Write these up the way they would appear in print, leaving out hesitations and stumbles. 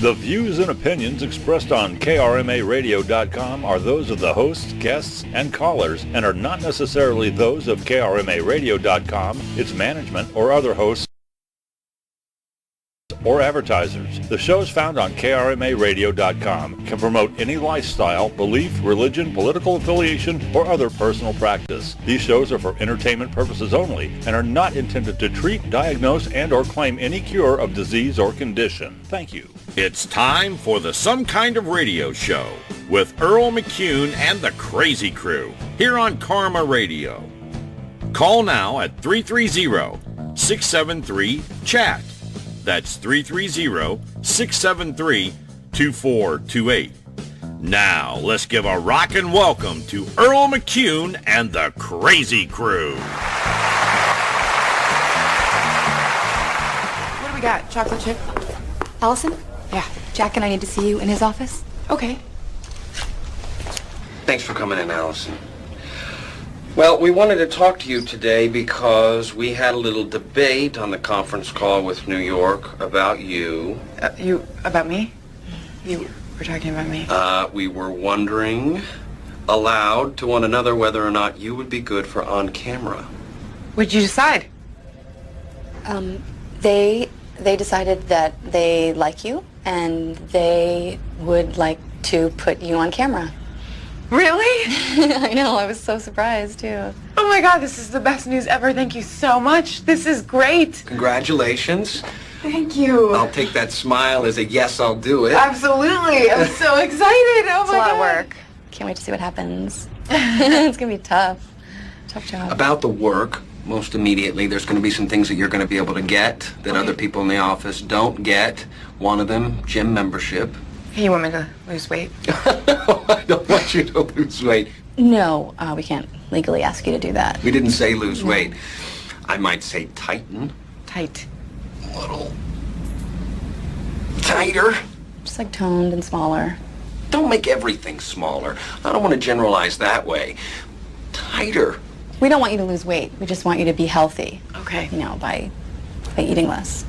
The views and opinions expressed on KRMARadio.com are those of the hosts, guests, and callers and are not necessarily those of KRMARadio.com, its management, or other hosts or advertisers. The shows found on KRMARadio.com can promote any lifestyle, belief, religion, political affiliation, or other personal practice. These shows are for entertainment purposes only and are not intended to treat, diagnose, and or claim any cure of disease or condition. Thank you. It's time for the Some Kind of Radio Show with Earl McCune and the Crazy Crew here on Karma Radio. Call now at 330-673-CHAT. That's 330-673-2428. Now, let's give a rockin' welcome to Earl McCune and the Crazy Crew. What do we got? Chocolate chip? Allison? Yeah. Jack and I need to see you in his office. Okay. Thanks for coming in, Allison. Well, we wanted to talk to you today because we had a little debate on the conference call with New York about you. About me? You were talking about me? We were wondering, aloud to one another, whether or not you would be good for on camera. What'd you decide? They decided that they like you and they would like to put you on camera. Really? I know, I was so surprised too. Oh my God, this is the best news ever. Thank you so much. This is great. Congratulations. Thank you. I'll take that smile as a yes, I'll do it. Absolutely. I'm so excited. Oh It's my a lot God. of work. Can't wait to see what happens. It's gonna be tough. Tough job. About the work, most immediately, there's going to be some things that you're going to be able to get that other people in the office don't get. One of them, gym membership. Hey, you want me to lose weight? I don't want you to lose weight. No, we can't legally ask you to do that. We didn't say lose weight. I might say tighten. Tight. A little tighter. Just like toned and smaller. Don't make everything smaller. I don't want to generalize that way. Tighter. We don't want you to lose weight. We just want you to be healthy. Okay. You know, by eating less.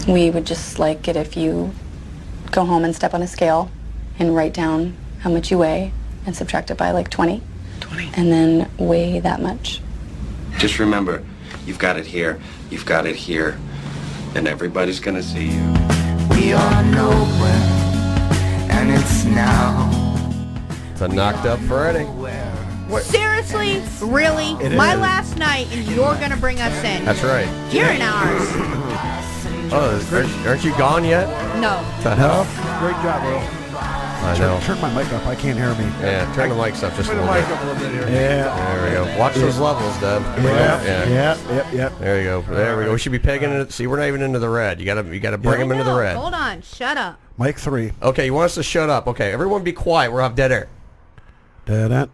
We would just like it if you go home and step on a scale and write down how much you weigh and subtract it by like 20. 20. And then weigh that much. Just remember, you've got it here, you've got it here, and everybody's going to see you. We are nowhere, and it's now. It's a knocked up Friday. Seriously? Really? My last night, and you're gonna bring us in? That's right. You're in ours. Oh, aren't you gone yet? No. No? Great job, Earl. I know. Turn my mic up. I can't hear me. Yeah, turn the mics up just a Turn the little mic bit. up a little bit here. Yeah. There we go. Watch those levels, Deb. Yeah. There you go. There we go. We should be pegging it. See, we're not even into the red. You gotta bring them into the red. Hold on. Shut up. Mic 3. Okay, you want us to shut up? Okay, everyone, be quiet. We're off dead air. Da-da.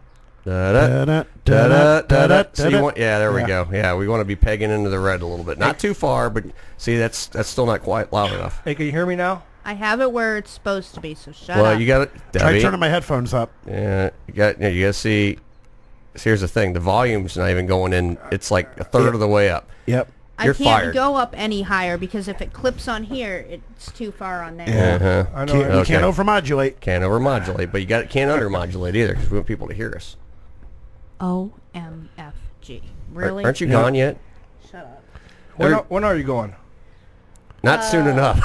Da-da. Da-da. So you want? Yeah, there we go. Yeah, we want to be pegging into the red a little bit. Not too far, but see, that's still not quite loud enough. Hey, can you hear me now? I have it where it's supposed to be, so shut Well, up. you got it. Try turning my headphones up. Yeah, you got to see. Here's the thing: the volume's not even going in. It's like a third of the way up. Yep. You're I can't fired. go up any higher because if it clips on here, it's too far on there. Uh-huh. I know. You can't overmodulate. Can't overmodulate, but you can't undermodulate either because we want people to hear us. OMFG. Really? Aren't you gone yet? Shut up. When are you going? Not soon enough.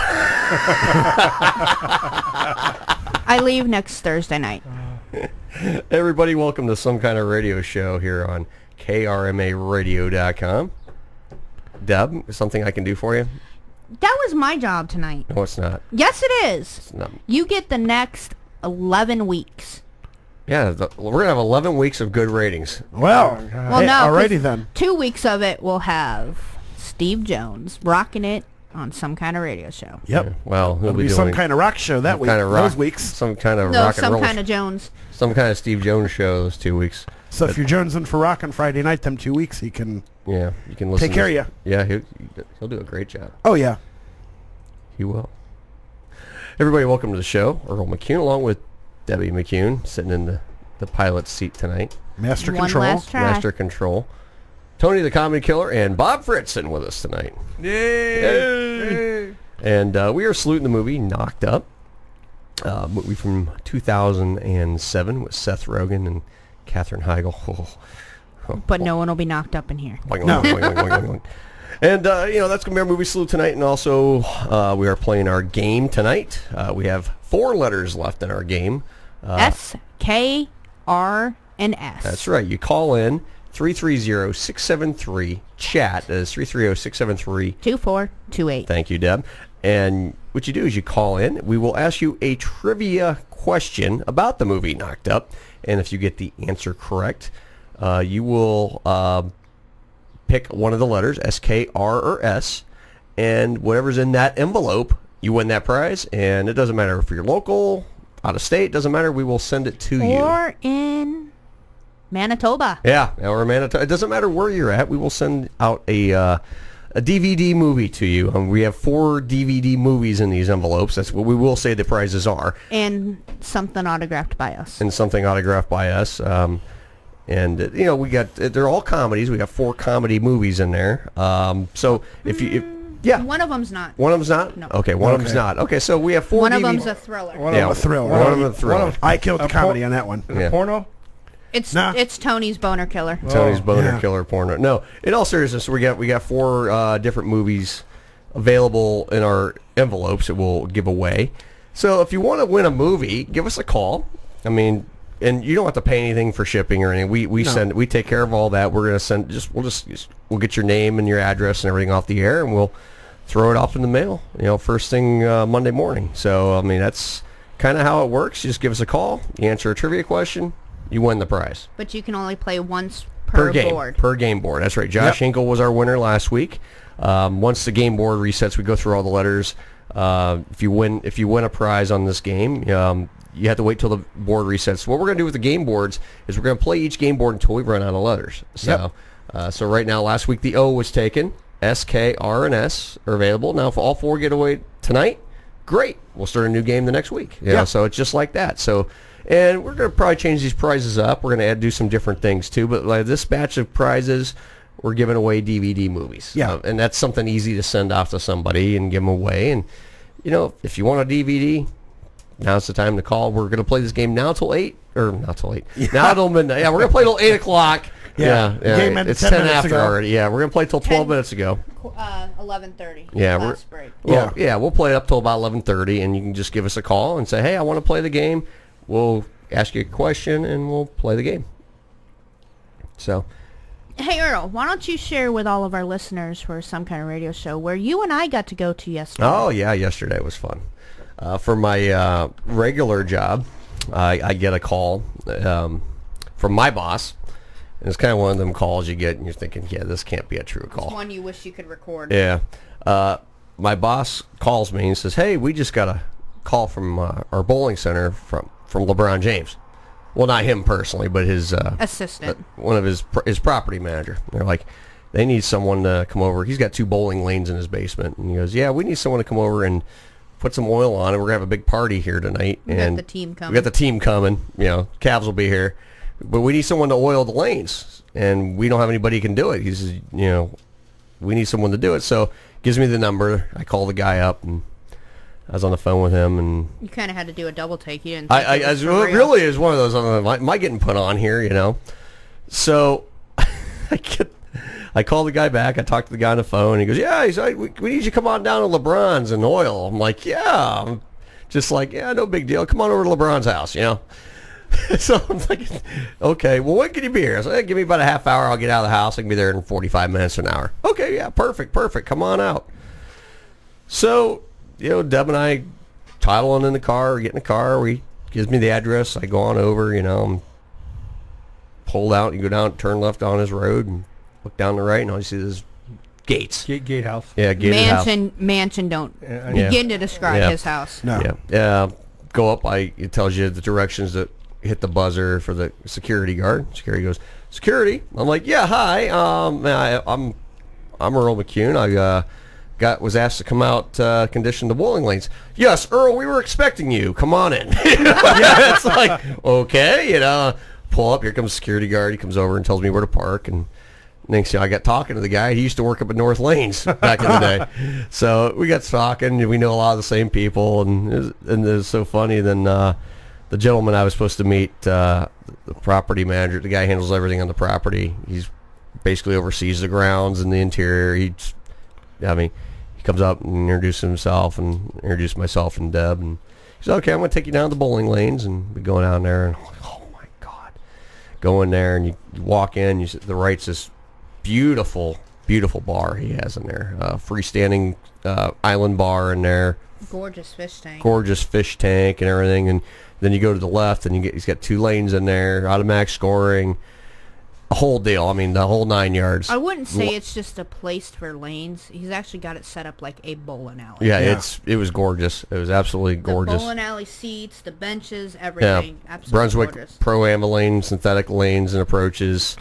I leave next Thursday night. Everybody, welcome to Some Kind of Radio Show here on KRMARadio.com. Deb, is something I can do for you? That was my job tonight. No, it's not. Yes, it is. It's not. You get the next 11 weeks. Yeah, we're going to have 11 weeks of good ratings. Well, Well, hey, no. alrighty 'cause then. 2 weeks of it will have Steve Jones rocking it on Some Kind of Radio Show. Yep. Yeah, well, he'll It'll be be doing some kind of rock show that week. kind of rock, Those weeks. Some kind of No, rock and Some roll. Kind of Jones. Some kind of Steve Jones show those 2 weeks. So if you're jonesing for rock on Friday night, them 2 weeks, he can. Yeah, you can listen. Take care of you. Yeah, he'll do a great job. Oh yeah. He will. Everybody, welcome to the show. Earl McCune, along with Debbie McCune, sitting in the pilot's seat tonight. Master One control. last try. Master Control. Tony the Comedy Killer and Bob Fritz sitting with us tonight. Yay! And we are saluting the movie Knocked Up. Movie from 2007 with Seth Rogen and Katherine Heigl. But no one will be knocked up in here. No. And, that's going to be our movie salute tonight. And also, we are playing our game tonight. We have 4 letters left in our game. S, K, R, and S. That's right. You call in 330-673-CHAT. That is 330-673. 2428. Thank you, Deb. And what you do is you call in. We will ask you a trivia question about the movie Knocked Up. And if you get the answer correct, you will pick one of the letters, S, K, R, or S. And whatever's in that envelope, you win that prize. And it doesn't matter if you're local, out of state, doesn't matter. We will send it to you. Or in Manitoba. Yeah, or Manitoba. It doesn't matter where you're at. We will send out a DVD movie to you. We have 4 DVD movies in these envelopes. That's what we will say the prizes are. And something autographed by us. And something autographed by us. We got, they're all comedies. We got 4 comedy movies in there. So yeah. One of them's not. One of them's not? No. Okay, one of them's not. Okay, so we have 4 One DVD. of them's a thriller. One of them a thriller. One of them a thriller. I killed the comedy on that one. Yeah. Porno? It's Tony's boner killer. Tony's boner killer porno. No, in all seriousness, we got 4 different movies available in our envelopes that we'll give away. So if you want to win a movie, give us a call. I mean, and you don't have to pay anything for shipping or anything. We take care of all that. We're gonna send we'll get your name and your address and everything off the air, and we'll throw it off in the mail. First thing Monday morning. So I mean, that's kind of how it works. You just give us a call. You answer a trivia question. You win the prize. But you can only play once per game, board. Per game board. That's right. Josh Hinkle was our winner last week. Once the game board resets, we go through all the letters. If you win a prize on this game, you have to wait till the board resets. What we're going to do with the game boards is we're going to play each game board until we run out of letters. So, so right now, last week the O was taken. S, K, R, and S are available. Now, if all 4 get away tonight, great. We'll start a new game the next week. So it's just like that. So. And we're going to probably change these prizes up. We're going to do some different things, too. But like this batch of prizes, we're giving away DVD movies. Yeah. And that's something easy to send off to somebody and give them away. And, if you want a DVD, now's the time to call. We're going to play this game now till 8. Or not till 8. Yeah. Now till midnight. Yeah, we're going to play till 8 o'clock. Yeah. Game ended it's 10 after ago. Already. Yeah, we're going to play till 12 minutes ago. 11:30. Yeah, last break. Well, we'll play it up till about 11:30, and you can just give us a call and say, hey, I want to play the game. We'll ask you a question, and we'll play the game. So, hey, Earl, why don't you share with all of our listeners for Some Kind of Radio Show where you and I got to go to yesterday? Oh, yeah, yesterday was fun. For my regular job, I get a call from my boss. And it's kind of one of them calls you get, and you're thinking, yeah, this can't be a true call. It's one you wish you could record. Yeah. My boss calls me and says, hey, we just got a call from our bowling center from LeBron James. Well, not him personally, but his assistant, one of his property manager. They're like, they need someone to come over. He's got 2 bowling lanes in his basement, and he goes, yeah, we need someone to come over and put some oil on it. We're gonna have a big party here tonight, and we got the team coming. Cavs will be here, but we need someone to oil the lanes, and we don't have anybody who can do it. He says, we need someone to do it. So gives me the number. I call the guy up, and I was on the phone with him, and you kind of had to do a double take. You didn't. I really is one of those. Am I getting put on here? So I call the guy back. I talk to the guy on the phone. And he goes, "Yeah, we need you to come on down to LeBron's and oil." I'm like, "Yeah." I'm just like, "Yeah, no big deal. Come on over to LeBron's house." So I'm like, "Okay, well, when can you be here?" I said, hey, "Give me about a half hour. I'll get out of the house. I can be there in 45 minutes, an hour." Okay, yeah, perfect. Come on out. So. Deb and I toddle on in the car, get in the car, he gives me the address, I go on over, I'm pulled out, you go down, turn left on his road, and look down the right, and all you see is gates. Gatehouse. Yeah, gatehouse. Mansion don't begin to describe his house. No. Yeah. Go up, it tells you the directions that hit the buzzer for the security guard. Security goes, security? I'm like, yeah, hi, I'm Earl McCune, I, was asked to come out, condition the bowling lanes. Yes, Earl, we were expecting you. Come on in. It's like, okay, pull up. Here comes the security guard. He comes over and tells me where to park. And next thing I got talking to the guy. He used to work up at North Lanes back in the day. So we got talking, and we know a lot of the sand people, and it was so funny. Then the gentleman I was supposed to meet, the property manager, the guy who handles everything on the property, he's basically oversees the grounds and the interior. He comes up and introduces himself and introduced myself and Deb, and he said, okay, I'm going to take you down the bowling lanes, and we go down there, and I'm like, oh my God. Go in there, and you walk in, you see the right's this beautiful, beautiful bar he has in there. Freestanding island bar in there. Gorgeous fish tank. Gorgeous fish tank and everything, and then you go to the left, and he's got 2 lanes in there, automatic scoring, a whole deal. I mean, the whole 9 yards. I wouldn't say it's just a place for lanes. He's actually got it set up like a bowling alley. Yeah, it was gorgeous. It was absolutely gorgeous. The bowling alley seats, the benches, everything. Yeah, Absolutely Brunswick gorgeous. Pro-Am lane, synthetic lanes and approaches.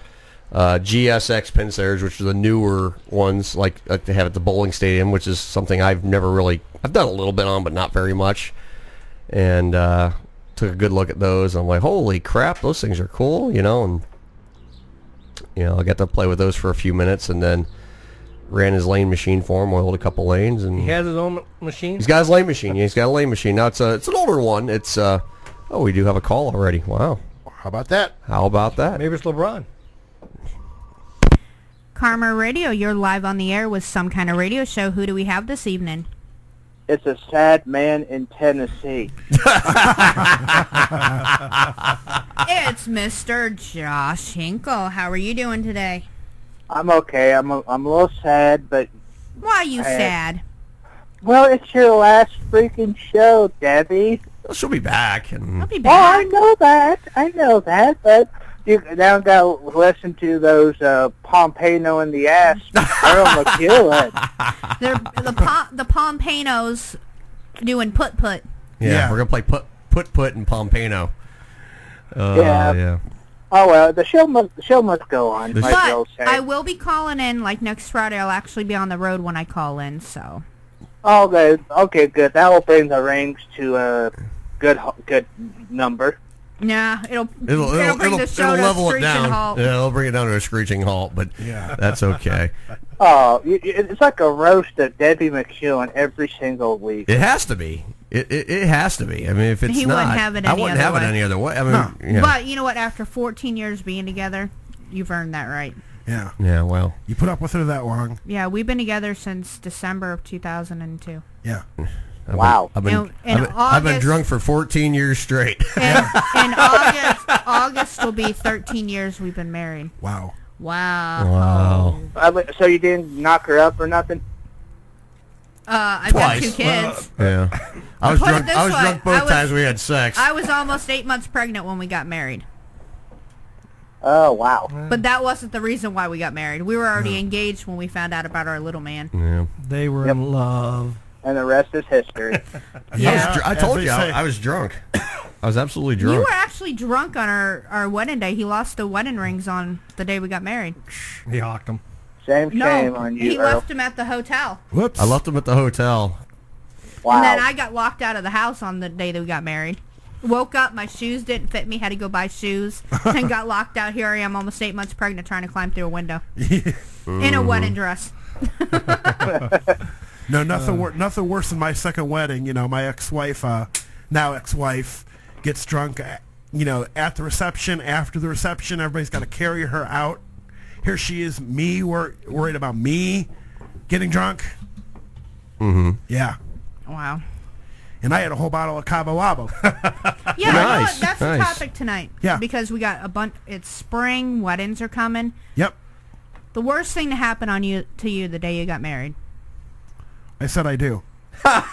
GSX Pinsayers, which are the newer ones, like they have at the bowling stadium, which is something I've done a little bit on, but not very much. And took a good look at those. I'm like, holy crap, those things are cool, and I got to play with those for a few minutes, and then ran his lane machine for him, oiled a couple lanes, and he has his own machine. He's got his lane machine. Yeah, he's got a lane machine. Now it's an older one. It's we do have a call already. Wow. How about that? Maybe it's LeBron. Karma Radio, you're live on the air with Some Kind of Radio Show. Who do we have this evening? It's a sad man in Tennessee. It's Mr. Josh Hinkle. How are you doing today? I'm okay. I'm a little sad, but... Why are you sad? Well, it's your last freaking show, Debbie. She'll be back. I'll be Oh, back. I know that, but you now got to listen to those Pompano in the ass, Earl McEwen. The Pompanos doing put. Yeah, we're gonna play put and Pompano. Yeah. Oh well, the show must go on. But I will be calling in like next Friday. I'll actually be on the road when I call in. So. Okay, good. That will bring the rings to a good number. Nah, it'll bring the show level to a it screeching down. halt. Yeah, it'll bring it down to a screeching halt, but that's okay. Oh, it's like a roast of Debbie McEwen every single week. It has to be. It has to be. I mean, if it's He not, wouldn't have it I any wouldn't other have way. it any other way. I mean, But you know what? After 14 years being together, you've earned that right. Yeah. Yeah, well. You put up with her that long. Yeah, we've been together since December of 2002. Yeah. I've been drunk for 14 years straight. In August will be 13 years we've been married. Wow. So you didn't knock her up or nothing? I've got 2 kids. Yeah. I was drunk both times we had sex. I was almost 8 months pregnant when we got married. Oh, wow. But that wasn't the reason why we got married. We were already engaged when we found out about our little man. Yeah. They were in love. And the rest is history. I told you I was drunk. I was absolutely drunk. You were actually drunk on our wedding day. He lost the wedding rings on the day we got married. He hawked them. Shame on you, he Earl. left him at the hotel. Whoops. I left him at the hotel. Wow. And then I got locked out of the house on the day that we got married. Woke up, my shoes didn't fit me, had to go buy shoes, and got locked out. Here I am, almost 8 months pregnant, trying to climb through a window. In a wedding dress. No, nothing worse than my second wedding. My ex-wife, now ex-wife, gets drunk. At the reception. After the reception, everybody's got to carry her out. Here she is, worried about me getting drunk. Mm-hmm. Yeah. Wow. And I had a whole bottle of Cabo Wabo. Yeah, Nice, that's the nice. topic tonight. Yeah. Because we got a bunch. It's spring. Weddings are coming. Yep. The worst thing to happen to you the day you got married. I said I do. I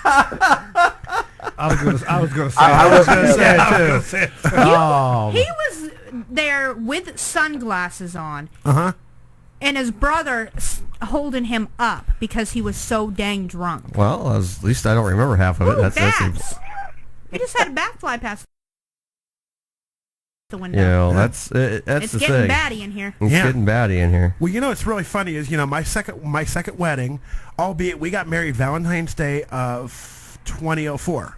was going to say it too. Oh. He was there with sunglasses on. Uh-huh. And his brother holding him up because he was so dang drunk. Well, at least I don't remember half of it. Ooh, That's bats. We just had a bat fly past the window. Yeah, well, that's it's the getting thing. batty in here. It's getting batty in here. Well, it's really funny is, my second wedding, albeit we got married Valentine's Day of 2004.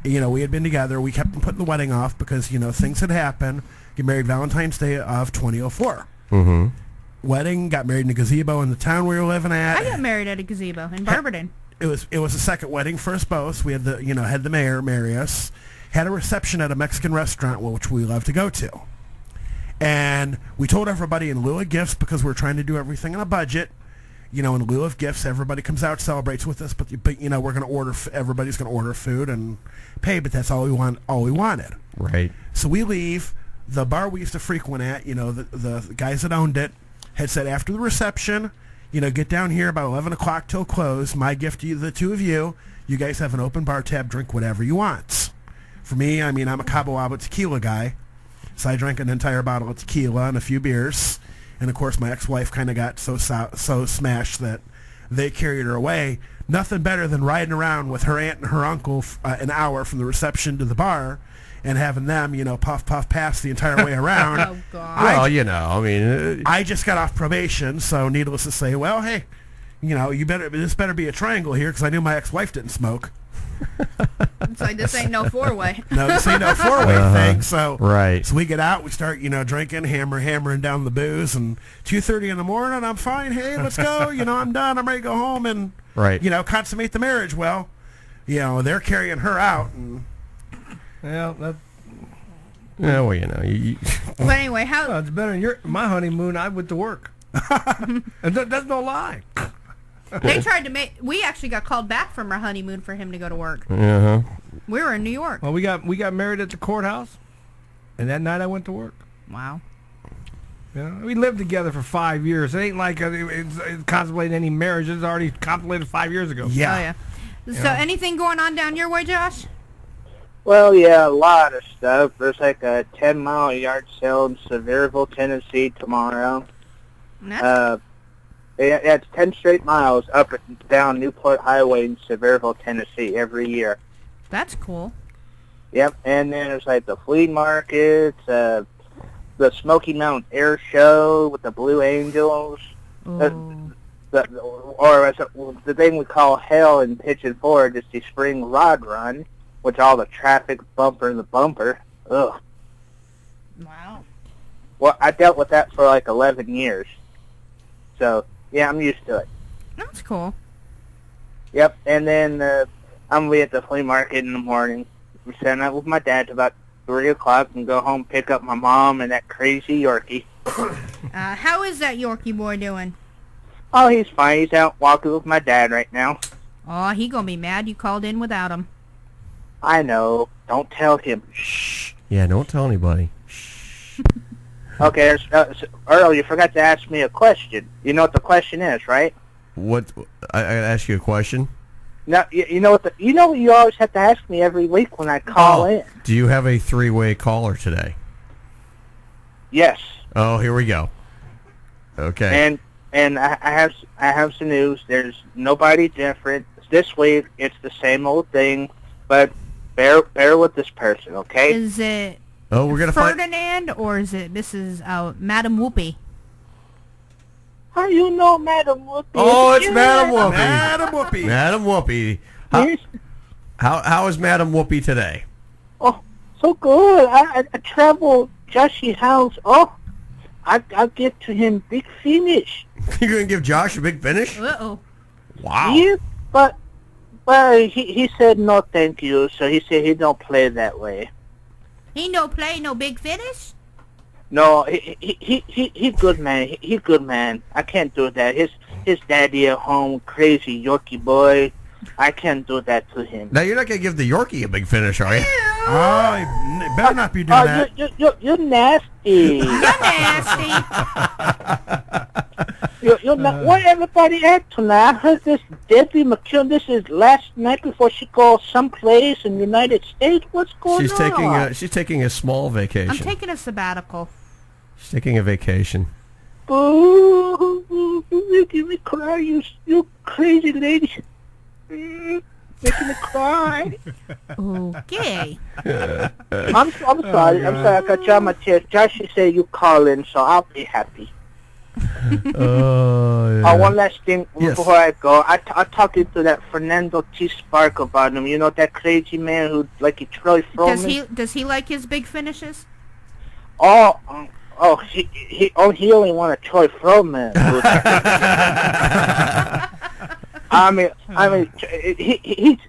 We had been together. We kept putting the wedding off because, things had happened. Get married Valentine's Day of 2004. Mm-hmm. wedding. Got married in a gazebo in the town we were living at. I got married at a gazebo in Barberton. It was a second wedding for us both. We had had the mayor marry us. Had a reception at a Mexican restaurant, which we love to go to. And we told everybody in lieu of gifts, because we're trying to do everything on a budget, in lieu of gifts, everybody comes out, celebrates with us, but we're going to order, everybody's going to order food and pay, but that's all we wanted. Right. So we leave. The bar we used to frequent at, the guys that owned it had said after the reception, get down here about 11 o'clock till close. My gift to you, the two of you guys have an open bar tab, drink whatever you want. For me, I'm a Cabo Wabo tequila guy. So I drank an entire bottle of tequila and a few beers. And, of course, my ex-wife kind of got so smashed that they carried her away. Nothing better than riding around with her aunt and her uncle an hour from the reception to the bar and having them, puff, pass the entire way around. Oh, God. Well, I just got off probation, so needless to say, well, hey, this better be a triangle here, because I knew my ex-wife didn't smoke. It's like, this ain't no four-way. No, this ain't no four-way thing. So, right. So we get out, we start, drinking, hammering down the booze, and 2:30 in the morning, I'm fine. Hey, let's go. I'm done. I'm ready to go home and, consummate the marriage. Well, they're carrying her out. And well, well, But anyway, how? Well, it's better than my honeymoon. I went to work. And that's no lie. They tried to we actually got called back from our honeymoon for him to go to work. Uh-huh. We were in New York. Well, we got married at the courthouse, and that night I went to work. Wow. We lived together for 5 years. It ain't like it's contemplating any marriage. It's already contemplated 5 years ago. Yeah. Oh, yeah. So anything going on down your way, Josh? Well, yeah, a lot of stuff. There's like a 10-mile yard sale in Sevierville, Tennessee tomorrow. It's 10 straight miles up and down Newport Highway in Sevierville, Tennessee every year. That's cool. Yep, and then there's like the flea markets, the Smoky Mountain Air Show with the Blue Angels, or the thing we call hell in Pigeon Forge is the Spring Rod Run, which all the traffic bumper in the bumper. Ugh. Wow. Well, I dealt with that for like 11 years. So, yeah, I'm used to it. That's cool. Yep, and then I'm going to be at the flea market in the morning. We're setting up with my dad till about 3 o'clock and go home, pick up my mom and that crazy Yorkie. How is that Yorkie boy doing? Oh, he's fine. He's out walking with my dad right now. Oh, he going to be mad you called in without him. I know. Don't tell him. Shh. Yeah, don't tell anybody. Okay, Earl, you forgot to ask me a question. You know what the question is, right? What? I ask you a question? No, you know what you always have to ask me every week when I call in. Do you have a three-way caller today? Yes. Oh, here we go. Okay. And I have some news. There's nobody different. This week it's the same old thing, but bear with this person, okay? Is it we're gonna Ferdinand or is it Mrs. Madam Whoopi? How you know Madam Whoopi? Oh, it's Madam Whoopi. Madam Whoopi. Madam Whoopi. How is Madam Whoopi today? Oh, so good. I travel Joshy's house. Oh, I'll get to him big finish. You're gonna give Josh a big finish? Uh-oh. Wow. Yeah, but he said no thank you, so he said he don't play that way. He no play no big finish? No, he good man. He good man. I can't do that. His daddy at home, crazy Yorkie boy. I can't do that to him. Now you're not gonna give the Yorkie a big finish, are you? Oh, you better not be doing that. You're nasty. You're nasty. You're not. Where everybody at tonight? I heard this Debbie McCune. This is last night before she goes someplace in the United States. What's going on? She's taking a small vacation. I'm taking a sabbatical. She's taking a vacation. Boo! You're making me cry. You crazy lady. Making me cry. Okay. I'm sorry. I got you on my chest. Josh said you call in, so I'll be happy. Yeah. One last thing before I go. I talked to that Fernando T. Spark about him. You know, that crazy man who, like, he Troy Froman? Does he like his big finishes? Oh, he only wanted Troy Froman.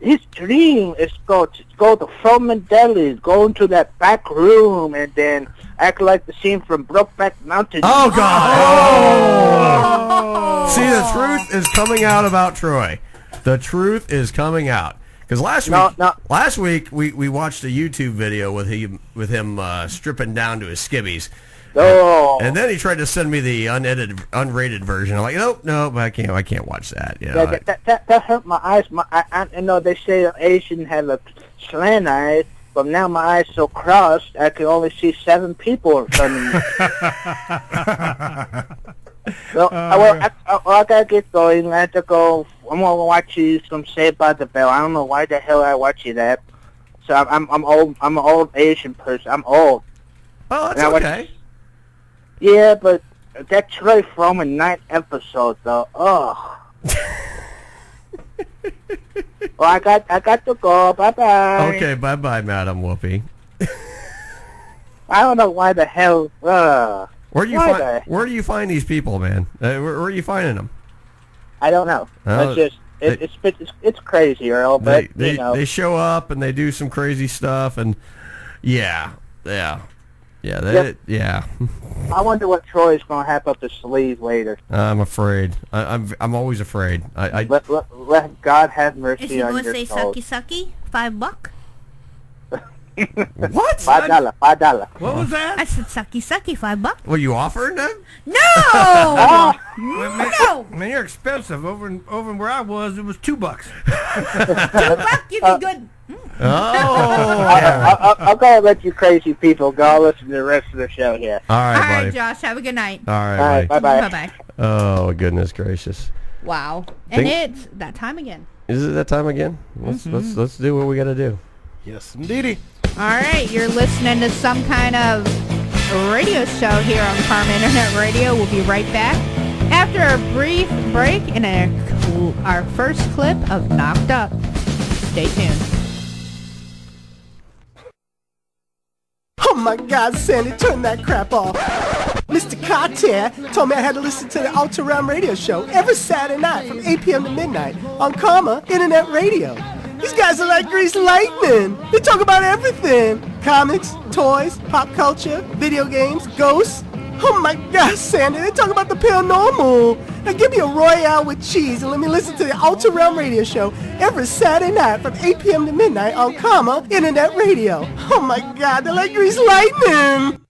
His dream is go to Froman Deli's, go into that back room, and then act like the scene from Brokeback Mountain. Oh, God! Oh. See, the truth is coming out about Troy. The truth is coming out. Because last week we watched a YouTube video with him stripping down to his skivvies. Oh. And then he tried to send me the unrated version. I'm like, nope, I can't watch that. You know, that hurt my eyes. I know they say Asians have a slant eyes, but now my eyes so crossed I can only see 7 people in front of me. So, I gotta get going. I have to go. I'm gonna watch you some Saved by the Bell. I don't know why the hell I watch you that. So I'm old. I'm an old Asian person. I'm old. Oh, that's okay. Yeah, but that Troy Froman 9th episode though. Oh. Well, I got to go. Bye bye. Okay, bye bye, Madam Whoopi. I don't know why the hell. Where do you find these people, man? Where are you finding them? I don't know. It's crazy, Earl. But they show up and they do some crazy stuff, and yeah. I wonder what Troy's gonna have up his sleeve later. I'm afraid. I'm always afraid. Let God have mercy Is he on going your to say soul. sucky $5? What? $5. What was that? I said sucky $5. Were you offering them? No! No! Man, you're expensive. Over where I was, it was $2. $2 give you good. I'll go let you crazy people go. I'll listen to the rest of the show here. All right, All buddy. right, Josh. Have a good night. All right, buddy. Bye-bye. Bye-bye. Oh, goodness gracious. Wow. And it's that time again. Is it that time again? Let's do what we got to do. Yes, indeedy. All right. You're listening to some kind of radio show here on Karma Internet Radio. We'll be right back after a brief break and our first clip of Knocked Up. Stay tuned. Oh my God, Sandy, turn that crap off. Mr. Cartier told me I had to listen to the Ultra Realm radio show every Saturday night from 8 p.m. to midnight on Karma Internet Radio. These guys are like greased lightning. They talk about everything. Comics, toys, pop culture, video games, ghosts. Oh my God, Sandy, they talk about the paranormal. Now give me a Royale with cheese and let me listen to the Ultra Realm radio show every Saturday night from 8 p.m. to midnight on Karma Internet Radio. Oh my God, they're like greased lightning.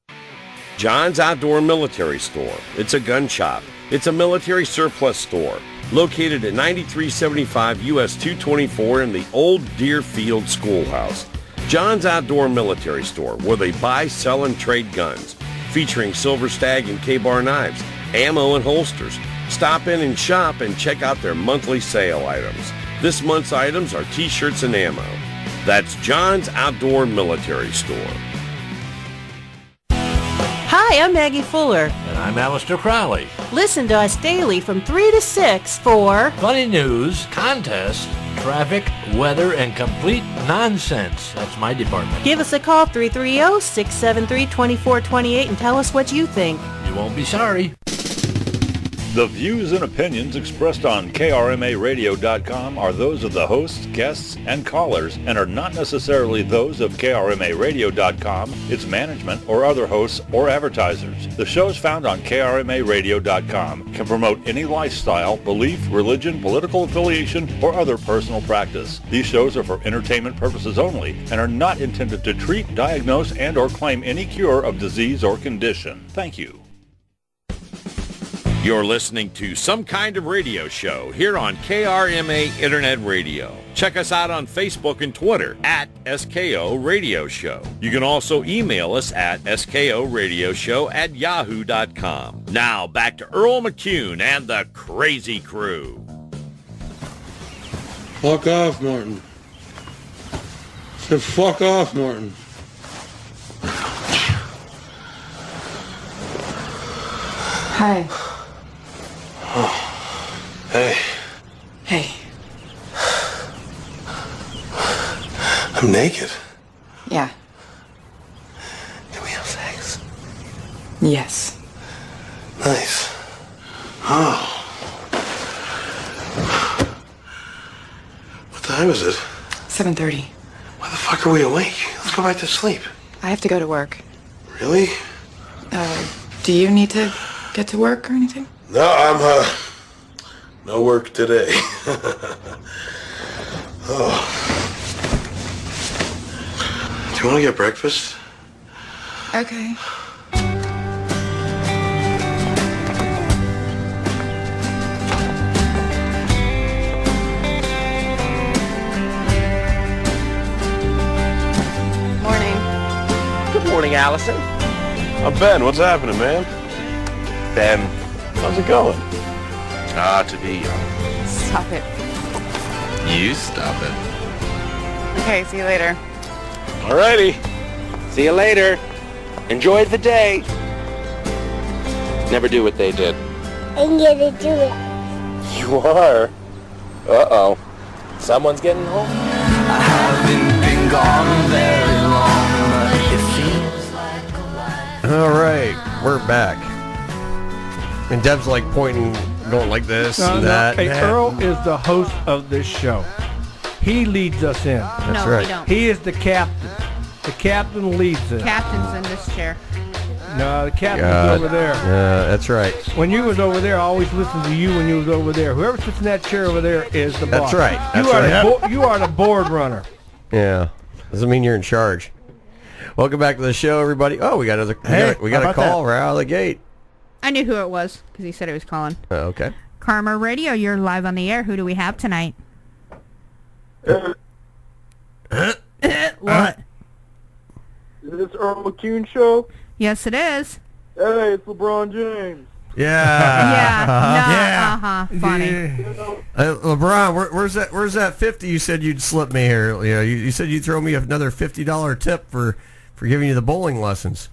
John's Outdoor Military Store. It's a gun shop. It's a military surplus store located at 9375 US 224 in the old Deerfield Schoolhouse. John's Outdoor Military Store, where they buy, sell, and trade guns, featuring Silver Stag and K-Bar knives, ammo, and holsters. Stop in and shop and check out their monthly sale items. This month's items are t-shirts and ammo. That's John's Outdoor Military Store. Hi, I'm Maggie Fuller. And I'm Alistair Crowley. Listen to us daily from 3 to 6 for funny news, contests, traffic, weather, and complete nonsense. That's my department. Give us a call, 330-673-2428, and tell us what you think. You won't be sorry. The views and opinions expressed on KRMARadio.com are those of the hosts, guests, and callers and are not necessarily those of KRMARadio.com, its management, or other hosts or advertisers. The shows found on KRMARadio.com can promote any lifestyle, belief, religion, political affiliation, or other personal practice. These shows are for entertainment purposes only and are not intended to treat, diagnose, and or claim any cure of disease or condition. Thank you. You're listening to Some Kind of Radio Show here on KRMA Internet Radio. Check us out on Facebook and Twitter at SKO Radio Show. You can also email us at skoradioshow@yahoo.com. Now back to Earl McCune and the Crazy Crew. Fuck off, Martin. I said fuck off, Martin. Hi. Hey. Hey. I'm naked. Yeah. Can we have sex? Yes. Nice. Oh. What time is it? 7:30. Why the fuck are we awake? Let's go back to sleep. I have to go to work. Really? Do you need to get to work or anything? No, I'm, no work today. Oh. Do you want to get breakfast? Okay. Morning. Good morning, Allison. Ben, what's happening, man? Ben, how's it going? To be young. Stop it. You stop it. Okay, see you later. Alrighty. See you later. Enjoy the day. Never do what they did. I'm gonna do it. You are? Uh-oh. Someone's getting home? I haven't been gone very long, but it feels like a life. All right, we're back. And Deb's like pointing, going like this and that. Hey, Earl is the host of this show. He leads us in. That's right. We don't. He is the captain. The captain leads it. Captain's in this chair. No, the captain's God. over there. Yeah, that's right. When you was over there, I always listened to you when you was over there. Whoever sits in that chair over there is the boss. That's right. That's you are right. you are the board runner. Yeah, doesn't mean you're in charge. Welcome back to the show, everybody. Oh, we got another. We got a call right out of the gate. I knew who it was because he said he was calling. Okay. Karma Radio, you're live on the air. Who do we have tonight? What? Is this Earl McCune show? Yes, it is. Hey, it's LeBron James. Yeah. Funny. LeBron, where's that 50 you said you'd slip me here? You know, you said you'd throw me another $50 tip for giving you the bowling lessons.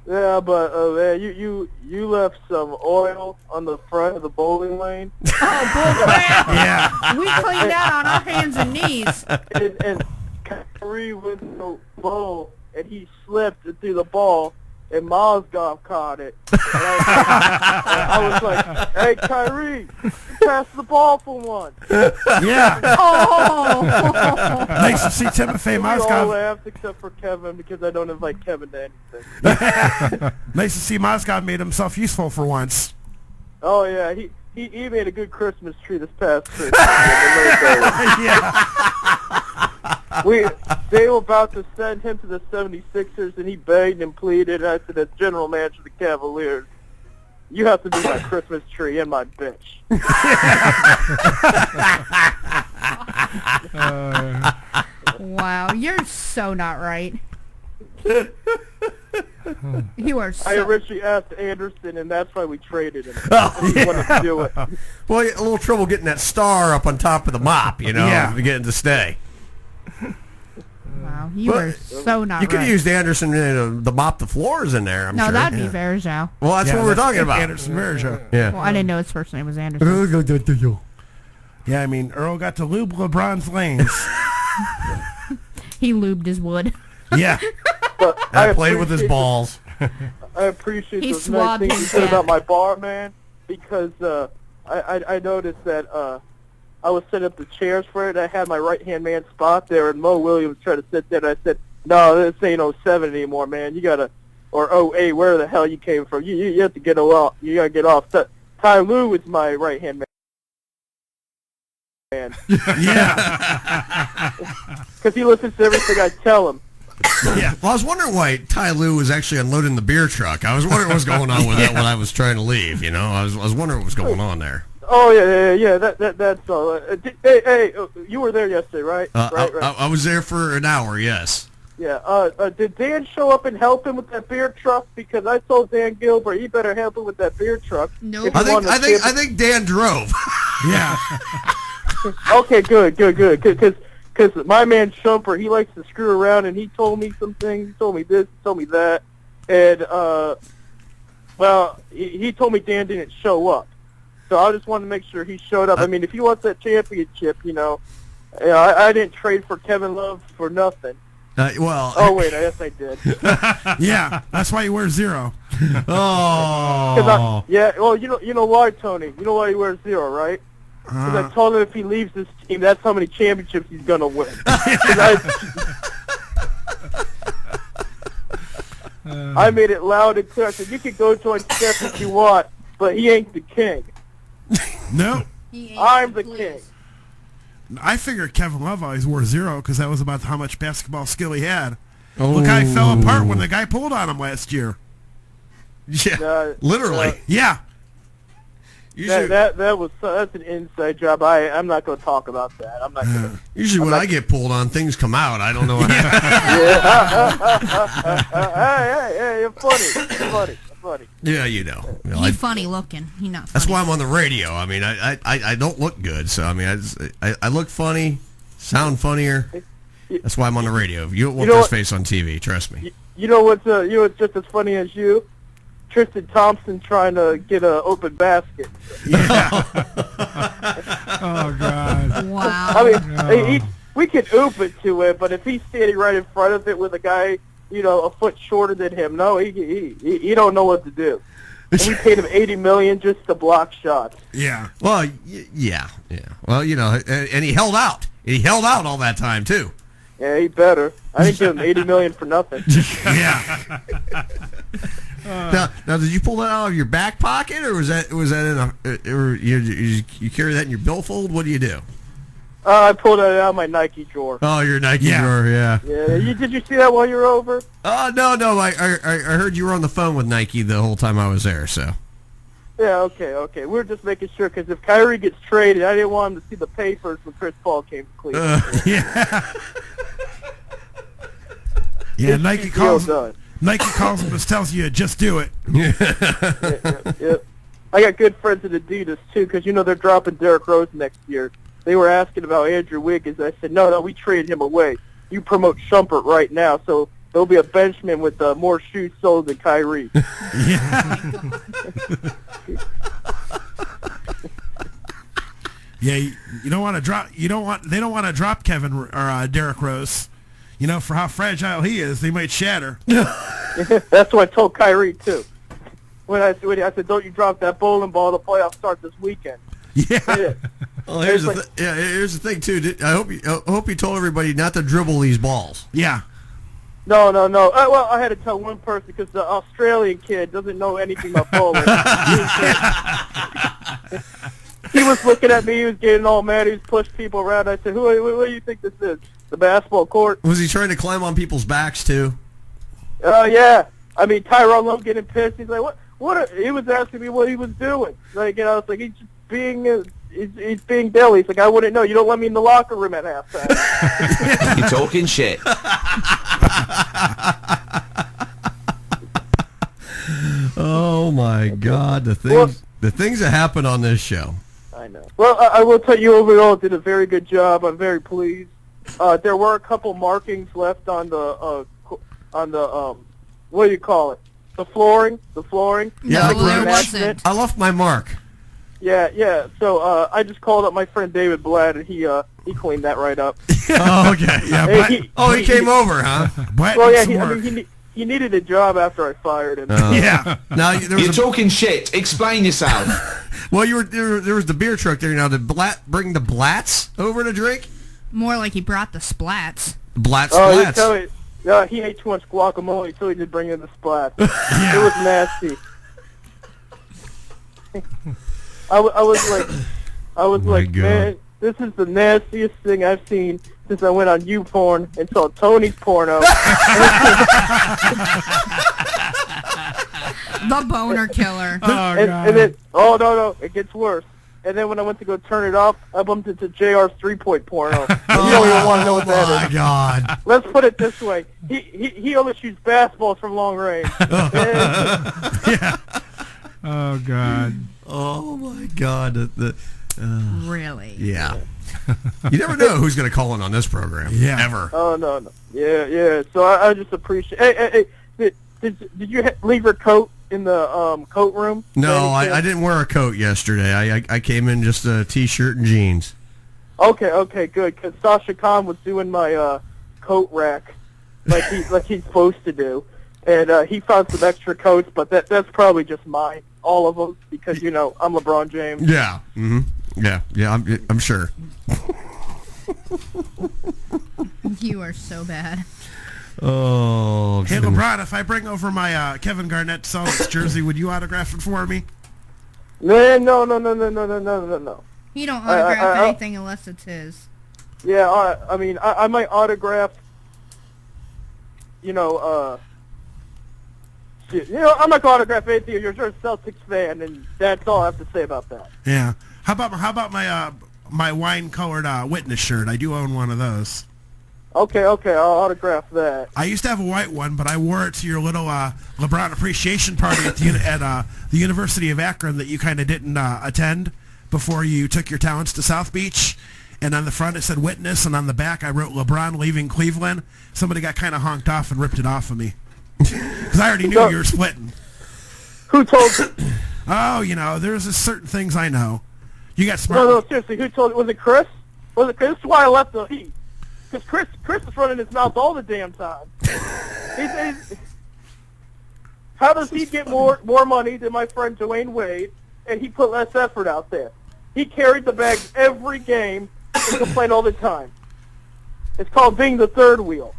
Yeah, but man, you left some oil on the front of the bowling lane. Oh, bull crap. Yeah. We cleaned that on our hands and knees. And Kyrie with the ball, and he slipped and threw the ball, and Mozgov caught it. And I was like, hey, Kyrie, pass the ball for one. Yeah. Oh. Nice to see Timothy We all Mozgov. laughed except for Kevin because I don't invite Kevin to anything. Nice to see Mozgov made himself useful for once. Oh, yeah, he made a good Christmas tree this past Christmas. Yeah. They were about to send him to the 76ers, and he begged and pleaded, and I said, as general manager of the Cavaliers, you have to be my Christmas tree and my bench. Wow, you're so not right. You are so... I originally asked Anderson, and that's why we traded him. Oh, He wanted to do it. Well, a little trouble getting that star up on top of the mop, you know, Yeah. to get it to stay. Wow, you are so not You could right. have used Anderson to mop the floors in there, I'm No, sure. that'd be Verjao. Well, that's what we're talking about. Anderson Verjao. Yeah. Well, I didn't know his first name was Anderson. Yeah, I mean, Earl got to lube LeBron's lanes. He lubed his wood. Yeah. But I played with his appreciate balls. I appreciate He those nice swabbed things you his said head. about my bar, man, because I noticed that I was setting up the chairs for it. I had my right-hand man spot there, and Mo Williams tried to sit there, and I said, no, this ain't 07 anymore, man. You got to, or 08, where the hell you came from. You have to get off. You got to get off. Ty Lue is my right-hand man. Yeah. Because he listens to everything I tell him. Yeah. Well, I was wondering why Ty Lue was actually unloading the beer truck. I was wondering what was going on with that when I was trying to leave. You know, I was wondering what was going on there. Oh, yeah. That's all. Hey, you were there yesterday, right? Right. I was there for an hour. Yes. Yeah. Did Dan show up and help him with that beer truck? Because I told Dan Gilbert he better help him with that beer truck. Nope. I think Dan drove. Yeah. Okay, good. Because my man Shumper, he likes to screw around, and he told me some things. He told me this, he told me that, and well, he told me Dan didn't show up. So I just wanted to make sure he showed up. I mean, if he wants that championship, I didn't trade for Kevin Love for nothing. Well. Oh wait, yes I did. Yeah, that's why you wear 0. Oh. Yeah, well, you know why, Tony? You know why he wears 0, right? Because I told him if he leaves this team, that's how many championships he's going to win. I made it loud and clear. I said, you can go join Steph if you want, but he ain't the king. No. I'm the king. I figured Kevin Love always wore 0 because that was about how much basketball skill he had. Look how he fell apart when the guy pulled on him last year. Yeah, literally. Yeah. That's an inside job. I'm not going to talk about that. I'm not. Usually when I get pulled on, things come out. I don't know what Hey, you're funny. Funny. Yeah, you know. He's funny looking. He not funny. That's why I'm on the radio. I mean, I don't look good, so I mean, I look funny, sound funnier. That's why I'm on the radio. You don't want this face on TV. Trust me. You know what's just as funny as you? Tristan Thompson trying to get an open basket. Yeah. Oh God. Wow. I mean, we can oop it to it, but if he's standing right in front of it with a guy, a foot shorter than him, no, he don't know what to do. And we paid him $80 million just to block shots. Yeah. Well, yeah. Well, and he held out. He held out all that time too. Yeah, he better. I didn't give him $80 million for nothing. Yeah. Now, did you pull that out of your back pocket, or was that in or you carry that in your billfold? What do you do? I pulled it out of my Nike drawer. Oh, your Nike drawer, yeah. Yeah, did you see that while you were over? Oh, no. I heard you were on the phone with Nike the whole time I was there, so. Yeah, okay. We're just making sure, because if Kyrie gets traded, I didn't want him to see the papers when Chris Paul came to Cleveland. Yeah. Yeah, Nike calls him and tells you, just do it. Yeah. I got good friends at Adidas, too, because, they're dropping Derrick Rose next year. They were asking about Andrew Wiggins. I said, no, we traded him away. You promote Shumpert right now, so there'll be a benchman with more shoes sold than Kyrie. Yeah, you don't want to drop. They don't want to drop Kevin or Derrick Rose. For how fragile he is, they might shatter. That's what I told Kyrie too. When I said, don't you drop that bowling ball? The playoffs start this weekend. Yeah. Well, here's the thing too. I hope you told everybody not to dribble these balls. Yeah. No. Well, I had to tell one person because the Australian kid doesn't know anything about bowling. He was looking at me. He was getting all mad. He was pushing people around. I said, "What do you think this is? The basketball court?" Was he trying to climb on people's backs too? Yeah. I mean, Tyrone Love getting pissed. He's like, "What?" He was asking me what he was doing. Like, I was like, he's just being. He's being Billy. He's like, I wouldn't know. You don't let me in the locker room at halftime. You're talking shit. Oh my God, the things that happen on this show. I know. Well, I will tell you, overall, did a very good job. I'm very pleased. There were a couple markings left on the what do you call it? The flooring. Yeah, I left my mark. Yeah. So I just called up my friend David Blatt, and he cleaned that right up. Oh, okay. Yeah. He came over, huh? Well, yeah. He needed a job after I fired him. Yeah. Now you're talking shit. Explain yourself. Well, there was the beer truck there. Now, did Blatt bring the Blatts over to drink? More like he brought the splats. Splats. He ate too much guacamole, so he did bring in the splat. It was nasty. I was like, man, this is the nastiest thing I've seen since I went on YouPorn and saw Tony's porno. The boner killer. And then, no, it gets worse. And then when I went to go turn it off, I bumped into JR's three-point porno. You don't even want to know what that is. Oh, my God. Let's put it this way. He only shoots basketballs from long range. Yeah. Oh, God. Oh, my God. Really? Yeah. You never know who's going to call in on this program. Yeah. Ever. Oh, no. Yeah. So I just appreciate... Hey, did you leave your coat in the coat room? No, I didn't wear a coat yesterday. I came in just a T-shirt and jeans. Okay, good. Because Sasha Khan was doing my coat rack like he's supposed to do. and he found some extra coats, but that's probably just mine, all of them, because I'm LeBron James. Yeah. Yeah. I'm sure. You are so bad. Oh. Hey, LeBron, if I bring over my Kevin Garnett Celtics jersey, would you autograph it for me? No. He don't autograph anything unless it's his. Yeah, I mean, I might autograph. I'm not gonna autograph anything. You're a Celtics fan, and that's all I have to say about that. Yeah. How about my wine-colored Witness shirt? I do own one of those. Okay, I'll autograph that. I used to have a white one, but I wore it to your little LeBron appreciation party at the University of Akron that you kind of didn't attend before you took your talents to South Beach. And on the front it said Witness, and on the back I wrote LeBron leaving Cleveland. Somebody got kind of honked off and ripped it off of me. Because I already knew you were splitting. Who told you? Oh, there's just certain things I know. You got smart. No, seriously, who told you? Was it Chris? Was it Chris? This is why I left the Heat. Because Chris is running his mouth all the damn time. How does he get more money than my friend Dwayne Wade, and he put less effort out there? He carried the bags every game and complained all the time. It's called being the third wheel.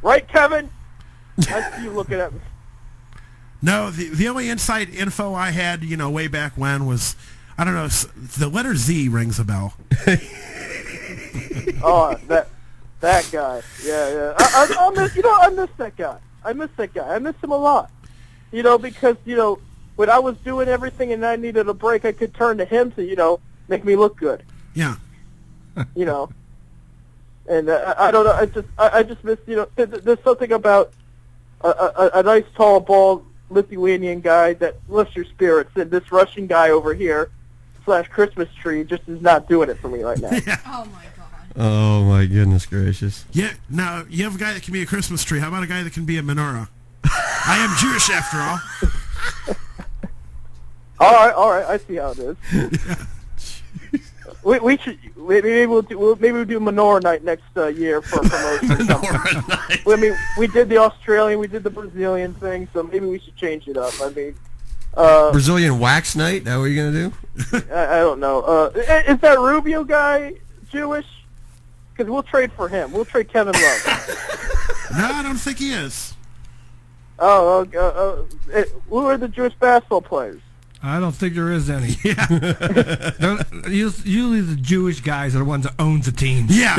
Right, Kevin? I see you looking at me. No, the only inside info I had, way back when was, I don't know, the letter Z rings a bell. Oh, that guy. Yeah. I miss that guy. I miss him a lot. Because, when I was doing everything and I needed a break, I could turn to him to, make me look good. Yeah. And I don't know. I just miss. There's something about a nice, tall, bald Lithuanian guy that lifts your spirits, and this Russian guy over here / Christmas tree just is not doing it for me right now. Yeah. Oh my god. Oh my goodness gracious. Yeah. Now you have a guy that can be a Christmas tree. How about a guy that can be a menorah? I am Jewish after all. All right. I see how it is. We should maybe we'll do Menorah Night next year for a promotion. Menorah Night. I mean, we did the Australian, we did the Brazilian thing, so maybe we should change it up. I mean, Brazilian wax night? Is that what you're gonna do? I don't know. Is that Rubio guy Jewish? Because we'll trade for him. We'll trade Kevin Love. No, I don't think he is. Who are the Jewish basketball players? I don't think there is any. Yeah. Usually the Jewish guys are the ones that owns the team. Yeah.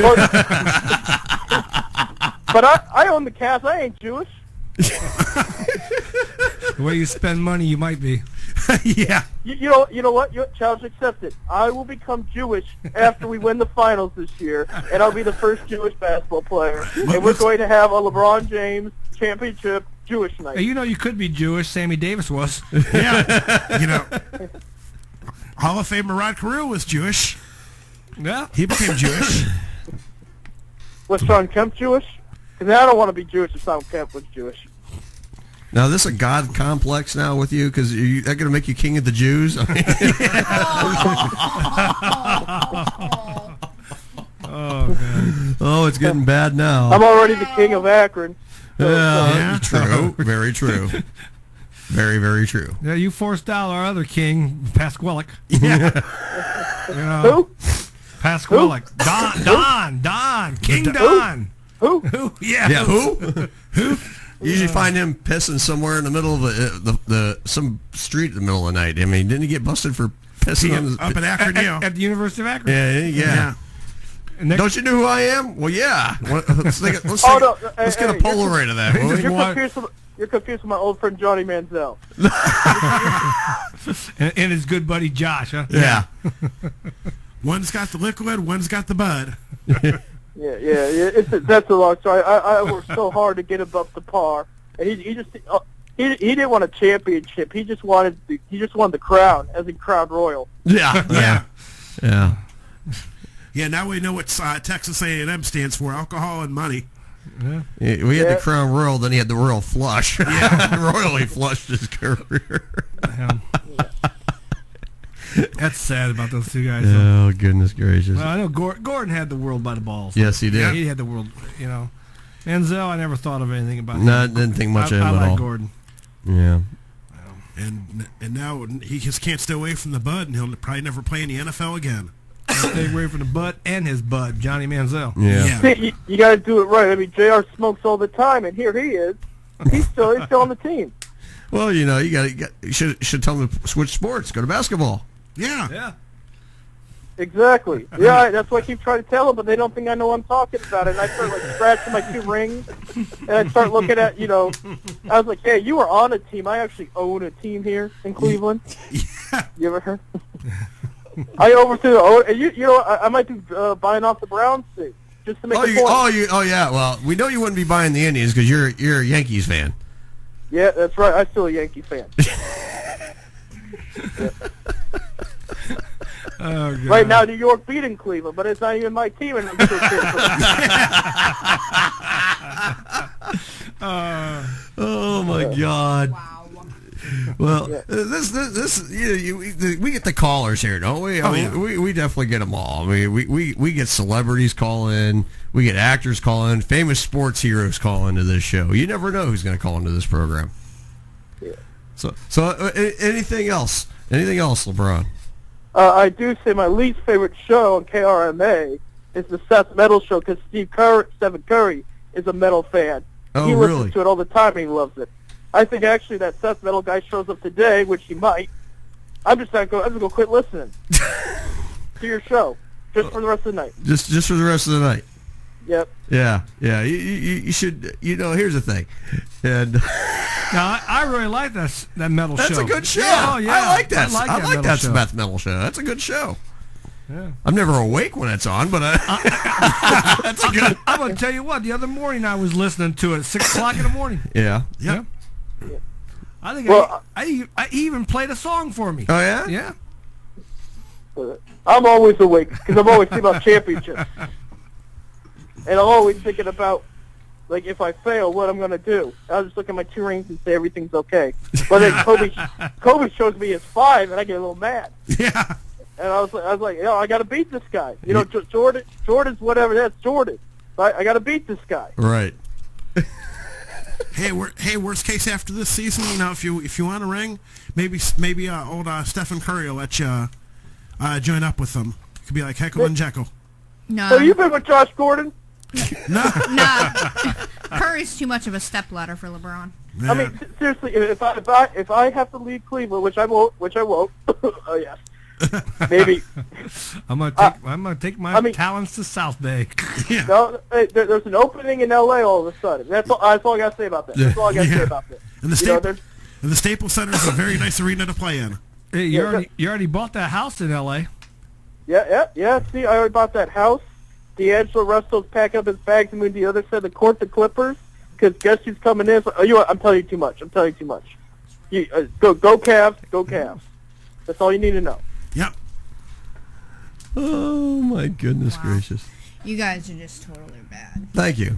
But I own the Cavs. I ain't Jewish. The way you spend money, you might be. Yeah. You know what? Challenge accepted. I will become Jewish after we win the finals this year, and I'll be the first Jewish basketball player. And we're going to have a LeBron James championship Jewish night. Hey, you could be Jewish. Sammy Davis was. Yeah. Hall of Famer Rod Carew was Jewish. Yeah. He became Jewish. Was Sean Kemp Jewish? Because I don't want to be Jewish if Sean Kemp was Jewish. Now, is this a God complex now with you? Because that going to make you king of the Jews? Oh, God. Oh, it's getting bad now. I'm already the king of Akron. Yeah, true. Very true. Very, very true. Yeah, you forced out our other king, Pasqualik. Yeah. Who? Pasqualik. Don. King Don. Who? Yeah. Yeah, who? You usually find him pissing somewhere in the middle of some street in the middle of the night. I mean, didn't he get busted for pissing up in Akron? At the University of Akron? Yeah. Don't you know who I am? Well, yeah. Let's get a Polaroid of that. You're confused with my old friend Johnny Manziel. and his good buddy Josh, huh? Yeah. One's got the liquid, one's got the bud. Yeah. That's a long story. I worked so hard to get him up to par, and he didn't want a championship. He just wanted the crown, as in Crown Royal. Yeah. Yeah, now we know what Texas A&M stands for: alcohol and money. Yeah. We had the Crown Royal, then he had the Royal Flush. Yeah. Royally flushed his career. That's sad about those two guys. Oh, goodness gracious. Well, I know Gordon had the world by the balls. Yes, he did. He had the world, Manziel, I never thought of anything about him. No, didn't think much of him I at like all. Gordon. Yeah. And now he just can't stay away from the bud, and he'll probably never play in the NFL again. Stay away from the butt and his bud, Johnny Manziel. Yeah. See, you got to do it right. I mean, JR smokes all the time, and here he is. He's still on the team. Well, you know, you should tell him to switch sports, go to basketball. Yeah. Yeah. Exactly. Yeah, that's what I keep trying to tell them, but they don't think I know what I'm talking about. And I start like scratching my 2 rings, and I start looking at, I was like, hey, you are on a team. I actually own a team here in Cleveland. Yeah. You ever heard? I overthrew the I might be buying off the Browns suit just to make a point. Oh yeah. Well, we know you wouldn't be buying the Indians because you're a Yankees fan. Yeah, that's right. I'm still a Yankee fan. Oh, God. Right now, New York beating Cleveland, but it's not even my team, and I'm still cheering for them. Oh my God! Wow. Well, this we get the callers here, don't we? I mean, we definitely get them all. I mean, we get celebrities call in, we get actors call in, famous sports heroes call into this show. You never know who's going to call into this program. Yeah. So anything else? Anything else, LeBron? I do say my least favorite show on KRMA is the Seth Metal Show because Stephen Curry is a metal fan. Oh, he really? listens to it all the time and he loves it. I think actually that Seth Metal guy shows up today, which he might. I'm just going to go quit listening to your show just for the rest of the night. Just for the rest of the night. Yep. Yeah. You should. Here's the thing, and now I really like that metal show. That's a good show. Yeah, oh, yeah. I like that. I like that show. Seth Metal show. That's a good show. Yeah. I'm never awake when it's on, but that's a good. I'm gonna tell you what. The other morning I was listening to it at 6 o'clock in the morning. Yeah. Yeah. I think I even played a song for me. Oh yeah. Yeah. I'm always awake because I'm always thinking about championships. And I'm always thinking about, like, if I fail, what I'm going to do. I'll just look at my 2 rings and say everything's okay. But then Kobe shows me his 5, and I get a little mad. Yeah. And I was like, I got to beat this guy. Jordan's whatever. That's Jordan. But I got to beat this guy. Right. Hey, worst case after this season, if you want a ring, maybe old Stephen Curry will let you join up with them. It could be like Heckle and Jekyll. No. So you've been with Josh Gordon? No. Curry's too much of a stepladder for LeBron. I mean, seriously, if I have to leave Cleveland, which I won't. Oh yes. Maybe. I'm gonna take my talents to South Bay. Yeah. No, there's an opening in L.A. all of a sudden. That's all I gotta say about that. That's all I gotta say about that. And the Staples Center is a very nice arena to play in. Hey, you already bought that house in L.A. Yeah. See, I already bought that house. D'Angelo Russell's packing up his bags and moving to the other side of the court, the Clippers. Because guess who's coming in? I'm telling you too much. Go Cavs. Go Cavs. That's all you need to know. Yep. Oh my goodness gracious! You guys are just totally bad. Thank you.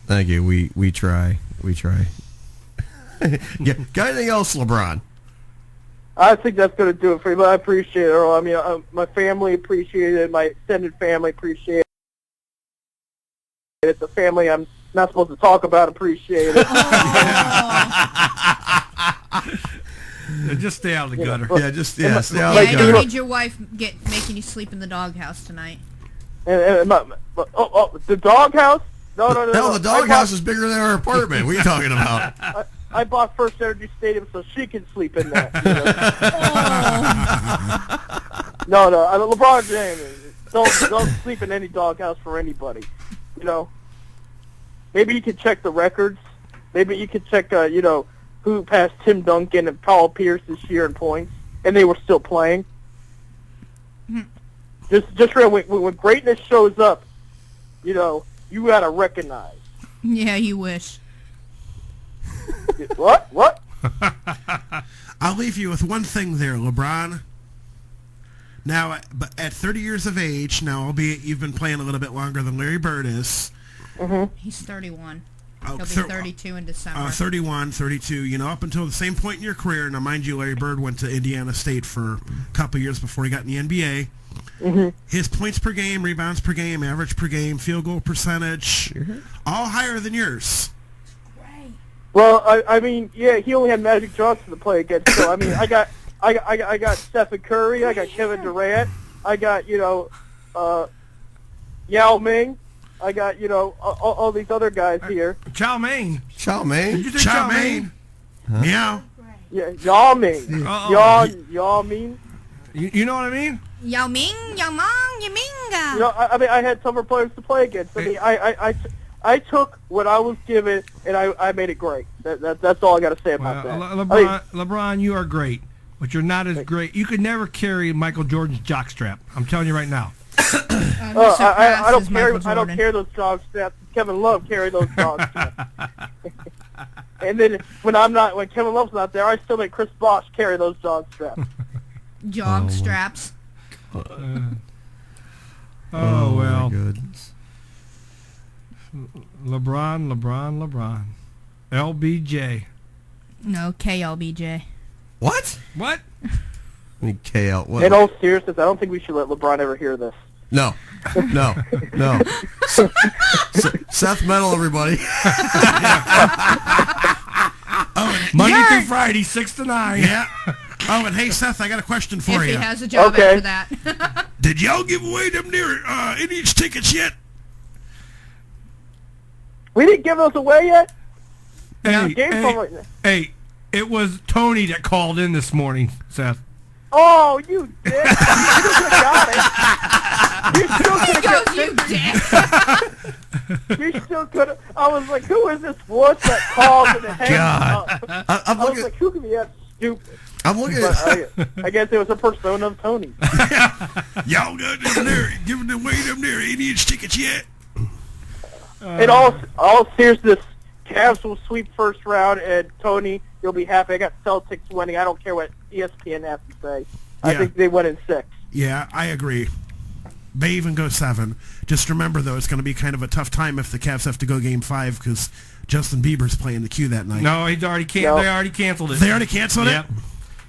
Thank you. We try. Yeah. Got anything else, LeBron? I think that's going to do it for you, but I appreciate it, Earl. I mean, my family appreciated it. My extended family appreciated it. The family I'm not supposed to talk about appreciate it. Just stay out of the gutter. Stay out of the You gutter. don't need your wife making you sleep in the doghouse tonight. The doghouse? No. Hell, the doghouse is bigger than our apartment. What are you talking about? I bought First Energy Stadium so she can sleep in there. No, LeBron James, don't sleep in any doghouse for anybody. Maybe you could check the records. Maybe you could check, who passed Tim Duncan and Paul Pierce this year in points, and they were still playing. Just when greatness shows up, you gotta recognize. Yeah, you wish. What? I'll leave you with one thing there, LeBron. Now, at 30 years of age, albeit you've been playing a little bit longer than Larry Bird is. Mm-hmm. He's 31. He'll be 32 in December. 31, 32, up until the same point in your career. Now, mind you, Larry Bird went to Indiana State for a couple years before he got in the NBA. His points per game, rebounds per game, average per game, field goal percentage, all higher than yours. Well, I mean, yeah, he only had Magic Johnson to play against. So I mean, I got Stephen Curry, I got Kevin Durant, I got Yao Ming, I got all these other guys here. Chow Mein. Chow Mein. Did you say Chow Mein? Meow. Yeah, Yao Ming. Yao Ming. You know what I mean? Yao Ming, Yao Ming, Yaminga. You know, I mean, I had summer players to play against. I mean, I took what I was given and I made it great. That's all I got to say about that. LeBron, you are great, but you're not as great. You could never carry Michael Jordan's jockstrap. I'm telling you right now. I don't carry those jog straps. Kevin Love carry those jog straps. And then when Kevin Love's not there, I still make Chris Bosh carry those jog straps. Jog straps. Oh well. My goodness. LeBron. LBJ. No, KLBJ. What? What? KL. What? In all seriousness, I don't think we should let LeBron ever hear this. No. Seth Metal, everybody. Monday through Friday, 6 to 9. Yeah. Oh, and hey, Seth, I got a question for If you. he has a job after that. Did y'all give away them near Indians tickets yet? We didn't give those away yet? Hey, it was Tony that called in this morning, Seth. Oh, you dick. You got it. You still could have You still could have. I was like, who is this wuss that called and hangs up? I was like, who can be that stupid? I'm looking I guess it was a persona of Tony. Y'all got them there, giving away them there Indians tickets yet? In all seriousness, Cavs will sweep first round, and Tony, you'll be happy. I got Celtics winning. I don't care what ESPN has to say. I think they win in 6. Yeah, I agree. They even go 7. Just remember, though, it's going to be kind of a tough time if the Cavs have to go Game 5 because Justin Bieber's playing the Q that night. No, he's already They already canceled it. They already canceled it?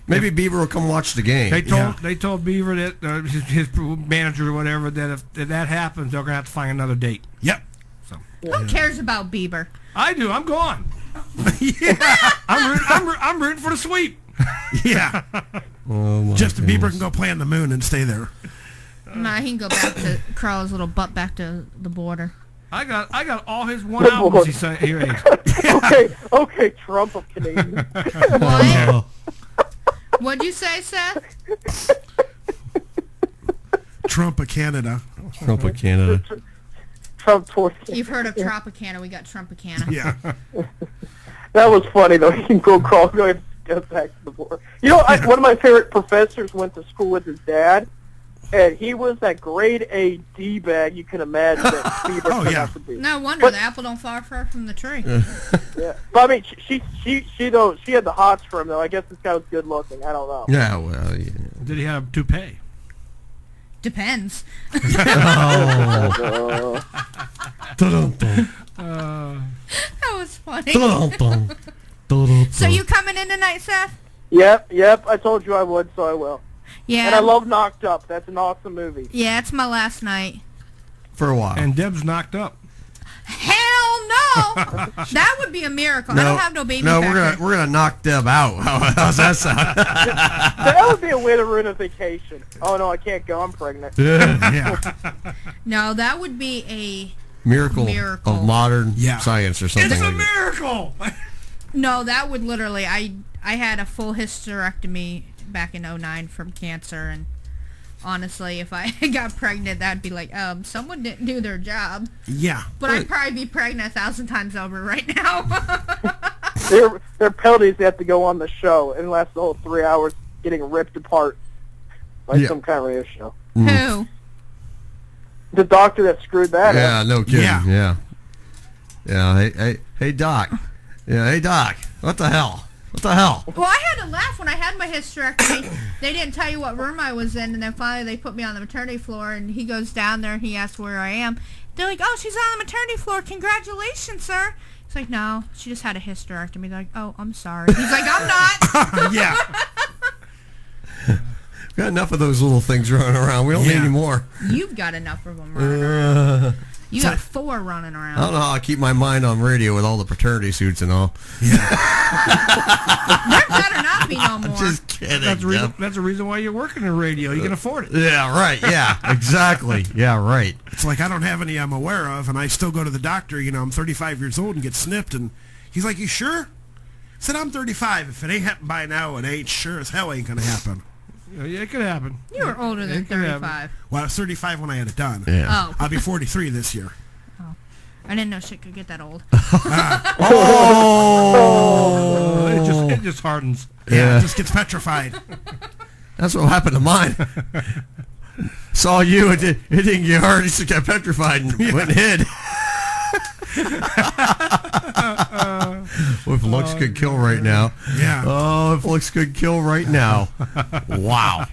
Maybe Bieber will come watch the game. They told Bieber that his manager or whatever that if that happens, they're gonna have to find another date. Yep. So who cares about Bieber? I do. I'm gone. I'm rooting for the sweep. Yeah. Justin Bieber can go play on the moon and stay there. Nah, he can go back to crawl his little butt back to the border. I got all his one albums he sent here. Okay, Trump of Canadian. What? What'd you say, Seth? Trump of Canada. Trump of Canada. Trump towards. You've heard of Tropicana. We got Trumpicana. Yeah. That was funny though. He can go back to the border. You know, one of my favorite professors went to school with his dad, and he was that grade A D-bag you can imagine that Bieber turned out to be. No wonder the apple don't fall far from the tree. Yeah, but I mean, she had the hots for him though. I guess this guy was good looking. I don't know. Yeah, well, yeah. Did he have a toupee? Depends. Oh. That was funny. So So you coming in tonight, Seth? Yep. I told you I would, so I will. Yeah. And I love Knocked Up. That's an awesome movie. Yeah, it's my last night. For a while. And Deb's knocked up. Hell no! That would be a miracle. I don't have no baby. No, factor. we're gonna knock Deb out. How's that sound? That would be a way to ruin a vacation. Oh no, I can't go. I'm pregnant. Yeah. No, that would be a Miracle of modern science or something. It's a like miracle. No, that would literally. I had a full hysterectomy back in 2009 from cancer, and honestly, if I got pregnant, that'd be like, someone didn't do their job. Yeah. But I'd probably be pregnant 1,000 times over right now. They're penalties they have to go on the show and last the whole 3 hours getting ripped apart by some kind of radio show. Who? The doctor that screwed that up. Yeah, no kidding. Yeah. Hey, Doc. Yeah, hey, Doc. What the hell? Well, I had to laugh when I had my hysterectomy. They didn't tell you what room I was in, and then finally they put me on the maternity floor, and he goes down there and he asks where I am. They're like, oh, she's on the maternity floor. Congratulations, sir. He's like, no, she just had a hysterectomy. They're like, oh, I'm sorry. He's like, I'm not. Yeah. Got enough of those little things running around. We don't need any more. You've got enough of them running around. You got 4 running around. I don't know how I keep my mind on radio with all the fraternity suits and all. There better not be no more. Just kidding. That's the reason why you're working in radio. You can afford it. Yeah, right. Yeah, exactly. Yeah, right. It's like I don't have any I'm aware of, and I still go to the doctor. You know, I'm 35 years old and get snipped, and he's like, "You sure?" I said, "I'm 35. If it ain't happened by now, it ain't sure as hell ain't gonna happen." Yeah, it could happen. You were older than 35. Well, I was 35 when I had it done. Yeah. Oh. I'll be 43 this year. I didn't know shit could get that old. Oh! It just hardens. Yeah, it just gets petrified. That's what happened to mine. Saw you, it didn't get hard. It just got petrified and went and hid. Well, if looks could kill right now. Yeah. Oh, if looks could kill right now. Wow.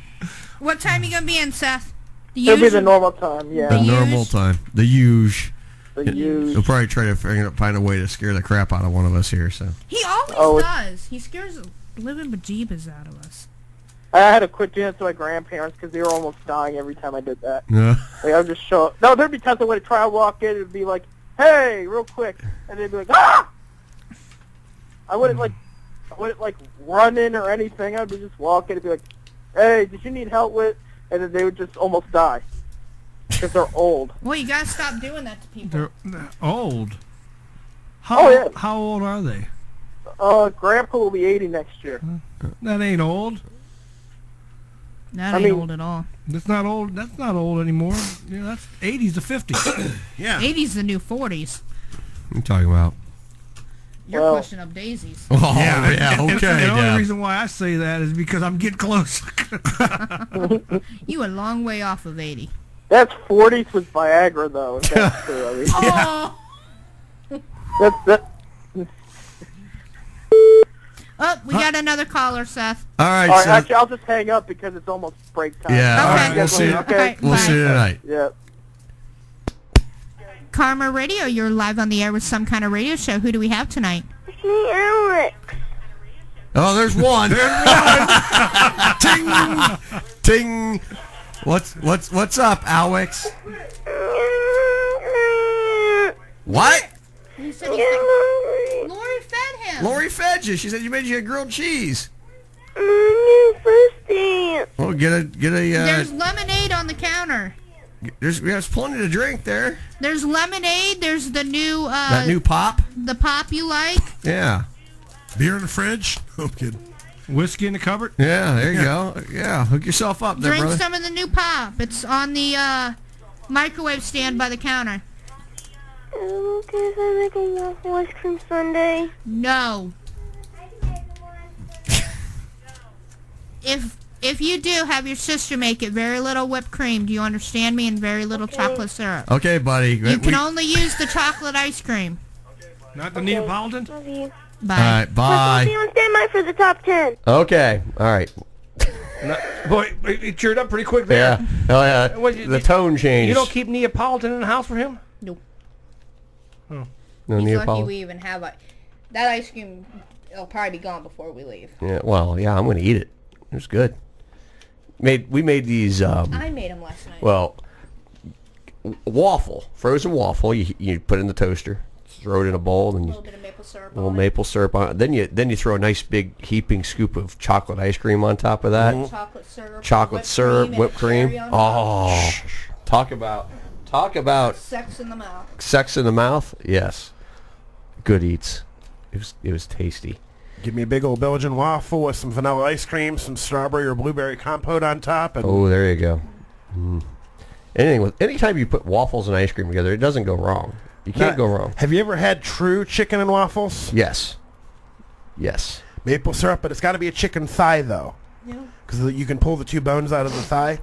What time you gonna be in, Seth? It'll be the normal time, yeah. The normal time. The huge. The huge. He'll probably try to find a way to scare the crap out of one of us here. So. He always does. He scares the living bejeebas out of us. I had to quit doing it to my grandparents because they were almost dying every time I did that. Yeah. Like, I would just show up. No, there'd be times I would try to walk in and it'd be like, "Hey," real quick, and they'd be like, "Ah!" I wouldn't run in or anything. I'd be just walking and be like, "Hey, did you need help with?" And then they would just almost die because they're old. Well, you gotta stop doing that to people. They're old. Yeah. How old are they? Grandpa will be 80 next year. That ain't old. That ain't old at all. That's not old. That's not old anymore. Yeah, that's 80s to 50s. Yeah. 80s the new 40s. What are you talking about? You're pushing up daisies. Oh, yeah, okay. The only reason why I say that is because I'm getting close. You a long way off of 80. That's 40s with Viagra, though. If that's true. I mean, that's Oh, we got another caller, Seth. All right, Seth. Seth. Actually, I'll just hang up because it's almost break time. Yeah, all Okay. right. We'll see. Okay. We'll see you tonight. Yeah. Karma Radio, you're live on the air with some kind of radio show. Who do we have tonight? It's me, Alex. Oh, there's one. Ting, ting. What's up, Alex? What? He said Lori fed him. Lori fed you. She said you made you a grilled cheese. Well, get a. There's lemonade on the counter. There's plenty to drink there. There's lemonade. There's the new. That new pop. The pop you like. Yeah. Beer in the fridge. Oh, kidding. Whiskey in the cupboard. Yeah, there you go. Yeah, hook yourself up there, Drink brother. some of the new pop. It's on the microwave stand by the counter. Okay, if I make a waffle ice cream sundae. No. If you do, have your sister make it. Very little whipped cream. Do you understand me? And very little chocolate syrup. Okay, buddy. You can only use the chocolate ice cream. Not the Neapolitan? Love you. Bye. All right, bye. I'll be on standby for the top 10. Okay, all right. Boy, it cheered up pretty quick there. Yeah. Oh yeah. What, you- The tone changed. You don't keep Neapolitan in the house for him? Nope. Oh. No He's lucky Neapolitan. we even have that ice cream. It'll probably be gone before we leave. Yeah. Well, yeah. I'm gonna eat it. It was good. We made these. I made them last night. Well, frozen waffle. You put it in the toaster, throw it in a bowl, and a little bit of maple syrup. maple syrup on it. Then you throw a nice big heaping scoop of chocolate ice cream on top of that. Chocolate syrup, whipped cream. cherry on Oh, talk about sex in the mouth. sex in the mouth. Yes, good eats. It was tasty. Give me a big old Belgian waffle with some vanilla ice cream, some strawberry or blueberry compote on top. And Oh, there you go. Anytime you put waffles and ice cream together, it doesn't go wrong. You can't go wrong. Have you ever had true chicken and waffles? Yes. Maple syrup, but it's got to be a chicken thigh, though. Yeah. Because you can pull the two bones out of the thigh.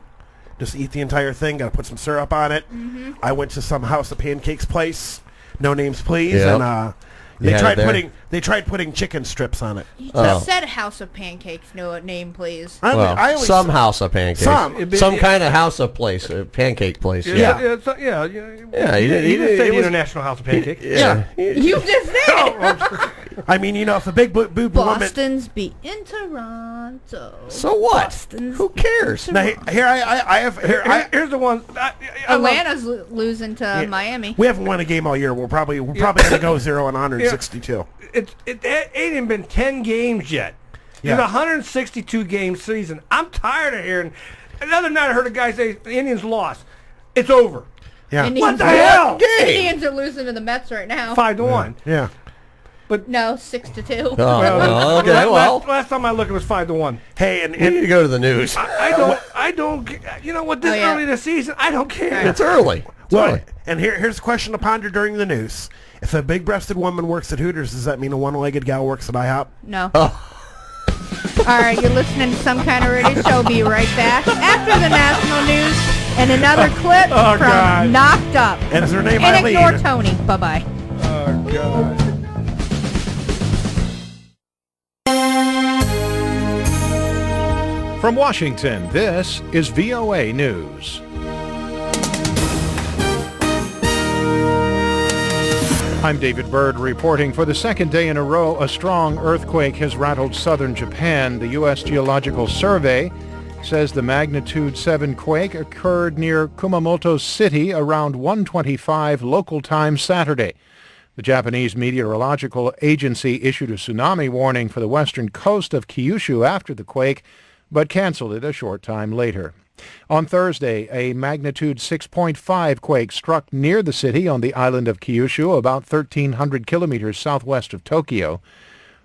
Just eat the entire thing. Got to put some syrup on it. Mm-hmm. I went to some House of Pancakes place. No names, please. Yep. And You had it there? they tried putting chicken strips on it. You just said House of Pancakes. No name, please. I always some say- house of pancakes. Some kind of house of place, a pancake place. Yeah, Yeah. he He didn't say it the was- International House of Pancakes. Yeah. You just said it. I mean, if a big boob woman... Boston's beating Toronto. So what? Boston's Who cares? Now, here's the one. Atlanta's losing to Miami. We haven't won a game all year. We're probably going to go 0-162. It ain't even been 10 games yet. Yeah. It's a 162 game season. I'm tired of hearing. The other night I heard a guy say the Indians lost. It's over. Yeah. What the hell? Indians are losing to the Mets right now. 5-1. Yeah. But no, 6-2. Oh, okay. Well, last time I looked, it was 5-1. Hey, and you need to go to the news. I don't. You know what? This early in the season, I don't care. It's early. Well, and here's a question to ponder during the news. If a big-breasted woman works at Hooters, does that mean a one-legged gal works at IHOP? No. All right, you're listening to Some Kind of Radio Show. Be right back after the national news and another clip from God. Knocked Up. And is her name And Eileen? ignore Tony. Bye-bye. Oh, God. From Washington, this is VOA News. I'm David Byrd reporting. For the second day in a row, a strong earthquake has rattled southern Japan. The U.S. Geological Survey says the magnitude 7 quake occurred near Kumamoto City around 1:25 local time Saturday. The Japanese Meteorological Agency issued a tsunami warning for the western coast of Kyushu after the quake, but canceled it a short time later. On Thursday, a magnitude 6.5 quake struck near the city on the island of Kyushu, about 1,300 kilometers southwest of Tokyo.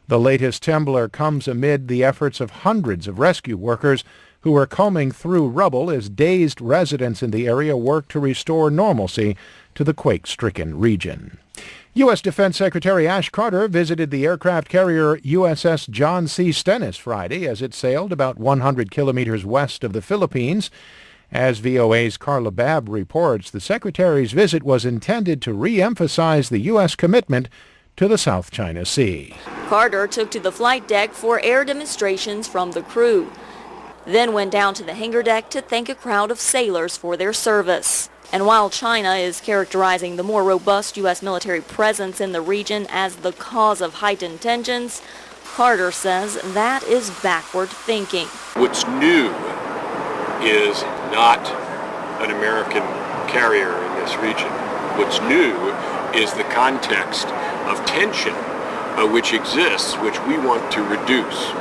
The latest trembler comes amid the efforts of hundreds of rescue workers who are combing through rubble as dazed residents in the area work to restore normalcy to the quake-stricken region. U.S. Defense Secretary Ash Carter visited the aircraft carrier USS John C. Stennis Friday as it sailed about 100 kilometers west of the Philippines. As VOA's Carla Babb reports, the Secretary's visit was intended to re-emphasize the U.S. commitment to the South China Sea. Carter took to the flight deck for air demonstrations from the crew, then went down to the hangar deck to thank a crowd of sailors for their service. And while China is characterizing the more robust U.S. military presence in the region as the cause of heightened tensions, Carter says that is backward thinking. What's new is not an American carrier in this region. What's new is the context of tension which exists, which we want to reduce.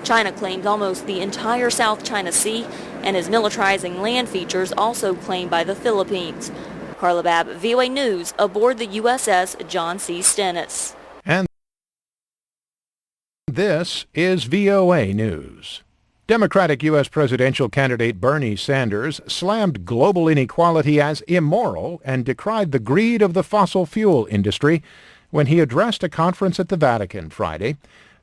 China claimed almost the entire South China Sea and is militarizing land features also claimed by the Philippines. Carla Babb, VOA News, aboard the USS John C. Stennis. And this is VOA News. Democratic U.S. presidential candidate Bernie Sanders slammed global inequality as immoral and decried the greed of the fossil fuel industry when he addressed a conference at the Vatican Friday.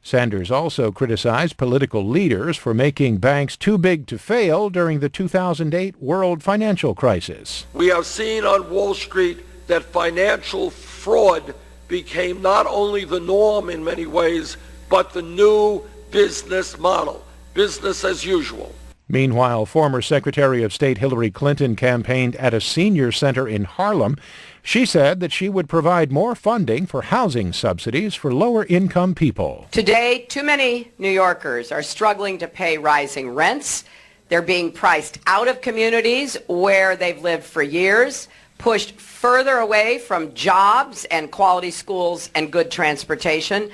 Sanders also criticized political leaders for making banks too big to fail during the 2008 world financial crisis. We have seen on Wall Street that financial fraud became not only the norm in many ways, but the new business model, business as usual. Meanwhile, former Secretary of State Hillary Clinton campaigned at a senior center in Harlem. She said that she would provide more funding for housing subsidies for lower-income people. Today, too many New Yorkers are struggling to pay rising rents. They're being priced out of communities where they've lived for years, pushed further away from jobs and quality schools and good transportation.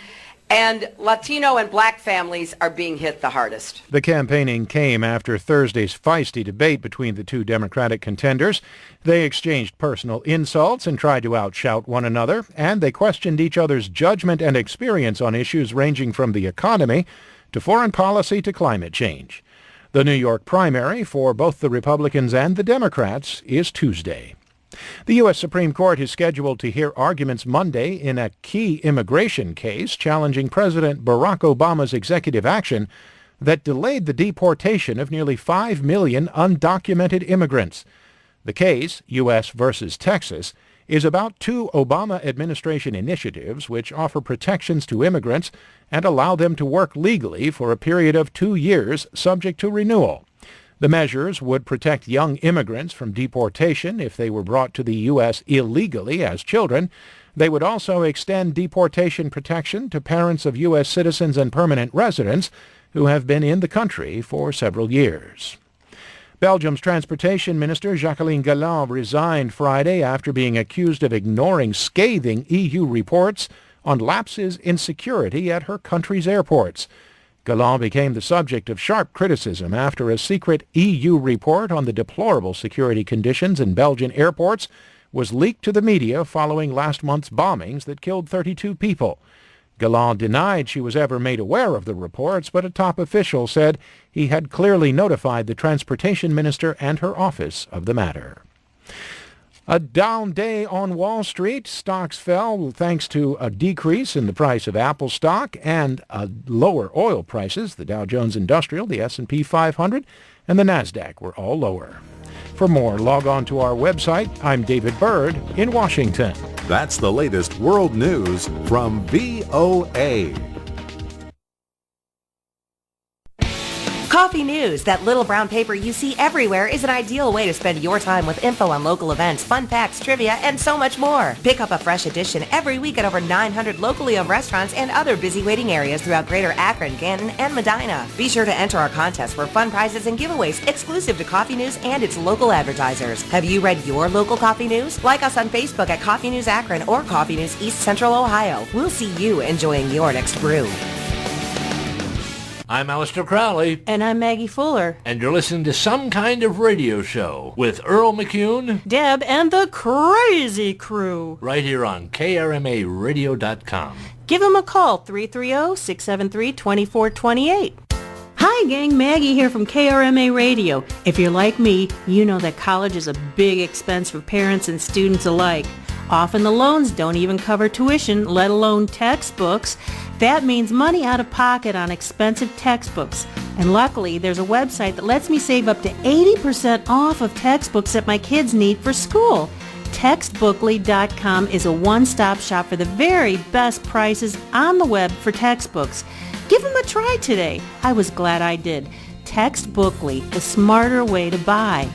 And Latino and black families are being hit the hardest. The campaigning came after Thursday's feisty debate between the two Democratic contenders. They exchanged personal insults and tried to outshout one another, and they questioned each other's judgment and experience on issues ranging from the economy to foreign policy to climate change. The New York primary for both the Republicans and the Democrats is Tuesday. The U.S. Supreme Court is scheduled to hear arguments Monday in a key immigration case challenging President Barack Obama's executive action that delayed the deportation of nearly 5 million undocumented immigrants. The case, U.S. versus Texas, is about two Obama administration initiatives which offer protections to immigrants and allow them to work legally for a period of 2 years subject to renewal. The measures would protect young immigrants from deportation if they were brought to the U.S. illegally as children. They would also extend deportation protection to parents of U.S. citizens and permanent residents who have been in the country for several years. Belgium's Transportation Minister Jacqueline Galland resigned Friday after being accused of ignoring scathing EU reports on lapses in security at her country's airports. Galland became the subject of sharp criticism after a secret EU report on the deplorable security conditions in Belgian airports was leaked to the media following last month's bombings that killed 32 people. Galland denied she was ever made aware of the reports, but a top official said he had clearly notified the transportation minister and her office of the matter. A down day on Wall Street. Stocks fell thanks to a decrease in the price of Apple stock and lower oil prices. The Dow Jones Industrial, the S&P 500, and the NASDAQ were all lower. For more, log on to our website. I'm David Byrd in Washington. That's the latest world news from VOA. Coffee News, that little brown paper you see everywhere, is an ideal way to spend your time with info on local events, fun facts, trivia, and so much more. Pick up a fresh edition every week at over 900 locally owned restaurants and other busy waiting areas throughout Greater Akron, Canton, and Medina. Be sure to enter our contest for fun prizes and giveaways exclusive to Coffee News and its local advertisers. Have you read your local Coffee News? Like us on Facebook at Coffee News Akron or Coffee News East Central Ohio. We'll see you enjoying your next brew. I'm Alistair Crowley. And I'm Maggie Fuller. And you're listening to Some Kind of Radio Show with Earl McCune, Deb, and the crazy crew. Right here on KRMARadio.com. Give them a call, 330-673-2428. Hi gang, Maggie here from KRMA Radio. If you're like me, you know that college is a big expense for parents and students alike. Often the loans don't even cover tuition, let alone textbooks. That means money out of pocket on expensive textbooks. And luckily, there's a website that lets me save up to 80% off of textbooks that my kids need for school. Textbookly.com is a one-stop shop for the very best prices on the web for textbooks. Give them a try today. I was glad I did. Textbookly, the smarter way to buy.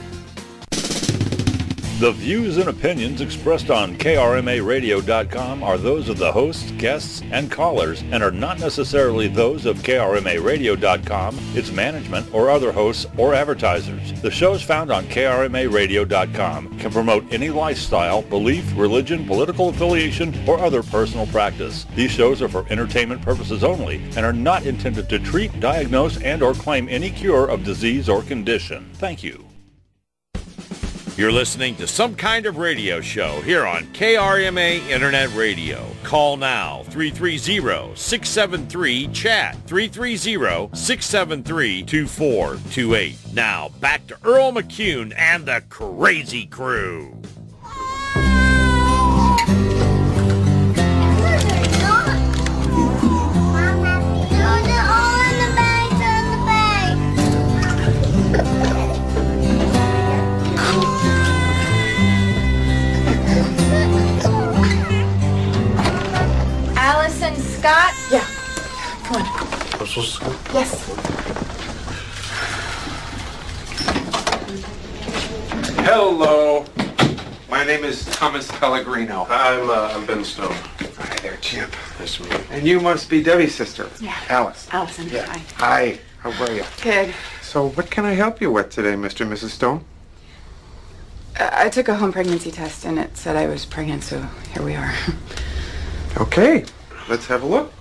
The views and opinions expressed on KRMARadio.com are those of the hosts, guests, and callers and are not necessarily those of KRMARadio.com, its management, or other hosts or advertisers. The shows found on KRMARadio.com can promote any lifestyle, belief, religion, political affiliation, or other personal practice. These shows are for entertainment purposes only and are not intended to treat, diagnose, and or claim any cure of disease or condition. Thank you. You're listening to Some Kind of Radio Show here on KRMA Internet Radio. Call now, 330-673-CHAT, 330-673-2428. Now, back to Earl McCune and the Crazy Crew. Scott? Yeah. Come on. Yes. Hello. My name is Thomas Pellegrino. I'm Ben Stone. Hi there, Chip. Nice to meet you. And you must be Debbie's sister. Yeah. Alice. Allison. Yeah. Hi. Hi. How are you? Good. So what can I help you with today, Mr. and Mrs. Stone? I took a home pregnancy test and it said I was pregnant, so here we are. Okay. Let's have a look.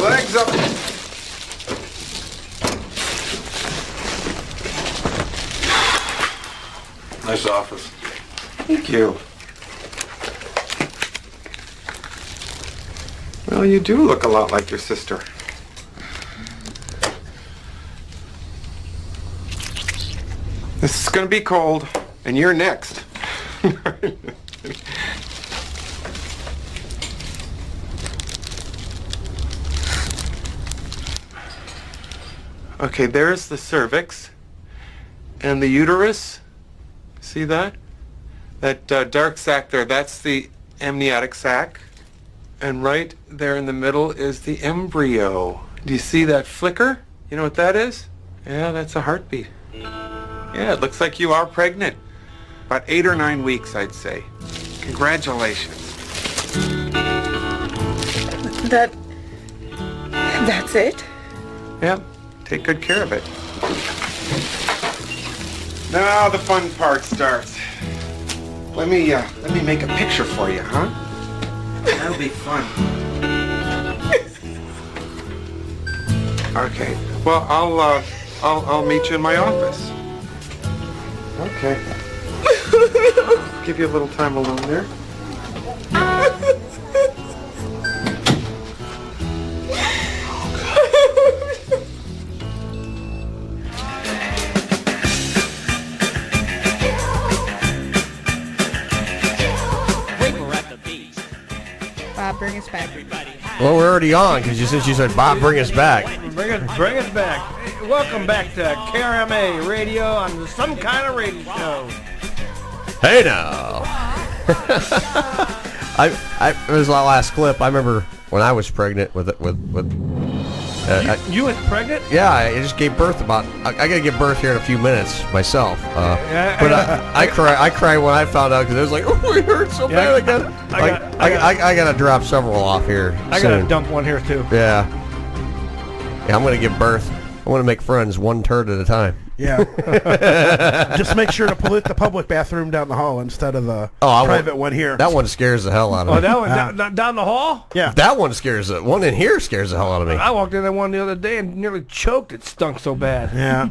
Legs up. Nice office. Thank you. Well, you do look a lot like your sister. This is going to be cold, and you're next. Okay, there's the cervix and the uterus. See that? That dark sac there, that's the amniotic sac. And right there in the middle is the embryo. Do you see that flicker? You know what that is? Yeah, that's a heartbeat. Yeah, it looks like you are pregnant. About 8 or 9 weeks, I'd say. Congratulations. That's it? Yeah, take good care of it. Now the fun part starts. Let me make a picture for you, huh? That'll be fun. Okay. Well, I'll meet you in my office. Okay. Give you a little time alone there. Bob, bring us back. Well, we're already on because since you said, Bob, bring us back. Bring us back. Hey, welcome back to KRMA Radio on Some Kind of Radio Show. Hey now. It was my last clip. I remember when I was pregnant with You was pregnant? Yeah, I just gave birth I gotta give birth here in a few minutes myself. But I cried when I found out because I was like, oh, it hurts so bad. I gotta drop several off here. I gotta dump one here too. Yeah, I'm gonna give birth. I want to make friends one turd at a time. Yeah. Just make sure to pollute the public bathroom down the hall instead of the private one here. That one scares the hell out of me. Oh, that one down the hall? Yeah. That one scares it. One in here scares the hell out of me. I walked in that one the other day and nearly choked. It stunk so bad. Yeah.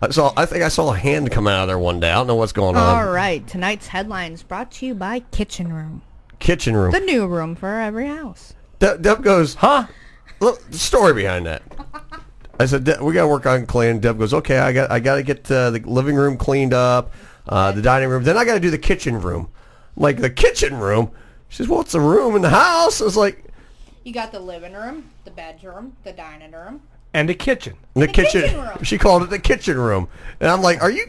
I think I saw a hand come out of there one day. I don't know what's going on. All right. Tonight's headlines brought to you by Kitchen Room. Kitchen Room. The new room for every house. Deb goes, huh? Look, the story behind that. I said, we got to work on cleaning. Deb goes, okay, I got to get the living room cleaned up, the dining room. Then I got to do the kitchen room. Like, the kitchen room? She says, well, it's a room in the house. I was like... You got the living room, the bedroom, the dining room. And the kitchen. The kitchen room. She called it the kitchen room. And I'm like, are you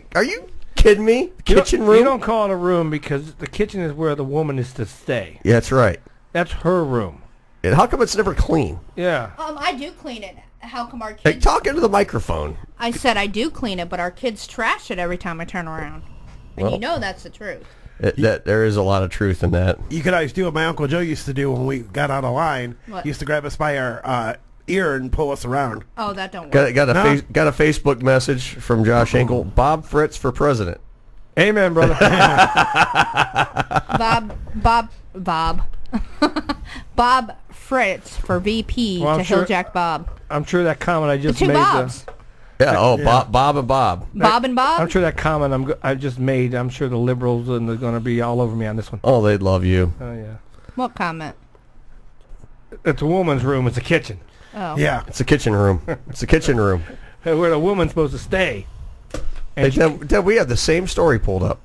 kidding me? The kitchen room? You don't call it a room because the kitchen is where the woman is to stay. Yeah, that's right. That's her room. And how come it's never clean? Yeah. I do clean it. How come our kids... Hey, talk into the microphone. I said I do clean it, but our kids trash it every time I turn around. And Well, you know that's the truth. There is a lot of truth in that. You could always do what my Uncle Joe used to do when we got out of line. What? He used to grab us by our ear and pull us around. Oh, that don't work. Got a Facebook message from Josh Engel. Bob Fritz for president. Amen, brother. Bob Fritz for VP Well, to Hilljack Bob. I'm sure that comment I just The two made. Bobs. Yeah. Bob and Bob. Bob and Bob? I'm sure that comment I just made. I'm sure the liberals are going to be all over me on this one. Oh, they'd love you. Oh yeah. What comment? It's a woman's room. It's a kitchen. Oh. Yeah. It's a kitchen room. It's a kitchen room. Where the woman's supposed to stay. Hey, Deb, we have the same story pulled up.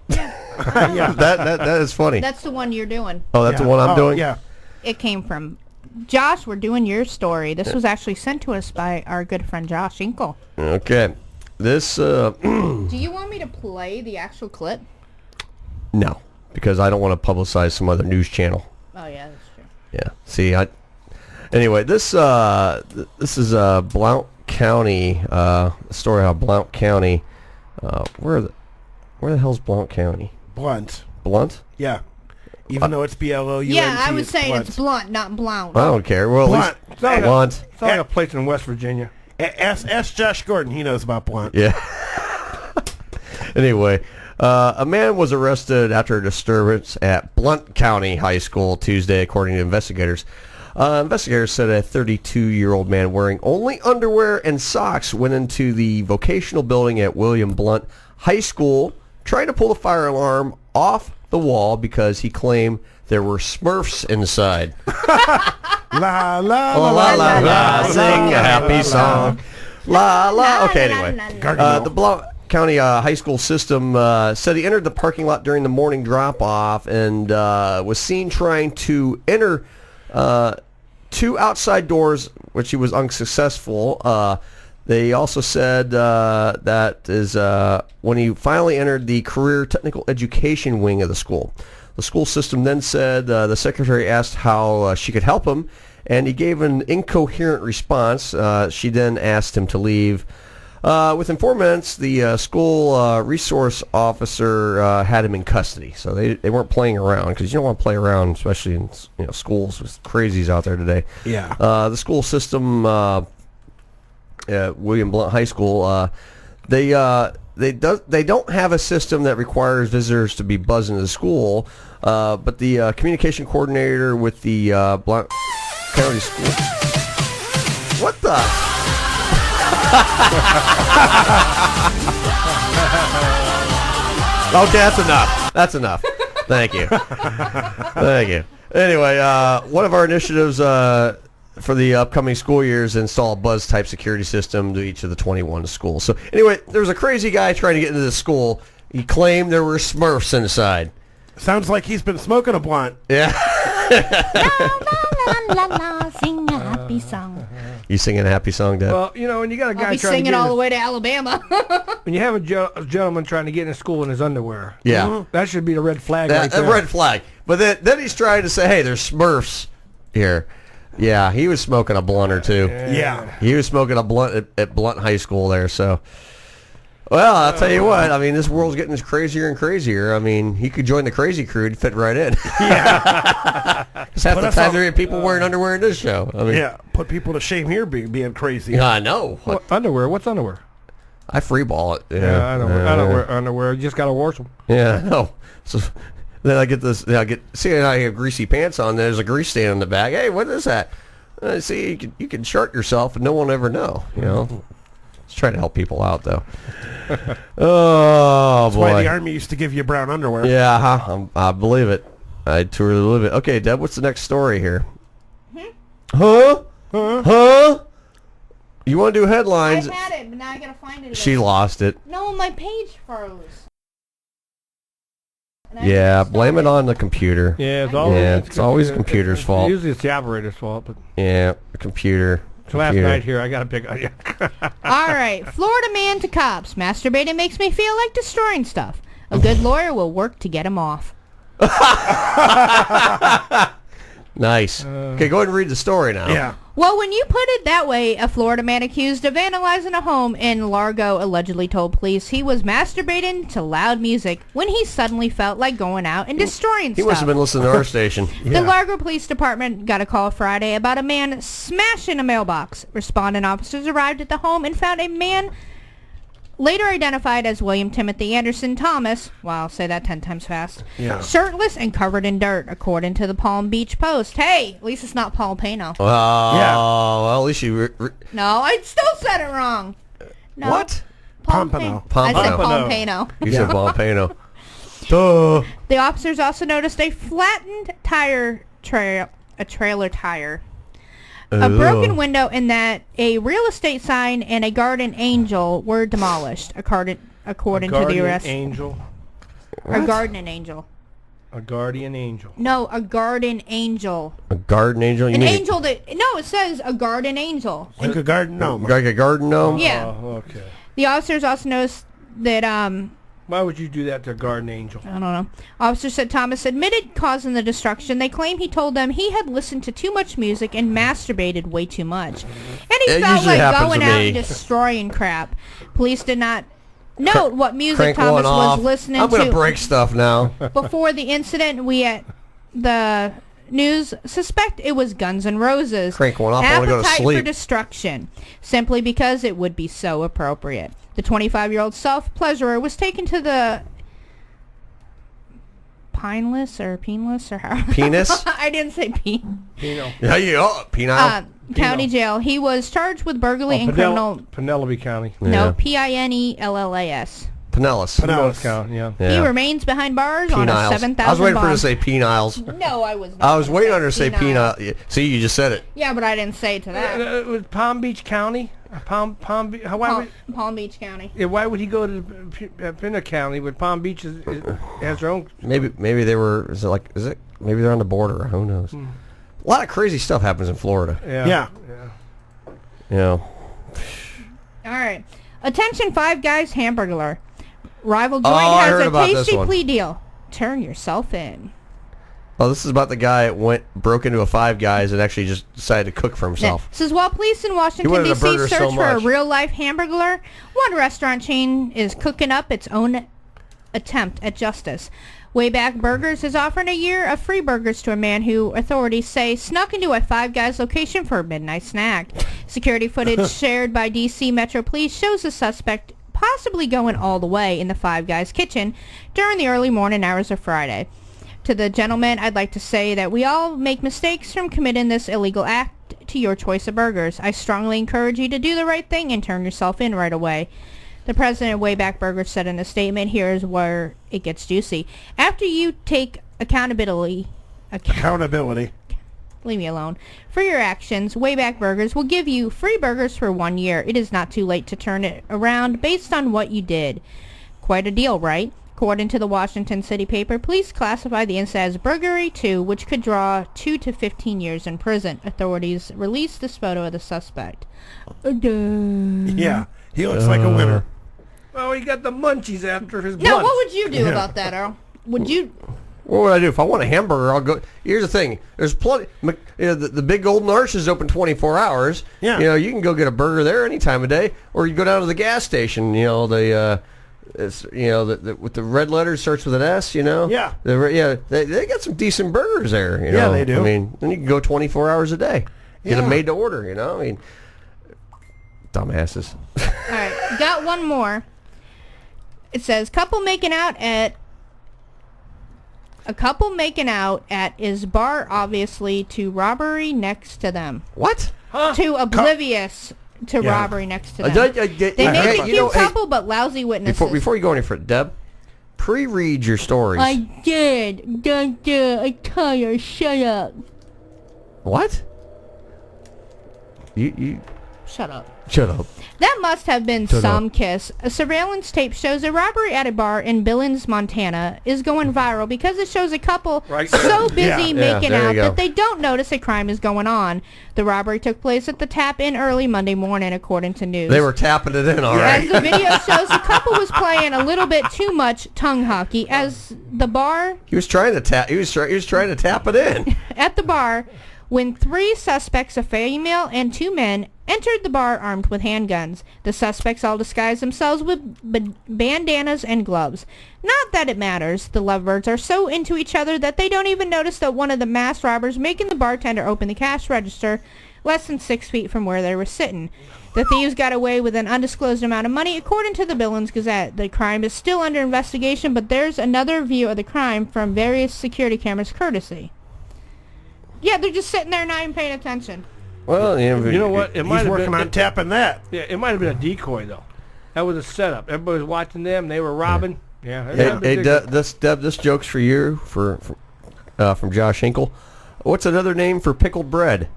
Yeah. That is funny. That's the one you're doing. Oh, that's the one I'm doing? Yeah. It came from Josh. We're doing your story. This was actually sent to us by our good friend Josh Inkle. Okay. This, Do you want me to play the actual clip? no, because I don't want to publicize some other news channel. Oh, yeah, that's true. Yeah. See, anyway, this is Blount County, a story how Blount County, where the hell's Blount County? Blunt. Blunt? Yeah. Even though it's B-L-O-U-N-T. Yeah, I was it's saying Blunt. it's Blunt, not Blount. I don't care. Well, Blunt. at least Blunt. It's like a place in West Virginia. Ask Josh Gordon. He knows about Blunt. Yeah. Anyway, a man was arrested after a disturbance at Blount County High School Tuesday, according to investigators. Investigators said a 32-year-old man wearing only underwear and socks went into the vocational building at William Blount High School trying to pull the fire alarm off the wall because he claimed there were Smurfs inside. La la la la la la, sing a happy song. La la. Okay, anyway, the Blount County High School system said he entered the parking lot during the morning drop-off and was seen trying to enter two outside doors, which he was unsuccessful. They also said that is when he finally entered the career technical education wing of the school. The school system then said the secretary asked how she could help him, and he gave an incoherent response. She then asked him to leave. Within 4 minutes, the school resource officer had him in custody. So they weren't playing around, because you don't want to play around, especially in schools with crazies out there today. Yeah. The school system, William Blount High School, they don't have a system that requires visitors to be buzzed into the school, but the communication coordinator with the Blount County School. What the? Okay, that's enough. That's enough. Thank you. Thank you. Anyway, one of our initiatives for the upcoming school year is install a buzz-type security system to each of the 21 schools. So anyway, there was a crazy guy trying to get into the school. He claimed there were Smurfs inside. Sounds like he's been smoking a blunt. Yeah. La, la, la, sing a happy song. You singing a happy song, Dad? Well, when you got a guy I'll be trying to singing get all in the way to Alabama. when you have a gentleman trying to get into school in his underwear, Yeah. that should be the red flag right A there. red flag. But then he's trying to say, hey, there's Smurfs here. Yeah, he was smoking a blunt or two. Yeah. He was smoking a blunt at Blunt High School there, so... Well, I'll tell you what. I mean, this world's getting crazier and crazier. I mean, he could join the crazy crew and fit right in. Yeah. It's half the time there are people wearing underwear in this show. I mean, Yeah, put people to shame here being crazy. Yeah, I know. What, underwear? What's underwear? I free ball it. Yeah, I don't wear underwear. You just got to wash them. Yeah, I know. So then I get this. See, I have greasy pants on. There's a grease stain on the back. Hey, what is that? See, you can shirt yourself and no one will ever know. You know. Let's try to help people out, though. Oh, That's boy. why the Army used to give you brown underwear. Yeah, I believe it. I truly believe it. Okay, Deb, what's the next story here? Huh? Huh? You want to do headlines? I had it, but now I gotta find it again. She lost it. No, my page froze. Yeah, blame it on the computer. Yeah, it's always the computer's fault. Usually it's the operator's fault, but Yeah, the computer. so last night here I got to pick on you. All right, Florida man to cops. Masturbating makes me feel like destroying stuff. A good lawyer will work to get him off. Nice. Okay, go ahead and read the story now. Yeah. Well, when you put it that way, a Florida man accused of vandalizing a home in Largo allegedly told police he was masturbating to loud music when he suddenly felt like going out and destroying He stuff. must have been listening to our station. The Largo Police Department got a call Friday about a man smashing a mailbox. Responding officers arrived at the home and found a man later identified as William Timothy Anderson Thomas, wow, I'll say that 10 times fast, Yeah. shirtless and covered in dirt, according to the Palm Beach Post. Hey, at least it's not Paul Pano. Oh, well, at least you... No, I still said it wrong. No. What? Pompano. I said Pompano. Pompano. You said Pompano. Duh. The officers also noticed a flattened tire a trailer tire. A broken window and that a real estate sign and a guardian angel were demolished, according to the arrest. Angel. A guardian angel. A guardian angel. No, a guardian angel. A garden angel? You An mean angel that... No, it says a guardian angel. Like a garden gnome. Like a garden gnome? Yeah. Oh, okay. The officers also noticed that... Why would you do that to a guardian angel? I don't know. Officers said Thomas admitted causing the destruction. They claim he told them he had listened to too much music and masturbated way too much. And he It felt usually like happens going to out me. and destroying crap. Police did not note what music Crank Thomas one off. was listening I'm going to. to break stuff now. Before the incident, we at the news suspect it was Guns N' Roses. Crank one off, I wanna go to Appetite for sleep. Destruction, simply because it would be so appropriate. The 25-year-old self-pleasurer was taken to the Pineless or Peneless or how? Penis? I didn't say peen. Penal. Yeah, penile. County jail. He was charged with burglary and criminal. Penelope County. No, Yeah. Pinellas. Pinellas. Pinellas County, yeah. He remains behind bars on a Peniles. $7,000 I was waiting for her bond. to say peniles. No, I was not. I was waiting on her to say penile. penile. See, you just said it. Yeah, but I didn't say it to that. It was Palm Beach County. Palm Beach. Palm Beach County. Yeah, why would he go to Pinner County when Palm Beach has their own? Maybe they were. Maybe they're on the border. Who knows? A lot of crazy stuff happens in Florida. Yeah. You know. All right. Attention, Five Guys Hamburglar. Rival joint I has heard a about this tasty one. plea deal. Turn yourself in. Oh, this is about the guy that broke into a Five Guys and actually just decided to cook for himself. This is while police in Washington, wanted a D.C. burger search so for a much. real-life hamburglar. One restaurant chain is cooking up its own attempt at justice. Wayback Burgers is offering a year of free burgers to a man who authorities say snuck into a Five Guys location for a midnight snack. Security footage shared by D.C. Metro Police shows the suspect possibly going all the way in the Five Guys kitchen during the early morning hours of Friday. To the gentleman, I'd like to say that we all make mistakes from committing this illegal act to your choice of burgers. I strongly encourage you to do the right thing and turn yourself in right away. The president of Wayback Burgers said in a statement, here is where it gets juicy. After you take accountability, leave me alone, for your actions, Wayback Burgers will give you free burgers for 1 year. It is not too late to turn it around based on what you did. Quite a deal, right? According to the Washington City paper, police classify the incident as burglary 2, which could draw 2 to 15 years in prison. Authorities released this photo of the suspect. Yeah, he looks like a winner. Well, he got the munchies after his Now, lunch. what would you do about that, Earl? Would you... What would I do if I want a hamburger? I'll go. Here's the thing: there's plenty. The Big Golden Arch is open 24 hours. Yeah. You can go get a burger there any time of day, or you go down to the gas station. It's with the red letters starts with an S. Yeah. They got some decent burgers there. Yeah, they do. I mean, then you can go 24 hours a day. Get them Yeah. made to order. I mean, dumbasses. All right, got one more. It says, A couple making out at is bar obviously to robbery next to them. What? To oblivious to Yeah. robbery next to them. They They make a cute couple, but lousy witnesses. Before you go any further, Deb, pre-read your stories. I did. I tell you, shut up. What? You Shut up. shut up. That must have been Shut some up. kiss. A surveillance tape shows a robbery at a bar in Billings, Montana is going viral because it shows a couple Right. so busy Yeah, making there you out go. that they don't notice a crime is going on. The robbery took place at the Tap Inn early Monday morning, according to news. They were tapping it in, all right. As the video shows, the couple was playing a little bit too much tongue hockey as the bar He was trying to tap. He was trying to tap it in. at the bar when 3 suspects, a female and 2 men, entered the bar armed with handguns. The suspects all disguised themselves with bandanas and gloves. Not that it matters. The lovebirds are so into each other that they don't even notice that one of the masked robbers making the bartender open the cash register less than 6 feet from where they were sitting. The thieves got away with an undisclosed amount of money, according to the Billings Gazette. The crime is still under investigation, but there's another view of the crime from various security cameras courtesy. Yeah, they're just sitting there not even paying attention. Well, You know what? It might He's have working been, on tapping that. Yeah, it might have been a decoy though. That was a setup. Everybody was watching them. They were robbing. Yeah. it might have been Deb, this joke's for you, from Josh Hinkle. What's another name for pickled bread?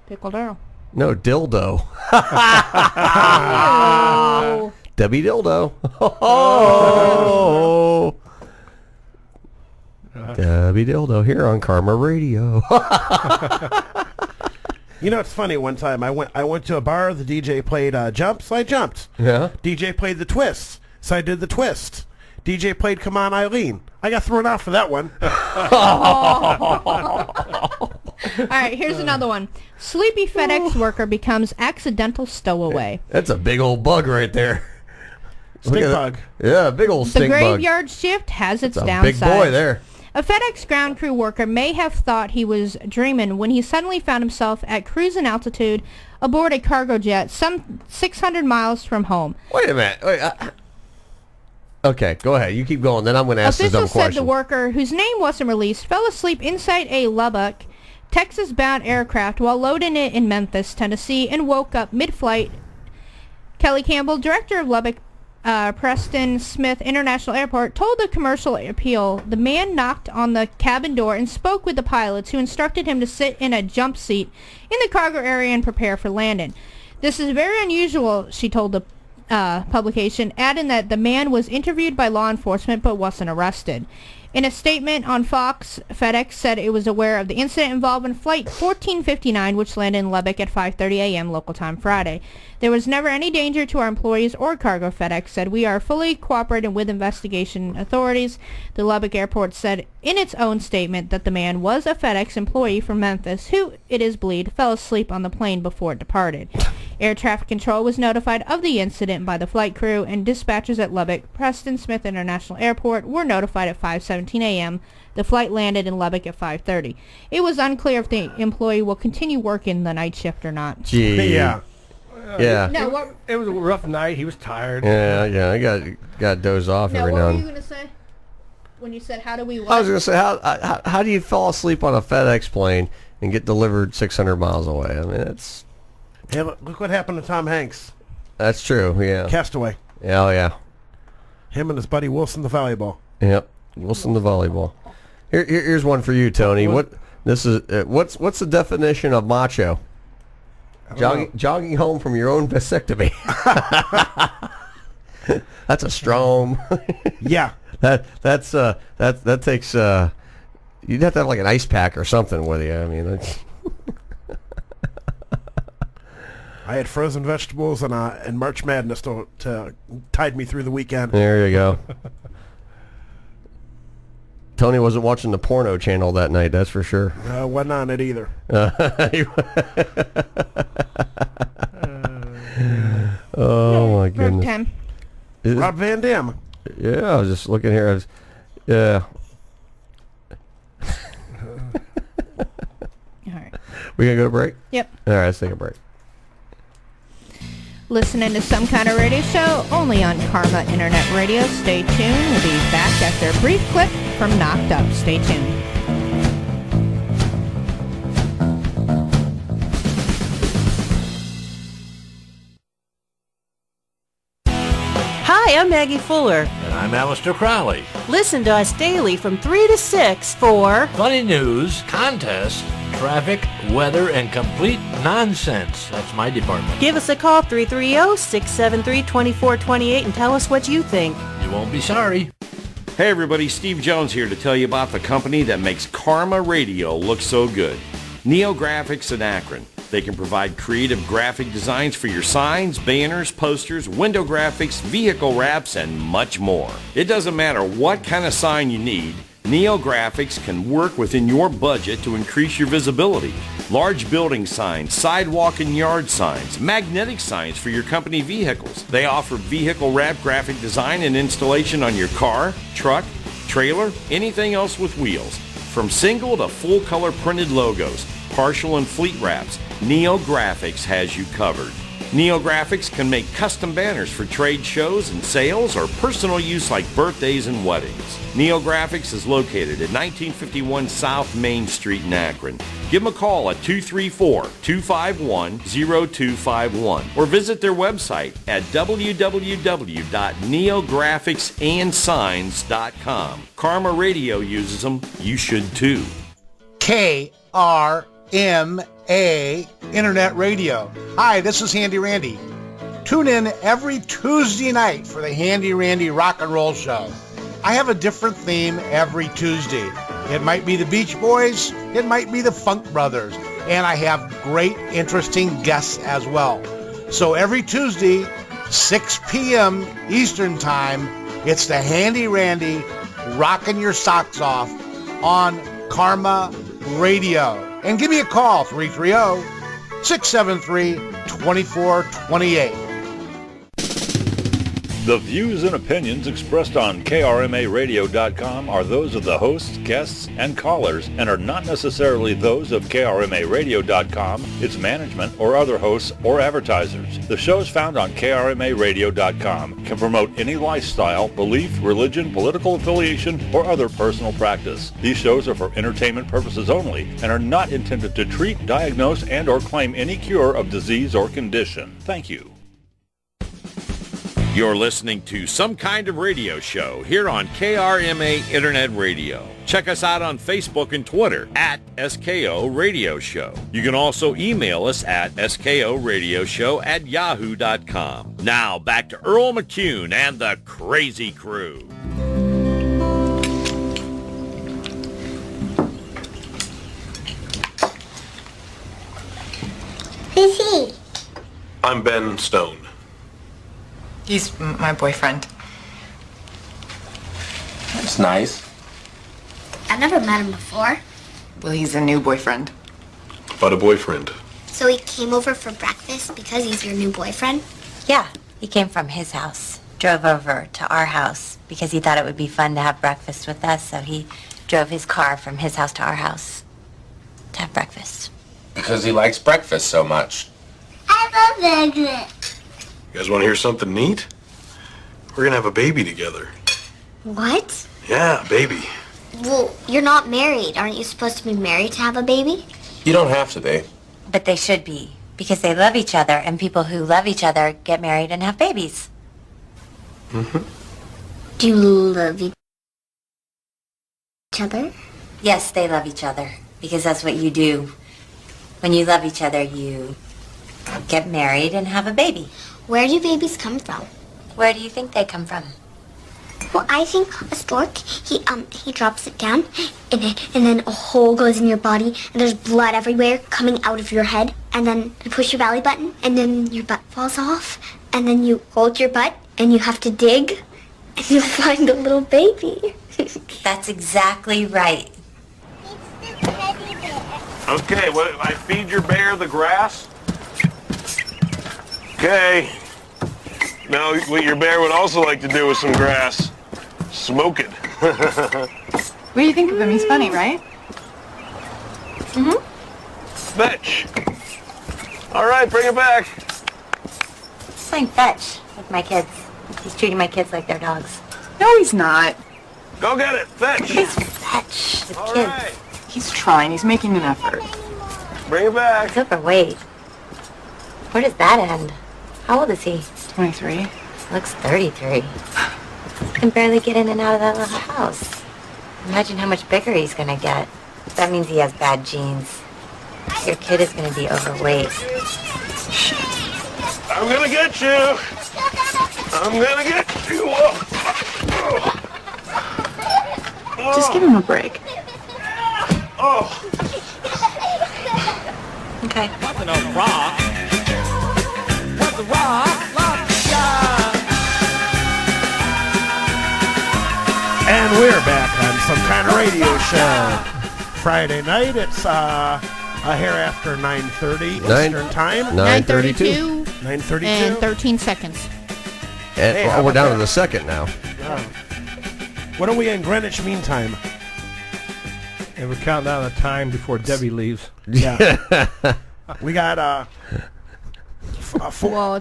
Pickled Earl. No, dildo. Debbie Dildo. Oh. Debbie Dildo here on Karma Radio. You know, it's funny. One time I went to a bar. The DJ played Jump, so I jumped. Yeah. DJ played the Twist, so I did the Twist. DJ played Come On Eileen. I got thrown out for that one. All right, here's another one. Sleepy FedEx worker becomes accidental stowaway. That's a big old bug right there. Stink Look at bug. that. Yeah, big old The stink bug. graveyard shift has its It's a downsides. big boy there. A FedEx ground crew worker may have thought he was dreaming when he suddenly found himself at cruising altitude aboard a cargo jet some 600 miles from home. Wait a minute. Okay, go ahead. You keep going. Then I'm going to ask this dumb Officials said question. the worker, whose name wasn't released, fell asleep inside a Lubbock, Texas-bound aircraft while loading it in Memphis, Tennessee, and woke up mid-flight. Kelly Campbell, director of Lubbock Preston Smith International Airport, told the Commercial Appeal the man knocked on the cabin door and spoke with the pilots, who instructed him to sit in a jump seat in the cargo area and prepare for landing. This is very unusual, she told the publication, adding that the man was interviewed by law enforcement but wasn't arrested. In a statement on Fox, FedEx said it was aware of the incident involving Flight 1459, which landed in Lubbock at 5:30 a.m. local time Friday. There was never any danger to our employees or cargo, FedEx said. We are fully cooperating with investigation authorities. The Lubbock airport said in its own statement that the man was a FedEx employee from Memphis who, it is believed, fell asleep on the plane before it departed. Air traffic control was notified of the incident by the flight crew, and dispatchers at Lubbock Preston Smith International Airport were notified at 5:17 a.m. The flight landed in Lubbock at 5:30. It was unclear if the employee will continue working the night shift or not. Gee. Yeah. Yeah. No, it was a rough night. He was tired. Yeah, I got to doze off every now what were and you going to say when you said, how do we I was going to say, how do you fall asleep on a FedEx plane and get delivered 600 miles away? I mean, it's... Hey, look what happened to Tom Hanks. That's true, yeah. Castaway. Yeah, oh, yeah. Him and his buddy Wilson the volleyball. Yep, Wilson the volleyball. Here's one for you, Tony. What's the definition of macho? Jogging home from your own vasectomy. That's a strong. Yeah. That takes. You'd have to have like an ice pack or something with you. I mean, it's I had frozen vegetables and March Madness to tide me through the weekend. There you go. Tony wasn't watching the porno channel that night, that's for sure. Wasn't on it either. Oh my goodness. Rob Van Dam. Yeah, I was just looking here. Yeah. All right. We gonna go to break? Yep. All right, let's take a break. Listening to Some Kind of Radio Show only on Karma Internet Radio. Stay tuned. We'll be back after a brief clip from Knocked Up. Stay tuned. Hi, I'm Maggie Fuller. And I'm Alistair Crowley. Listen to us daily from 3 to 6 for Funny news, contests, traffic, weather, and complete nonsense. That's my department. Give us a call, 330-673-2428, and tell us what you think. You won't be sorry. Hey everybody, Steve Jones here to tell you about the company that makes Karma Radio look so good. Neo Graphics in Akron. They can provide creative graphic designs for your signs, banners, posters, window graphics, vehicle wraps, and much more. It doesn't matter what kind of sign you need, Neo Graphics can work within your budget to increase your visibility. Large building signs, sidewalk and yard signs, magnetic signs for your company vehicles. They offer vehicle wrap graphic design and installation on your car, truck, trailer, anything else with wheels. From single to full color printed logos, partial and fleet wraps, Neo Graphics has you covered. Neo Graphics can make custom banners for trade shows and sales or personal use like birthdays and weddings. Neo Graphics is located at 1951 South Main Street in Akron. Give them a call at 234-251-0251 or visit their website at www.neographicsansigns.com. Karma Radio uses them. You should too. KRMA Internet Radio. Hi, this is Handy Randy. Tune in every Tuesday night for the Handy Randy Rock and Roll Show. I have a different theme every Tuesday. It might be the Beach Boys, it might be the Funk Brothers, and I have great, interesting guests as well. So every Tuesday, 6 p.m. Eastern Time, it's the Handy Randy rocking your socks off on Karma Radio. And give me a call, 330-673-2428. The views and opinions expressed on KRMARadio.com are those of the hosts, guests, and callers and are not necessarily those of KRMARadio.com, its management, or other hosts or advertisers. The shows found on KRMARadio.com can promote any lifestyle, belief, religion, political affiliation, or other personal practice. These shows are for entertainment purposes only and are not intended to treat, diagnose, and or claim any cure of disease or condition. Thank you. You're listening to Some Kind of Radio Show here on KRMA Internet Radio. Check us out on Facebook and Twitter at SKO Radio Show. You can also email us at skoradioshow@yahoo.com. Now back to Earl McCune and the Crazy Crew. Who's he? I'm Ben Stone. He's my boyfriend. That's nice. I've never met him before. Well, he's a new boyfriend. But a boyfriend. So he came over for breakfast because he's your new boyfriend? Yeah, he came from his house, drove over to our house because he thought it would be fun to have breakfast with us, so he drove his car from his house to our house to have breakfast. Because he likes breakfast so much. I love breakfast. You guys want to hear something neat? We're gonna have a baby together. What? Yeah, baby. Well, you're not married. Aren't you supposed to be married to have a baby? You don't have to be. But they should be, because they love each other, and people who love each other get married and have babies. Mm-hmm. Do you love each other? Yes, they love each other, because that's what you do. When you love each other, you get married and have a baby. Where do babies come from? Where do you think they come from? Well, I think a stork, he drops it down, and then a hole goes in your body, and there's blood everywhere coming out of your head, and then you push your belly button, and then your butt falls off, and then you hold your butt, and you have to dig, and you'll find a little baby. That's exactly right. Okay, what? I feed your bear the grass? Okay. Now, what your bear would also like to do with some grass, smoke it. What do you think of him? He's funny, right? Mm-hmm. Fetch. All right, bring it back. He's playing fetch with my kids. He's treating my kids like they're dogs. No, he's not. Go get it, fetch. He's fetch with All kids. right. He's trying. He's making an effort. Bring it back. He's overweight. Where does that end? How old is he? 23. Looks 33. Can barely get in and out of that little house. Imagine how much bigger he's gonna get. That means he has bad genes. Your kid is gonna be overweight. I'm gonna get you. I'm gonna get you. Just give him a break. Oh. Okay. Nothing on rock. What's the rock? And we're back on some kind of radio show. Friday night, it's a hair after 9:30 Eastern Time. 9:32. 9:32. And 13 seconds. And Hey, how we're about down that? to the second now. What are we in Greenwich Mean Time? And we're counting down the time before Debbie leaves. Yeah. We got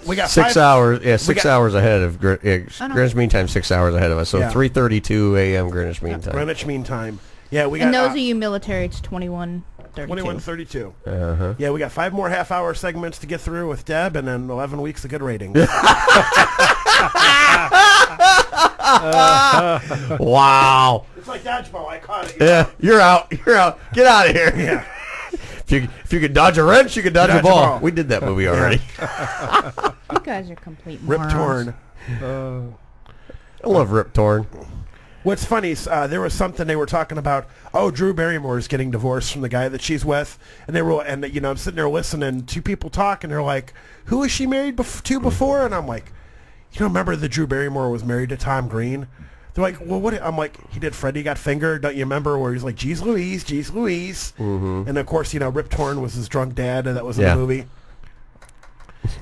we got 6 hours. Yeah, we 6 got- hours ahead of I know. Greenwich Mean Time. 6 hours ahead of us. So Yeah. 3:32 a.m. Greenwich Mean Time. Greenwich Mean Time. Yeah, we got And those of you military, it's 21:32. 21:32. Uh-huh. Yeah, we got 5 more half-hour segments to get through with Deb, and then 11 weeks of good ratings. Wow. It's like dodgeball. I caught it. Yeah, you're out. You're out. Get out of here. Yeah. If you could dodge a wrench, you could dodge a ball. We did that movie already. You guys are complete Rip morons. Torn. I love Rip Torn. What's funny is there was something they were talking about. Oh, Drew Barrymore is getting divorced from the guy that she's with, and they were, and I'm sitting there listening to people talk, and they're like, "Who was she married to before?" And I'm like, "You don't remember that Drew Barrymore was married to Tom Green?" They're like, "Well, what?" I'm like, "He did Freddie Got Fingered. Don't you remember where he's like, geez Louise, geez Louise?" Mm-hmm. And of course, Rip Torn was his drunk dad, and that was in Yeah. the movie.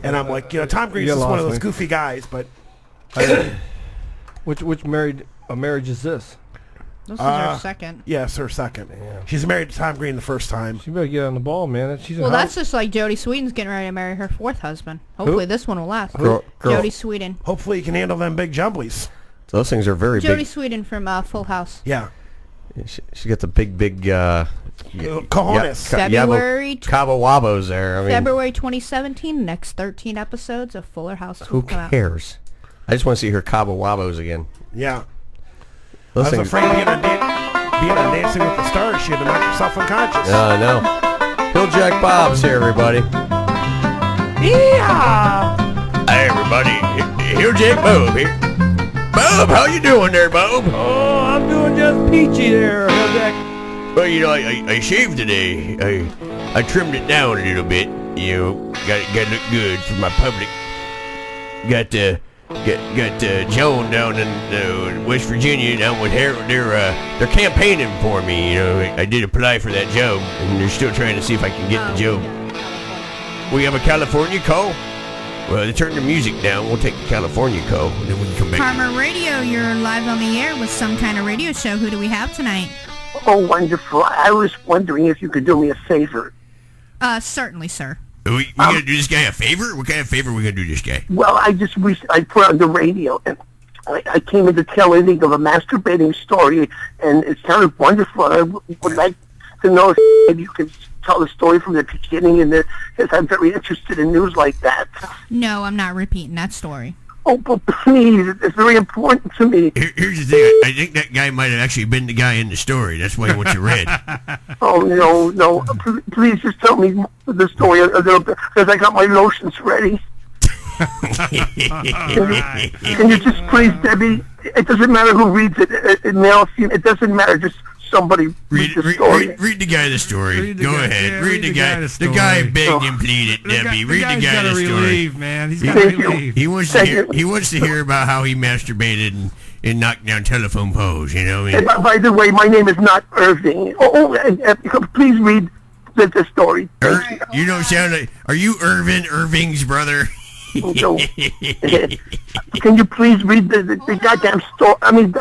And I'm like, Tom Green's You just one of lost those me. goofy guys, but Which marriage is this? This is her second. Yes, her second. She's married to Tom Green the first time. She better get on the ball, man. She's Well, that's just like Jodie Sweetin's getting ready to marry her fourth husband. Hopefully this one will last. Girl. Jodie Sweetin. Hopefully you can handle them big jumblies. Those things are very Jodie big. Sweetin from Full House. Yeah. She got the big cojones. February Cabo Wabos there. I mean, February 2017, next 13 episodes of Fuller House. who will come out. cares? I just want to see her Cabo Wabos again. Yeah. Those I was things. afraid being on Dancing with the Stars, she'd have knocked herself unconscious. No. Hilljack Bob's here, everybody. Yeah. Hey, everybody. Hilljack Bob here. Bob, how you doing there, Bob? Oh, I'm doing just peachy there, Hilljack. Well, I shaved today. I trimmed it down a little bit. Got to look good for my public. Got Joan down in West Virginia down with Harold. They're campaigning for me. You know, I did apply for that job, and they're still trying to see if I can get the job. We have a California call. Well, they turned the music down. We'll take the California call, and then we can come back. Farmer Radio, you're live on the air with some kind of radio show. Who do we have tonight? Oh, wonderful. I was wondering if you could do me a favor. Certainly, sir. We gonna do this guy a favor? What kind of favor are we gonna do this guy? Well, I put on the radio, and I came in to tell anything of a masturbating story, and it sounded wonderful. I would like to know if you could tell the story from the beginning, and because I'm very interested in news like that. No, I'm not repeating that story. Oh, but please, it's very important to me. Here's the thing. I think that guy might have actually been the guy in the story. That's why he wants you read. Oh, no. Please just tell me the story a little bit, because I got my lotions ready. Can you just please, Debbie, it doesn't matter who reads it, male, female, it doesn't matter, just somebody read the story. Read the guy the story. Go ahead. Read the guy. The guy begged and pleaded, Debbie. Read the guy the story. Relieve, man. He's got to relieve. He wants to hear. He wants to hear about how he masturbated and knocked down telephone poles. You know. And by the way, my name is not Irving. Please read the story. You don't sound like. Are you Irving's brother? No. Can you please read the goddamn story? I mean,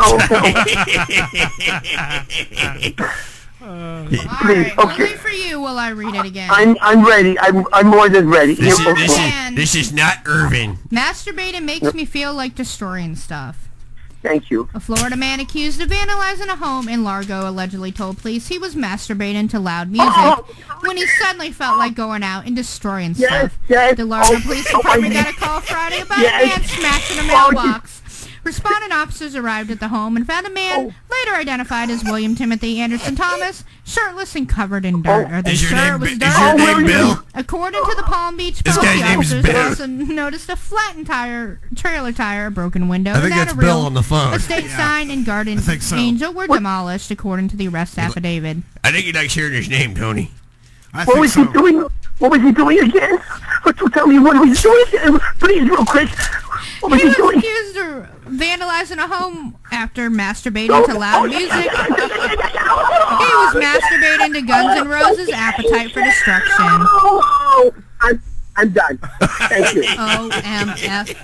please, I'll okay. wait for you while I read it again. I'm ready. I'm more than ready. This is not Irving. Masturbating makes me feel like destroying stuff. Thank you. A Florida man accused of vandalizing a home in Largo allegedly told police he was masturbating to loud music when he suddenly felt like going out and destroying stuff. The Largo Police Department got a call Friday about a man smashing a mailbox. Responding officers arrived at the home and found a man, later identified as William Timothy Anderson Thomas, shirtless and covered in dirt. Are they sure it was dirt? Is your name Bill? According to the Palm Beach This police guy's name is officers, Bill. also noticed a flattened trailer tire, a broken window, I think and that's a real Bill on the phone. A state sign and guardian angel were demolished, according to the arrest affidavit. I think he likes hearing his name, Tony. What was he doing? What was he doing again? Tell me what was he doing again, please, real quick. What was he doing? Accused of vandalizing a home after masturbating to loud music. He was masturbating to Guns N' Roses' Appetite for Destruction. I'm done. Thank you. OMF.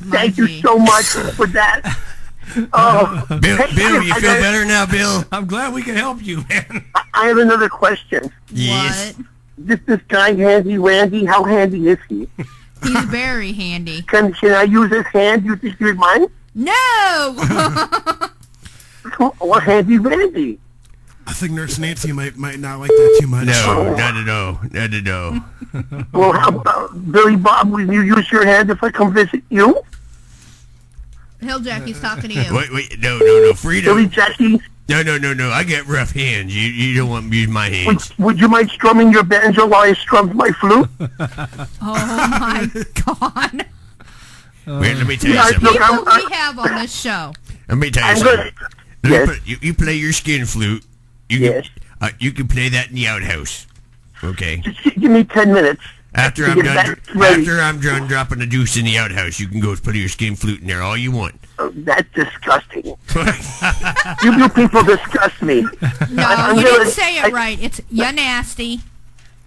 Thank you so much for that. Bill, you feel better now, Bill? I'm glad we can help you, man. I have another question. Yes. This guy, Handy Randy, how handy is he? He's very handy. Can I use his hand? You think you'd mind? No! Or Handy Randy? I think Nurse Nancy might not like that too much. No, not at all. Not at all. Well, how about Billy Bob? Will you use your hand if I come visit you? Hill Jackie's talking to you. Wait, no, Freedom. Billy Jackie? No, I got rough hands. You don't want me to use my hands. Would you mind strumming your banjo while I strum my flute? Oh my God. Wait, let me tell you something. People we have on this show. Let me tell you something. You play your skin flute. You can play that in the outhouse. Okay. Just give me 10 minutes. After I'm done dropping the deuce in the outhouse, you can go play your skin flute in there all you want. Oh, that's disgusting. you people disgust me. No, you didn't say it right. It's ya nasty.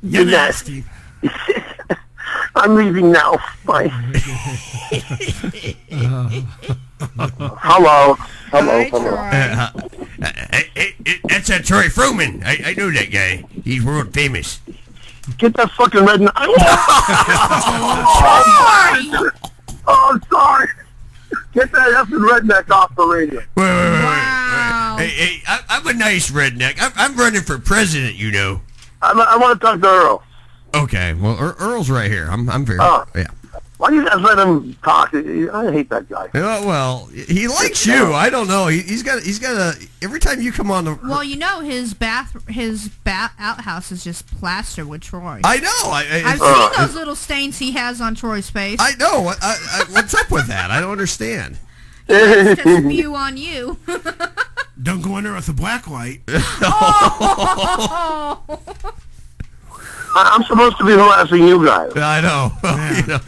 You're nasty. I'm leaving now. Bye. Hello. That's Troy Froman. I know that guy. He's world famous. Get that fucking redneck. I'm sorry. Get that effing redneck off the radio. Wow. Hey, I'm a nice redneck. I'm running for president, you know. I want to talk to Earl. Okay, well, Earl's right here. I'm very... yeah. Why do you guys let him talk? I hate that guy. Well, he likes you. I don't know. He's got a... Every time you come on the... Well, you know, his outhouse is just plastered with Troy. I know. I've seen those little stains he has on Troy's face. I know. What's up with that? I don't understand. He likes to spew on you. Don't go in there with a black light. I'm supposed to be harassing you guys. I know. You know.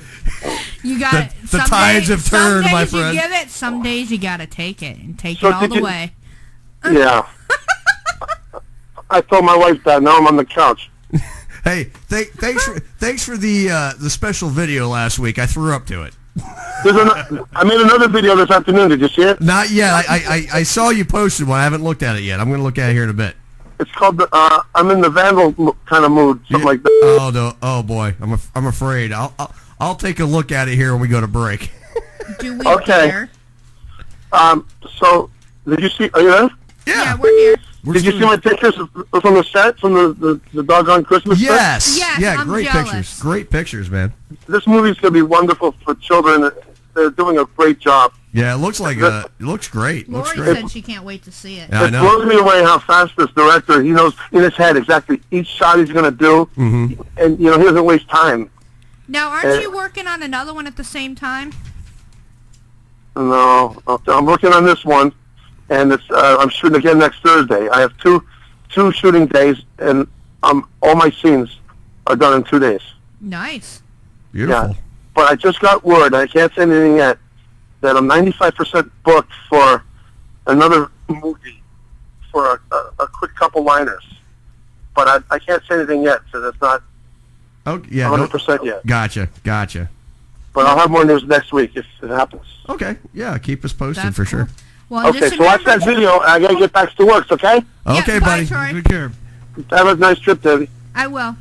You got The tides have turned, some my days friend. You give it. Some days you got to take it and take So it all did the you- way. Yeah. I told my wife that. Now I'm on the couch. Hey, thanks for the special video last week. I threw up to it. I made another video this afternoon. Did you see it? Not yet. I saw you posted one. I haven't looked at it yet. I'm going to look at it here in a bit. It's called I'm in the Vandal kind of mood, something like that. Oh no! Oh boy! I'm afraid. I'll take a look at it here when we go to break. Do we Okay. care? So did you see? Are you there? Yeah, we're here. Did you see my pictures from the set from the doggone Christmas? set? Yes. Yes, Yeah. I'm Great jealous. pictures. Great pictures, man. This movie's gonna be wonderful for children. They're doing a great job. Yeah. It looks like it looks great. Looks Lori great. said she can't wait to see it. Yeah, I It know. blows me away how fast this director, he knows in his head exactly each shot he's going to do, and, he doesn't waste time. Now, aren't you working on another one at the same time? No, I'm working on this one, and I'm shooting again next Thursday. I have two shooting days, and all my scenes are done in 2 days. Nice. Beautiful. Yeah, but I just got word, I can't say anything yet, that I'm 95% booked for another movie for a quick couple liners. But I can't say anything yet, because it's not Oh yeah. 100% yet. Gotcha. But I'll have more news next week if it happens. Okay. Yeah. Keep us posted That's for sure. Well, Okay, just so watch that remember- video. I got to get back to work, okay? Okay, bye, buddy. Troy. Good care. Have a nice trip, Debbie. I will.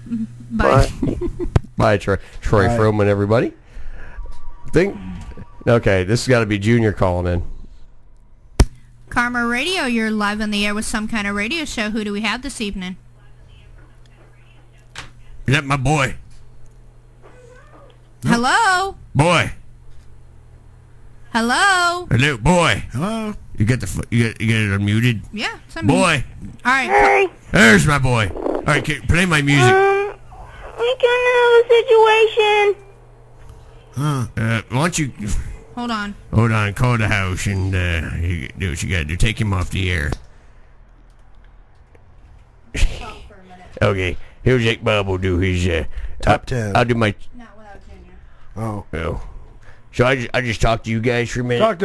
Bye. Bye, Troy. Troy Bye. Froman, everybody. Okay, this has got to be Junior calling in. Karma Radio, you're live on the air with some kind of radio show. Who do we have this evening? Is that my boy? Hello? Boy. Hello? Hello, boy. Hello. You got you got it unmuted. Yeah, it's on me. Boy. All right. Hey. There's my boy. All right, play my music. We can have a situation. Why don't you Hold on. hold on? Call the house and you do what you got to do. Take him off the air. Okay. Here's Jake Bob will do his Top 10. I'll do my. Oh. So I just talk to you guys for a minute. Talk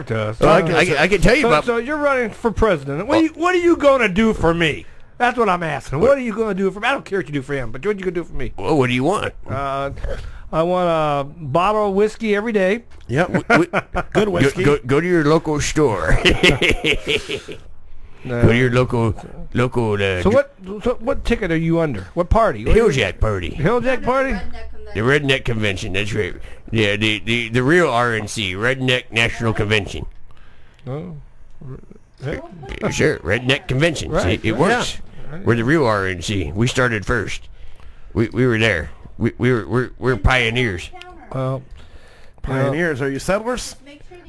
to us. Well, I can tell you about. So you're running for president. What are you going to do for me? That's what I'm asking. What are you going to do for me? I don't care what you do for him, but what are you going to do for me? Well, what do you want? I want a bottle of whiskey every day. Yep. Good whiskey. Go to your local store. Go to your local. So what ticket are you under? What party? The Hilljack Party. Hilljack Party? The Redneck Convention. That's right. Yeah, the real RNC, Redneck National Convention. Oh. Sure, Redneck Convention. Right. See, it works. Yeah. We're the real RNC. We started first. We were there. We're pioneers. Well, Pioneers. Are you settlers?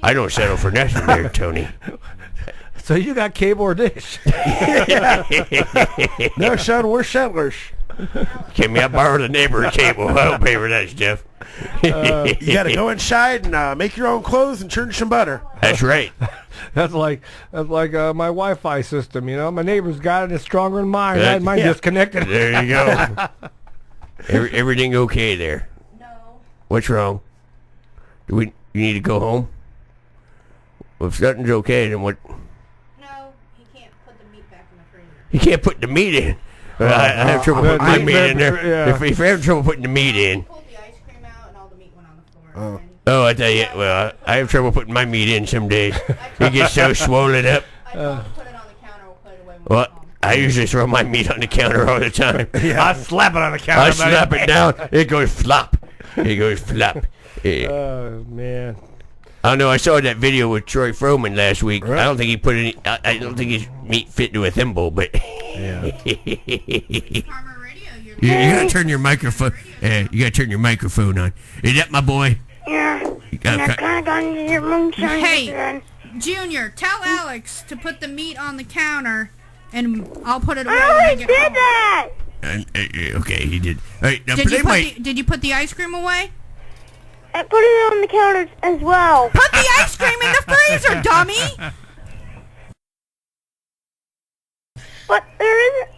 I don't settle for nothing there, Tony. So you got cable or dish? No, Sean, we're settlers. Can I borrow the neighbor cable? I don't pay for that stuff. You got to go inside and make your own clothes and churn some butter. That's right. That's like my Wi-Fi system. You know, my neighbor's got it. It's stronger than mine. I had mine disconnected. There you go. Everything okay there? No. What's wrong? You need to go home? Well, if something's okay, then what? No, he can't put the meat back in the freezer. You can't put the meat in. I have trouble putting my meat in there. Yeah. If you're having trouble putting the meat in. Oh, I tell you, well, I have trouble putting my meat in some days. It gets so swollen up. Well, I usually throw my meat on the counter all the time. I slap it on the counter. I slap it down. It goes flop. It goes flop. Yeah. Oh man. I don't know. I saw that video with Troy Froman last week. Right. I don't think he put any. I don't think his meat fit into a thimble, but. Yeah. You gotta turn your microphone. You gotta turn your microphone on. Is that my boy? Yeah. And I kind of got into your moonshine. Hey, Junior, tell Alex to put the meat on the counter, and I'll put it away. I already did that. Okay, he did. All right, now Did you put the ice cream away? I put it on the counter as well. Put the ice cream in the freezer, dummy! But there isn't.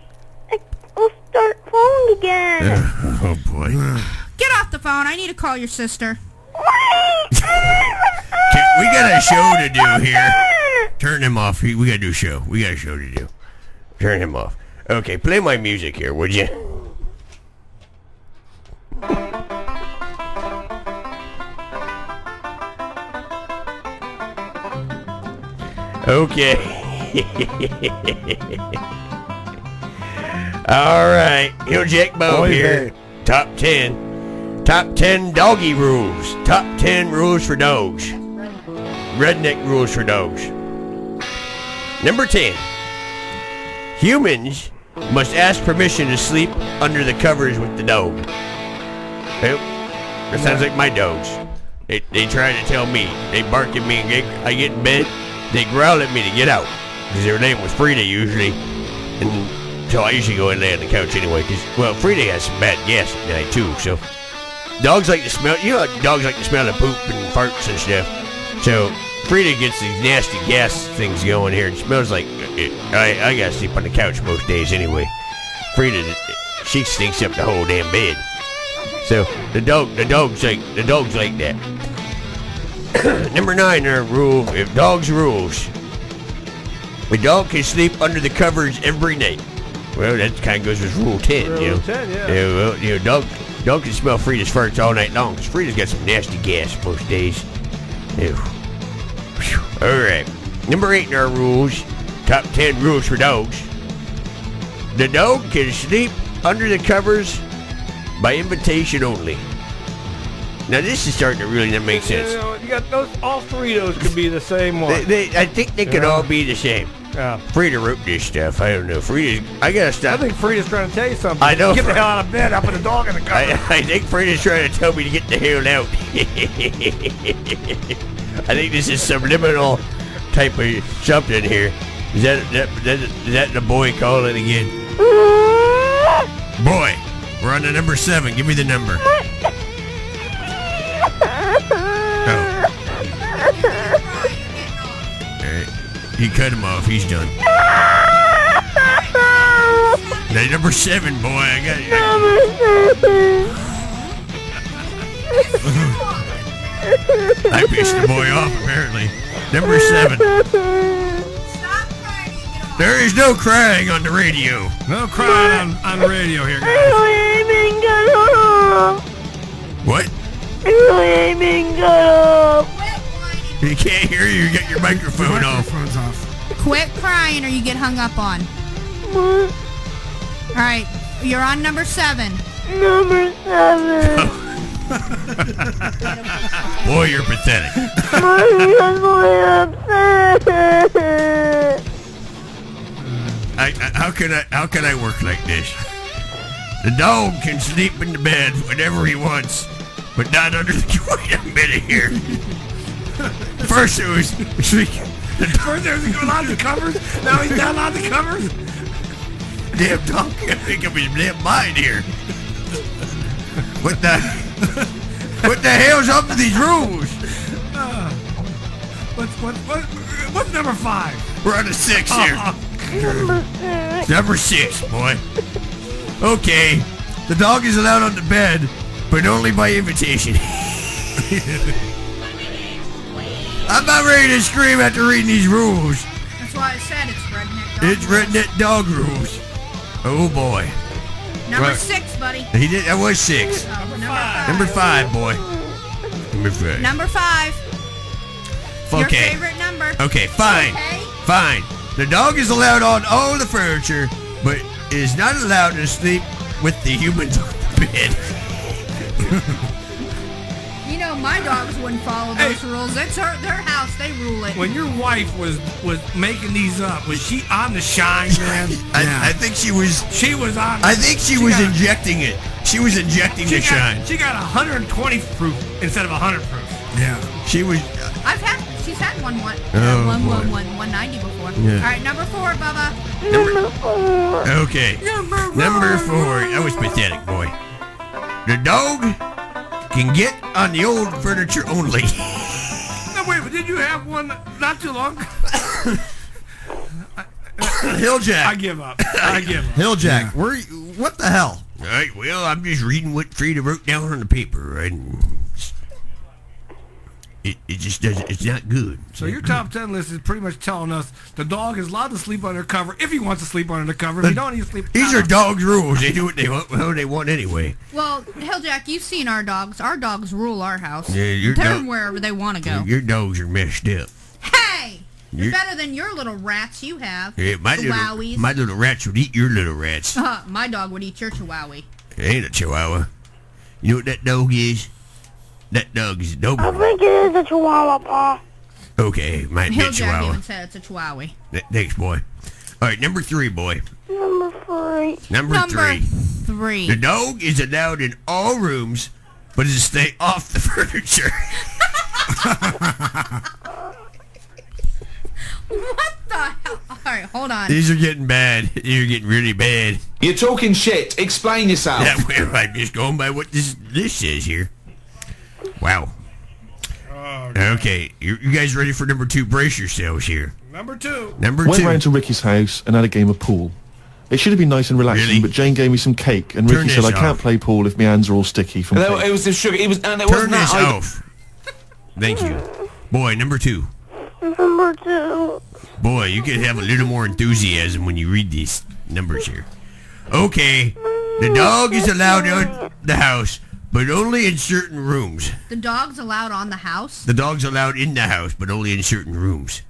We'll start falling again. Oh, boy. Get off the phone. I need to call your sister. We got a show to do here. Turn him off. We got to do a show. We got a show to do. Turn him off. Okay, play my music here, would you? Okay. All right. Hill Jack Bo here. Top 10. Top 10 doggy rules. Top 10 rules for dogs. Redneck rules for dogs. Number 10. Humans must ask permission to sleep under the covers with the dog. Well, that sounds like my dogs. They try to tell me. They bark at me and I get in bed. They growl at me to get out. Because their name was Frida usually. And so I usually go and lay on the couch anyway. Well, Frida has some bad gas at night too. So dogs like to smell, dogs like to smell the poop and farts and stuff. So Frida gets these nasty gas things going here. It smells like, I gotta sleep on the couch most days anyway. Frida, she stinks up the whole damn bed. So the dogs like that. Number 9, our rule, if dogs rules. A dog can sleep under the covers every night. Well, that kind of goes with rule 10, Rule 10, yeah. Well, dog can smell Frida's farts all night long. 'Cause Frida's got some nasty gas most days. Ew. All right. Number 8 in our rules. Top 10 rules for dogs. The dog can sleep under the covers by invitation only. Now this is starting to really not make sense. You got those. All 3 of those could be the same one. I think they could all be the same. Yeah. Frida wrote this stuff. I don't know. I gotta stop. I think Frida's trying to tell you something. I know. Get the hell out of bed. I'll put the dog in the cover. I think Frida's trying to tell me to get the hell out. I think this is subliminal type of something here. Is that the boy calling again? Boy, we're on to number 7. Give me the number. He cut him off. He's done. Now, number 7, boy. I got you. I pissed the boy off, apparently. Number 7. There is no crying on the radio. No crying on the radio here, guys. What? He can't hear you. You got your microphone off. Quit crying or you get hung up on. All right, you're on number 7. Number 7. Boy, you're pathetic. How can I work like this? The dog can sleep in the bed whenever he wants, but not under the wait a minute here. First it was First there was going on the covers. Now he's not on the covers. Damn dog can't make up his damn mind here. What the hell's up with these rules? What's number 5? We're on to 6 here. Number 6, boy. Okay, the dog is allowed on the bed, but only by invitation. I'm about ready to scream after reading these rules. That's why I said it's redneck dog. It's redneck dog rules. Oh boy. Number 6, buddy. He did. That was 6. Number 5, boy. Number 5. Number 5. Your Okay. favorite number. Okay, fine. Fine. The dog is allowed on all the furniture, but is not allowed to sleep with the humans on the bed. You know, my dogs wouldn't follow those rules. It's their house. They rule it. When your wife was making these up, was she on the shine, man? I think she was. She was on. I think she was injecting it. She was injecting the shine. She got 120 proof instead of 100 proof. Yeah. She was. She's had 190 before. Yeah. All right, number 4, Bubba. Number 4. Okay. Number 4. That was pathetic, boy. The dog can get on the old furniture only. No, wait, but did you have one not too long? Hilljack. I give up. I give up. Hilljack, what the hell? All right, well, I'm just reading what Frida wrote down on the paper, and it just doesn't. It's not good. So your top 10 list is pretty much telling us the dog is allowed to sleep under cover if he wants to sleep under the cover. If he don't, he sleep. These are dogs' rules. They do what they want, how they want anyway. Well, Hilljack, you've seen our dogs. Our dogs rule our house. Yeah, They're wherever they want to go. Your dogs are messed up. Hey! You're better than your little rats you have. Yeah, my little rats would eat your little rats. My dog would eat your chihuahua. It ain't a chihuahua. You know what that dog is? That dog is a Doberman. I think it is a chihuahua, Pa. Okay, might be a Hilljack chihuahua. even said it's a chihuahua. Thanks, boy. All right, number 3, boy. Number 3. Number 3. The dog is allowed in all rooms, but is to stay off the furniture. What the hell? All right, hold on. These are getting bad. These are getting really bad. You're talking shit. Explain yourself. Yeah, well, I'm just going by what this says here. Wow. Okay, you guys ready for number 2? Brace yourselves here. Number 2. Number Went 2. round to Ricky's house and had a game of pool. It should have been nice and relaxing, but Jane gave me some cake, and Turn Ricky said I this can't off. play pool if my hands are all sticky from cake. It was the sugar. It was, and it Turn wasn't this that either. off. Thank you. Boy, number 2. Number 2. Boy, you could have a little more enthusiasm when you read these numbers here. Okay, the dog is allowed in the house, but only in certain rooms. The dog's allowed on the house? The dog's allowed in the house, but only in certain rooms.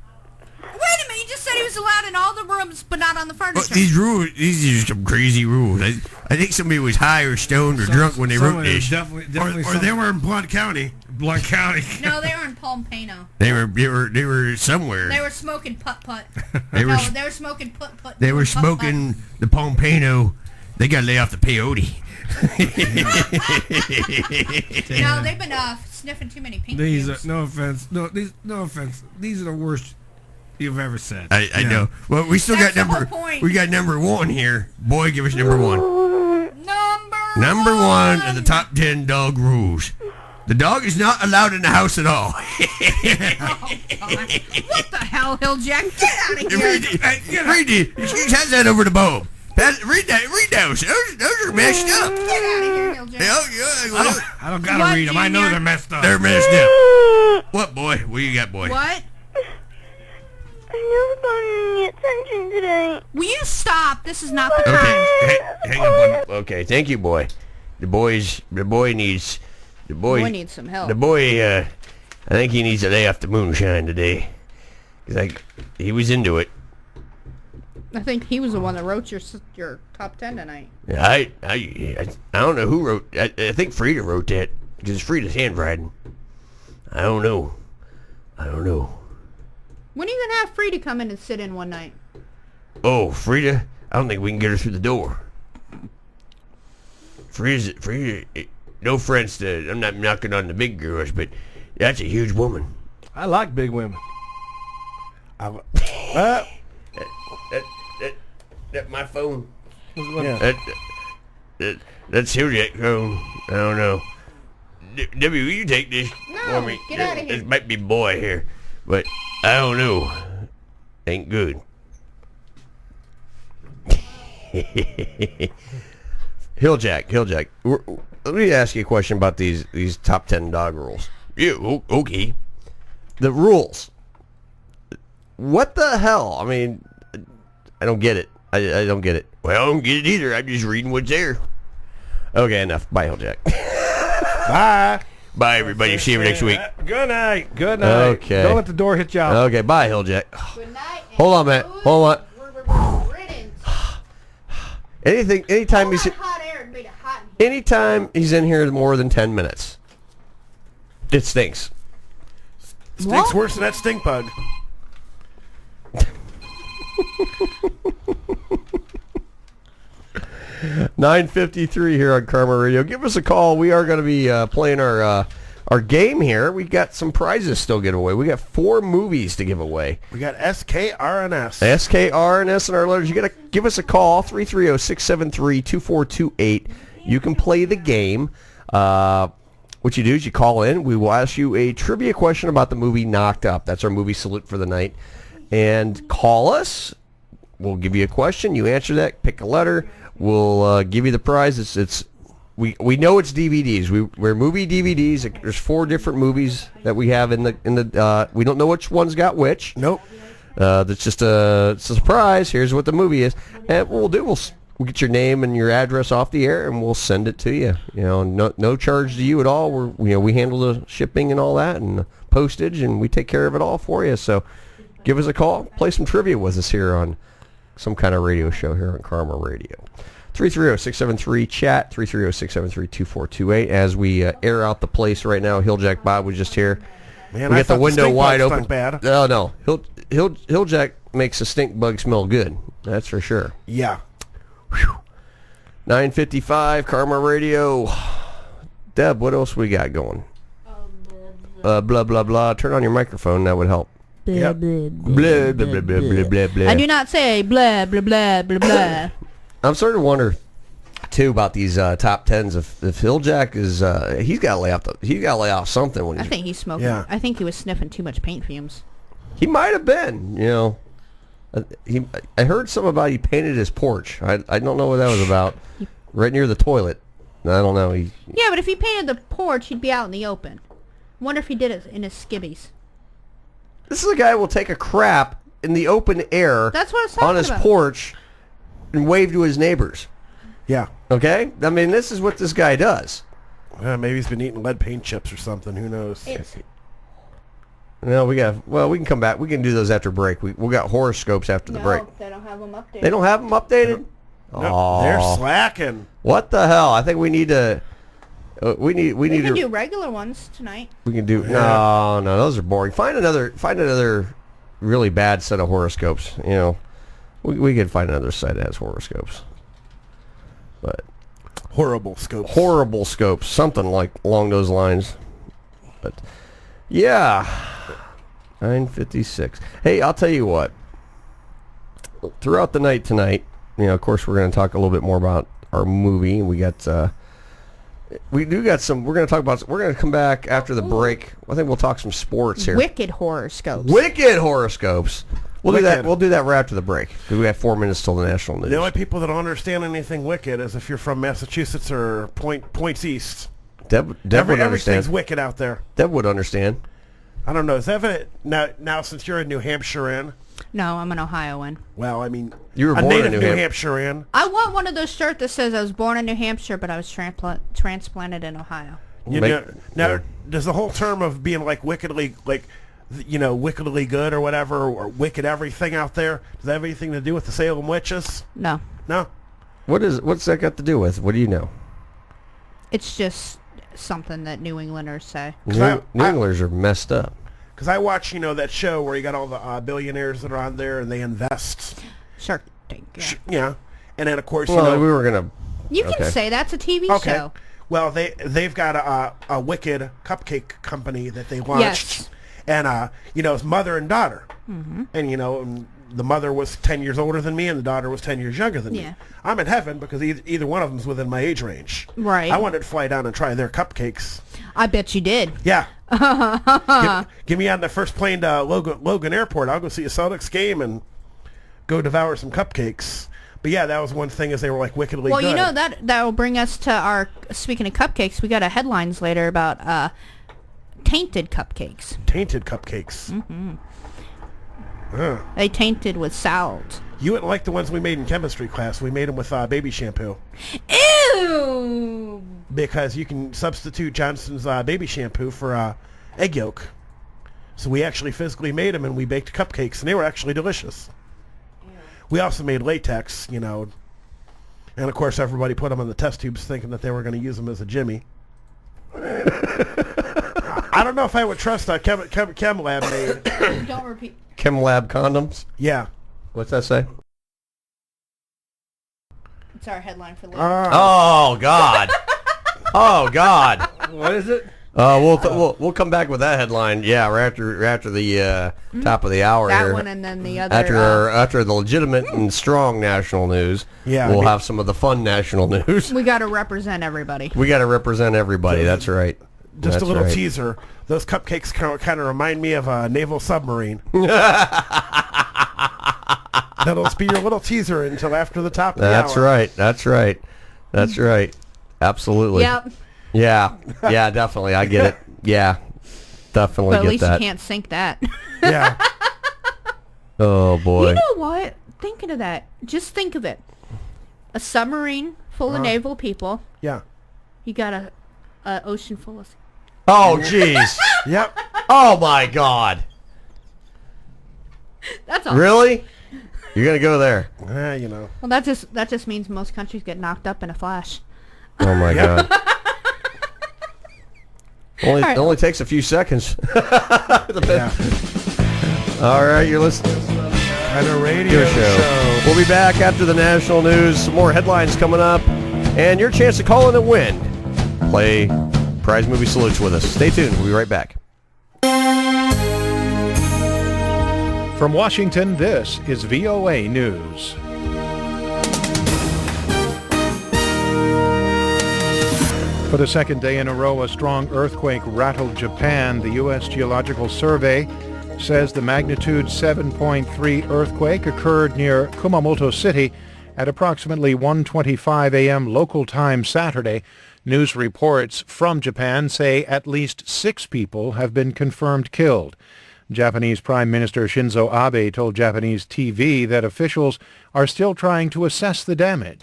Wait a minute, you just said he was allowed in all the rooms, but not on the Well, furniture. these rules, these are some crazy rules. I think somebody was high or stoned or drunk when they wrote this. Or they were in Blount County. Blount County. No, they were in Palm Pano. They were somewhere. They were smoking putt-putt. They were they were smoking putt-putt. They were doing putt-putt. smoking the Pompano. They got to lay off the peyote. No, they've been sniffing too many pink These fumes. are no offense. No offense. These are the worst you've ever said. I know. Well, we still That's got the number. whole point. We got number 1 here. Boy, give us number 1. Number 1 of the top 10 dog rules. The dog is not allowed in the house at all. What the hell, Hilljack? Get out of here. Read it. How's that over the bulb? Read those. Those are messed up. Get out of here, Hilljack. I don't gotta read them. I know they're messed up. They're messed up. What, boy? What you got, boy? What? I never got any attention today. Will you stop? This is not the time. Okay, hang up on. Okay, thank you, boy. The boy needs some help. The boy, I think he needs to lay off the moonshine today. Cause he was into it. I think he was the one that wrote your top 10 tonight. Yeah, I don't know who wrote. I think Frida wrote that because it's Frida's handwriting. I don't know. When are you gonna have Frida come in and sit in one night? Oh, Frida, I don't think we can get her through the door. Frida, no offense to, I'm not knocking on the big girls, but that's a huge woman. I like big women. That my phone. Yeah. That's Hilljack's phone. I don't know. Debbie, will you take this for me? Get out of here. This might be boy here, but I don't know. Ain't good. Hilljack. Let me ask you a question about these top 10 dog rules. Yeah, okay. The rules. What the hell? I mean, I don't get it. I don't get it. Well, I don't get it either. I'm just reading what's there. Okay, enough. Bye, Hilljack. Bye. Bye, everybody. See you next week. Good night. Good night. Okay. Don't let the door hit you out. Okay, bye, Hilljack. Hold on, man. Hold on. Anytime he's in here more than 10 minutes, it stinks. Stinks worse than that stink bug. 9:53 here on Karma Radio. Give us a call. We are going to be playing our game here. We got some prizes still give away. We got 4 movies to give away. We got SKRNS. SKRNS in our letters. You got to give us a call, 330-673-2428. You can play the game. What you do is you call in. We will ask you a trivia question about the movie Knocked Up. That's our movie salute for the night. And call us. We'll give you a question. You answer that. Pick a letter. we'll give you the prize. We know it's DVDs. We're movie DVDs. There's 4 different movies that we have in the we don't know which one's got which. Nope. That's just it's a surprise. Here's what the movie is, and what we'll do, we'll get your name and your address off the air, and we'll send it to you. No charge to you at all. We handle the shipping and all that, and the postage, and we take care of it all for you. So, give us a call. Play some trivia with us here on some kind of radio show here on Karma Radio. 330-673-CHAT, 330-673-2428. As we air out the place right now, Hilljack Bob was just here. Man, we I got the thought window stink wide bug open. stunk bad. No. Hilljack makes a stink bug smell good. That's for sure. Yeah. 9:55 Karma Radio. Deb, what else we got going? Blah blah blah. Turn on your microphone. That would help. Blah, Yep. blah, Blah blah blah blah blah blah. I do not say blah, blah, blah, blah, blah. I'm starting to wonder too about these top 10s. If Hilljack is, he's got to lay off something when I he's. think he's smoking. Yeah. I think he was sniffing too much paint fumes. He might have been. I heard something about he painted his porch. I don't know what that was about. Right near the toilet. I don't know. Yeah, but if he painted the porch, he'd be out in the open. Wonder if he did it in his skivvies. This is a guy who will take a crap in the open air. That's what I was talking on his about. porch and wave to his neighbors. Yeah. Okay? I mean, this is what this guy does. Maybe he's been eating lead paint chips or something. Who knows? No, we can come back. We can do those after break. We got horoscopes after the break. They don't have them updated. They don't have them updated? No, they're slacking. What the hell? I think we need to... we need We can to... do regular ones tonight. We can do... No, those are boring. Find another really bad set of horoscopes. We could find another site that has horoscopes. But... Horrible scopes. Horrible scopes. Something like along those lines. But... Yeah. 9:56. Hey, I'll tell you what. Throughout the night tonight, of course, we're going to talk a little bit more about our movie. We got... we do got some... We're going to talk about... We're going to come back after the break. I think we'll talk some sports here. Wicked horoscopes. Wicked horoscopes. We'll do that. Wicked. We'll do that right after the break. Because we have 4 minutes till the national news. The only people that don't understand anything wicked is if you're from Massachusetts or points east. Deb would Everything's understand. wicked out there. Deb would understand. I don't know. Is that now since you're a New Hampshirean? No, I'm an Ohioan. Well, I mean, you were a born in native New New Hampshirean. I want one of those shirts that says I was born in New Hampshire, but I was transplanted in Ohio. Now, does the whole term of being like wickedly, wickedly good or whatever, or wicked everything out there, does that have anything to do with the Salem witches? No. No. What's that got to do with? What do you know? It's just something that New Englanders say. New Englanders are messed up. Because I watch, that show where you got all the billionaires that are on there and they invest. Shark Tank. Yeah. And then, of course, we were going to... You can say that's a TV show. Well, they've got a wicked cupcake company that they launched. Yes. And, it's mother and daughter. Mm-hmm. And, and the mother was 10 years older than me and the daughter was 10 years younger than me. I'm in heaven because either one of them is within my age range. Right. I wanted to fly down and try their cupcakes. I bet you did. Yeah. Give me on the first plane to Logan Airport. I'll go see a Celtics game and go devour some cupcakes. But yeah, that was one thing is they were like wickedly good. Well, that will bring us to our, speaking of cupcakes, we got a headlines later about tainted cupcakes. Tainted cupcakes. Mm-hmm. They tainted with salt. You wouldn't like the ones we made in chemistry class. We made them with baby shampoo. Ew! Because you can substitute Johnson's baby shampoo for egg yolk. So we actually physically made them, and we baked cupcakes, and they were actually delicious. We also made latex, and of course everybody put them on the test tubes thinking that they were going to use them as a Jimmy. I don't know if I would trust Chem Lab made. Don't repeat. Chem Lab condoms? Yeah. What's that say? It's our headline for later. Oh, God. Oh, God. What is it? We'll come back with that headline. Yeah, right after the top of the hour. That here. one and then the other. After the legitimate and strong national news. Yeah, we'll have some of the fun national news. We got to represent everybody. We got to represent everybody. That's right. Just That's a little right. teaser. Those cupcakes kind of remind me of a naval submarine. That'll just be your little teaser until after the top of the That's hour. right. That's right. That's right. Absolutely. Yep. Yeah. Yeah, definitely. I get it. Yeah. Definitely But at get least that. you can't sink that. Yeah. Oh, boy. You know what? Thinking of that, just think of it. A submarine full of naval people. Yeah. You got a ocean full of... Oh, jeez. Yep. Oh, my God. That's all. Really? You're going to go there? You know. Well, that just means most countries get knocked up in a flash. Oh, my God. Right. It only takes a few seconds. Yeah. All right, you're listening to a radio show. We'll be back after the national news. Some more headlines coming up, and your chance to call in and win. Play Prize Movie Salutes with us. Stay tuned. We'll be right back. From Washington, this is VOA News. For the second day in a row, a strong earthquake rattled Japan. The U.S. Geological Survey says the magnitude 7.3 earthquake occurred near Kumamoto City at approximately 1:25 a.m. local time Saturday. News reports from Japan say at least 6 people have been confirmed killed. Japanese Prime Minister Shinzo Abe told Japanese TV that officials are still trying to assess the damage.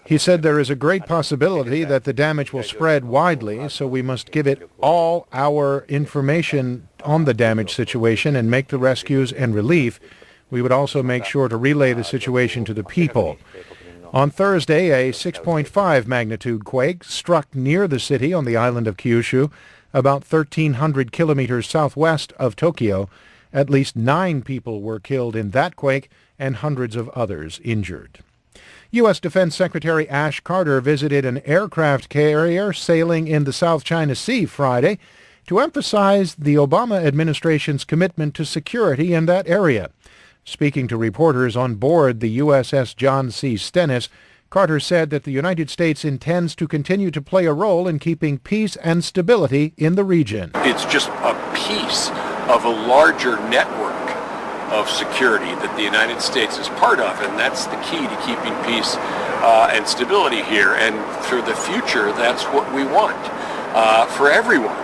He said there is a great possibility that the damage will spread widely, so we must give it all our information on the damage situation and make the rescues and relief. We would also make sure to relay the situation to the people. On Thursday, a 6.5 magnitude quake struck near the city on the island of Kyushu, about 1,300 kilometers southwest of Tokyo. At least 9 people were killed in that quake and hundreds of others injured. U.S. Defense Secretary Ash Carter visited an aircraft carrier sailing in the South China Sea Friday to emphasize the Obama administration's commitment to security in that area. Speaking to reporters on board the USS John C. Stennis, Carter said that the United States intends to continue to play a role in keeping peace and stability in the region. It's just a piece of a larger network of security that the United States is part of, and that's the key to keeping peace and stability here. And for the future, that's what we want for everyone,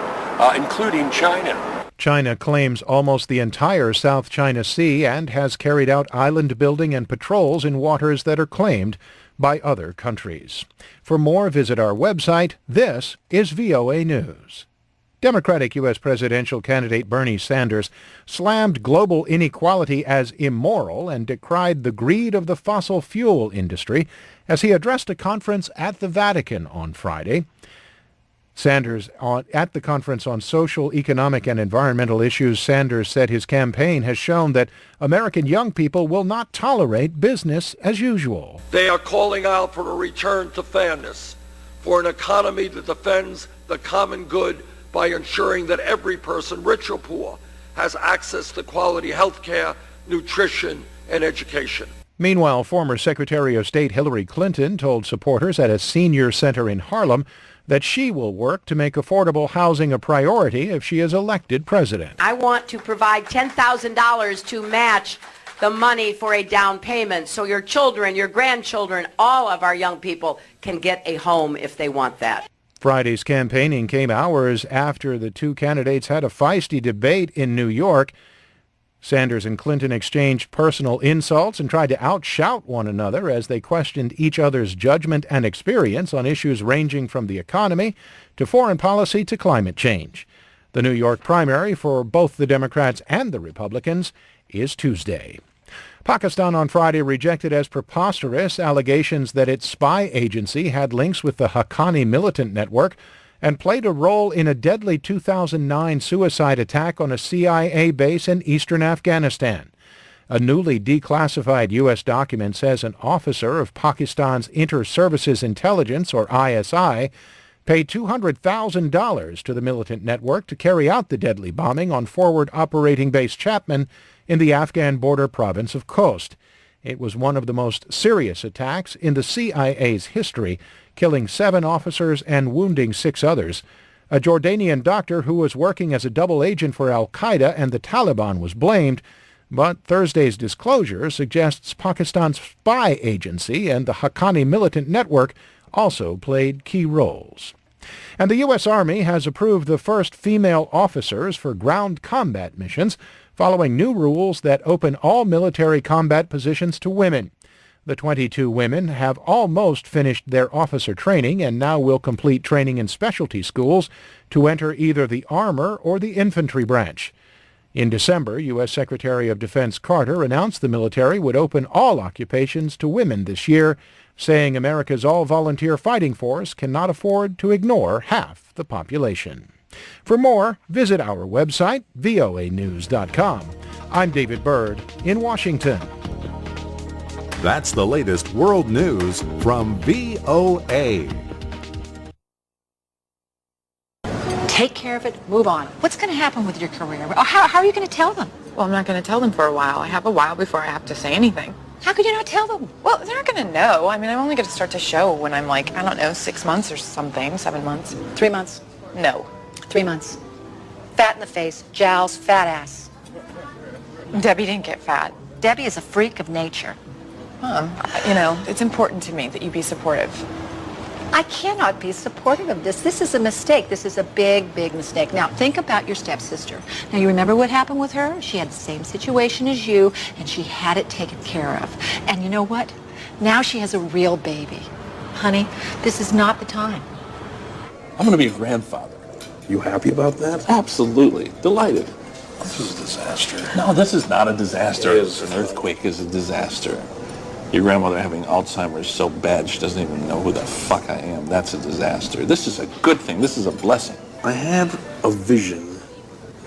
including China. China claims almost the entire South China Sea and has carried out island building and patrols in waters that are claimed by other countries. For more, visit our website. This is VOA News. Democratic U.S. presidential candidate Bernie Sanders slammed global inequality as immoral and decried the greed of the fossil fuel industry as he addressed a conference at the Vatican on Friday. At the conference on social, economic, and environmental issues, Sanders said his campaign has shown that American young people will not tolerate business as usual. They are calling out for a return to fairness, for an economy that defends the common good by ensuring that every person, rich or poor, has access to quality health care, nutrition, and education. Meanwhile, former Secretary of State Hillary Clinton told supporters at a senior center in Harlem that she will work to make affordable housing a priority if she is elected president. I want to provide $10,000 to match the money for a down payment so your children, your grandchildren, all of our young people can get a home if they want that. Friday's campaigning came hours after the two candidates had a feisty debate in New York. Sanders and Clinton exchanged personal insults and tried to outshout one another as they questioned each other's judgment and experience on issues ranging from the economy to foreign policy to climate change. The New York primary for both the Democrats and the Republicans is Tuesday. Pakistan on Friday rejected as preposterous allegations that its spy agency had links with the Haqqani militant network and played a role in a deadly 2009 suicide attack on a CIA base in eastern Afghanistan. A newly declassified U.S. document says an officer of Pakistan's Inter-Services Intelligence, or ISI, paid $200,000 to the militant network to carry out the deadly bombing on forward operating base Chapman in the Afghan border province of Khost. It was one of the most serious attacks in the CIA's history, killing 7 officers and wounding 6 others. A Jordanian doctor who was working as a double agent for al-Qaeda and the Taliban was blamed. But Thursday's disclosure suggests Pakistan's spy agency and the Haqqani militant network also played key roles. And the U.S. Army has approved the first female officers for ground combat missions, following new rules that open all military combat positions to women. The 22 women have almost finished their officer training and now will complete training in specialty schools to enter either the armor or the infantry branch. In December, U.S. Secretary of Defense Carter announced the military would open all occupations to women this year, saying America's all-volunteer fighting force cannot afford to ignore half the population. For more, visit our website, voanews.com. I'm David Byrd in Washington. That's the latest world news from VOA. Take care of it, move on. What's going to happen with your career? How are you going to tell them? Well, I'm not going to tell them for a while. I have a while before I have to say anything. How could you not tell them? Well, they're not going to know. I mean, I'm only going to start to show when I'm like, I don't know, 6 months or something, 7 months. 3 months. No. 3 months. Fat in the face, jowls, fat ass. Debbie didn't get fat. Debbie is a freak of nature. Mom, you know, it's important to me that you be supportive. I cannot be supportive of this. This is a mistake. This is a big, big mistake. Now, think about your stepsister. Now, you remember what happened with her? She had the same situation as you, and she had it taken care of. And you know what? Now she has a real baby. Honey, this is not the time. I'm going to be a grandfather. You happy about that? Absolutely. Delighted. This is a disaster. No, this is not a disaster. It is. An earthquake is a disaster. Your grandmother having Alzheimer's so bad she doesn't even know who the fuck I am. That's a disaster. This is a good thing. This is a blessing. I had a vision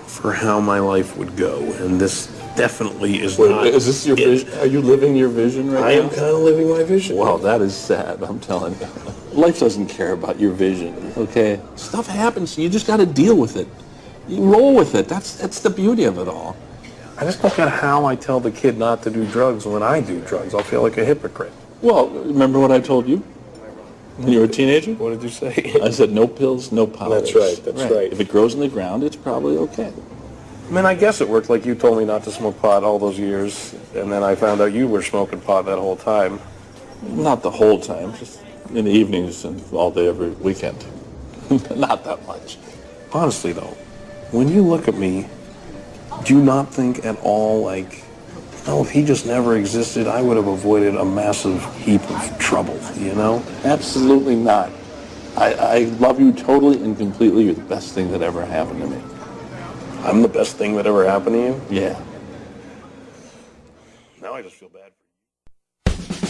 for how my life would go, and this definitely is not. Is this your vision? Are you living your vision right now? I am kind of living my vision. Well, that is sad, I'm telling you. Life doesn't care about your vision, okay? Stuff happens, you just got to deal with it. You roll with it. That's the beauty of it all. I just don't get how I tell the kid not to do drugs when I do drugs. I'll feel like a hypocrite. Well, remember what I told you when you were a teenager? What did you say? I said no pills, no powders. That's right, that's right. If it grows in the ground, it's probably okay. I mean, I guess it worked like you told me not to smoke pot all those years, and then I found out you were smoking pot that whole time. Not the whole time, just in the evenings and all day every weekend. Not that much. Honestly, though, when you look at me, do you not think at all like, oh, if he just never existed, I would have avoided a massive heap of trouble, you know? Absolutely not. I love you totally and completely. You're the best thing that ever happened to me. I'm the best thing that ever happened to you? Yeah. Now I just feel bad.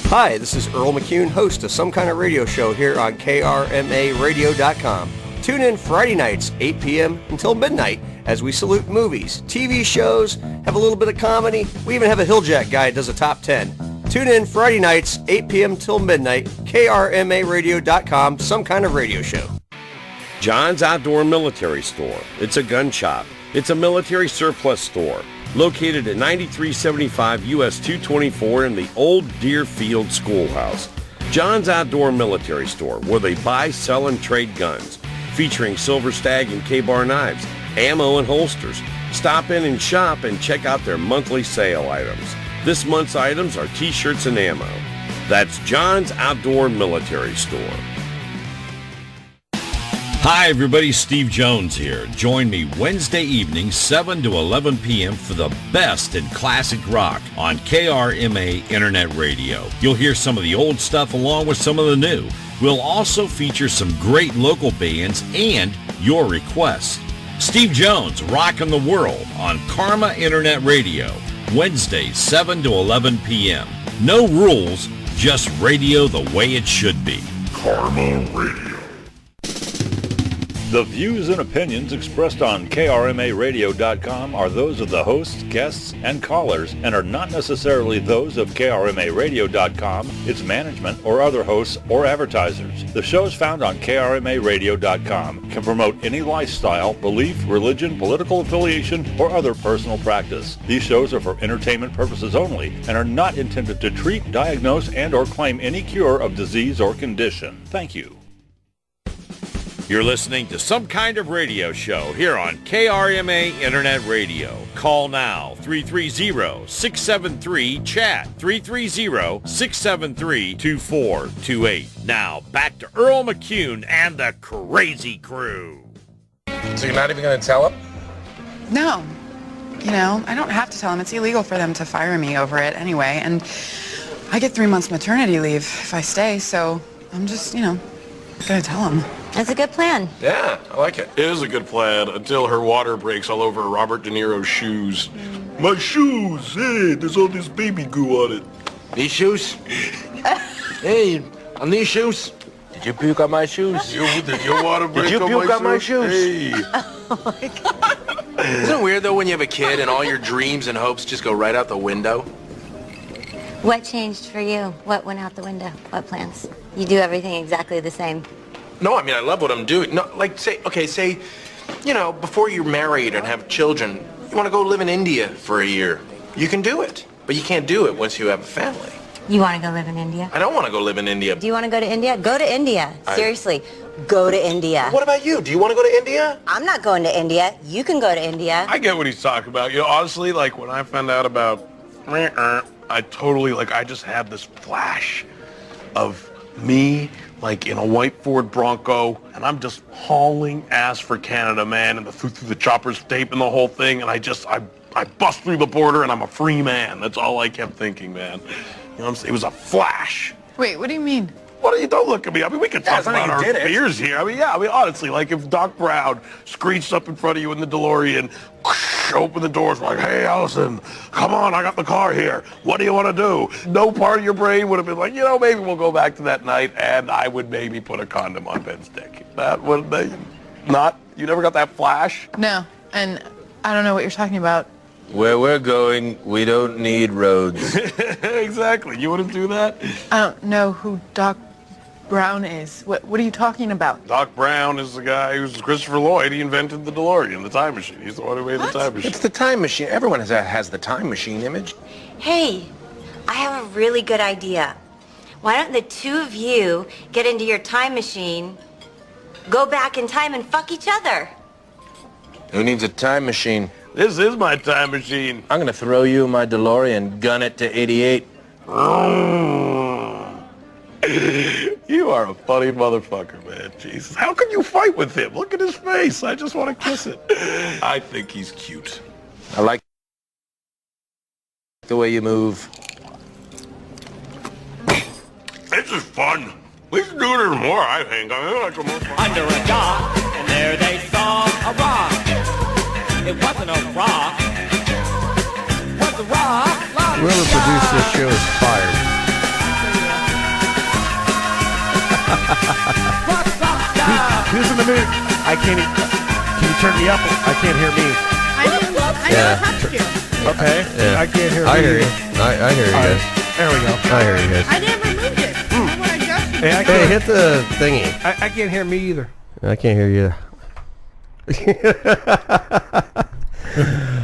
Hi, this is Earl McCune, host of Some Kind of Radio Show here on KRMARadio.com. Tune in Friday nights, 8 p.m. until midnight, as we salute movies, TV shows, have a little bit of comedy. We even have a Hilljack guy that does a top 10. Tune in Friday nights, 8 p.m. till midnight, KRMARadio.com, Some Kind of Radio Show. John's Outdoor Military Store. It's a gun shop. It's a military surplus store located at 9375 US 224 in the old Deerfield Schoolhouse. John's Outdoor Military Store, where they buy, sell, and trade guns, featuring Silver Stag and K-Bar knives, ammo and holsters. Stop in and shop and check out their monthly sale items. This month's items are t-shirts and ammo. That's John's Outdoor Military Store. Hi everybody, Steve Jones here. Join me Wednesday evening, 7 to 11 p.m. for the best in classic rock on KRMA Internet Radio. You'll hear some of the old stuff along with some of the new. We'll also feature some great local bands and your requests. Steve Jones, Rockin' the World on Karma Internet Radio, Wednesdays, 7 to 11 p.m. No rules, just radio the way it should be. Karma Radio. The views and opinions expressed on KRMARadio.com are those of the hosts, guests, and callers and are not necessarily those of KRMARadio.com, its management, or other hosts or advertisers. The shows found on KRMARadio.com can promote any lifestyle, belief, religion, political affiliation, or other personal practice. These shows are for entertainment purposes only and are not intended to treat, diagnose, and or claim any cure of disease or condition. Thank you. You're listening to Some Kind of Radio Show here on KRMA Internet Radio. Call now, 330-673-CHAT, 330-673-2428. Now, back to Earl McCune and the Crazy Crew. So you're not even going to tell him? No. You know, I don't have to tell them. It's illegal for them to fire me over it anyway. And I get 3 months maternity leave if I stay, so I'm just, going to tell them. That's a good plan. Yeah, I like it. It is a good plan until her water breaks all over Robert De Niro's shoes. My shoes! Hey, there's all this baby goo on it. These shoes? Hey, on these shoes? Did you puke on my shoes? Did your water break Did you puke on my shoes? Hey. Oh my God. Isn't it weird though when you have a kid and all your dreams and hopes just go right out the window? What changed for you? What went out the window? What plans? You do everything exactly the same. No, I mean, I love what I'm doing. No, like, say, before you're married and have children, you want to go live in India for a year. You can do it, but you can't do it once you have a family. You want to go live in India? I don't want to go live in India. Do you want to go to India? Go to India. Seriously, go to India. What about you? Do you want to go to India? I'm not going to India. You can go to India. I get what he's talking about. Honestly, like, when I found out about... I totally, I just had this flash of me, in a white Ford Bronco, and I'm just hauling ass for Canada, man, and through the chopper's tape and the whole thing, and I bust through the border, and I'm a free man. That's all I kept thinking, man. You know what I'm saying? It was a flash. Wait, what do you mean? Don't look at me. I mean, we can talk about our fears here. Honestly, if Doc Brown screeched up in front of you in the DeLorean, open the doors, like, hey, Allison, come on, I got the car here. What do you want to do? No part of your brain would have been like, maybe we'll go back to that night, and I would maybe put a condom on Ben's dick. That would not. You never got that flash? No, and I don't know what you're talking about. Where we're going, we don't need roads. Exactly. You wouldn't do that? I don't know who Doc Brown is. What are you talking about? Doc Brown is the guy who's Christopher Lloyd. He invented the DeLorean, the time machine. He's the one who made the time machine. It's the time machine. Everyone has the time machine image. Hey, I have a really good idea. Why don't the two of you get into your time machine, go back in time and fuck each other? Who needs a time machine? This is my time machine. I'm going to throw you in my DeLorean, gun it to 88. You are a funny motherfucker, man. Jesus. How can you fight with him? Look at his face. I just want to kiss it. I think he's cute. I like the way you move. This is fun. We should do this more, I think. I think like more fun. Under a dock, and there they saw a rock. It wasn't a rock. Was a rock. Whoever produced this show is fired. Who's in the mood? I can't. Can you turn me up? I can't hear me. I never touched you. Okay. Yeah. I can't hear. I me hear you. either. I hear you guys. There we go. I hear you guys. I never moved it. I want to adjust it. Hey, hit the thingy. I can't hear me either. I can't hear you.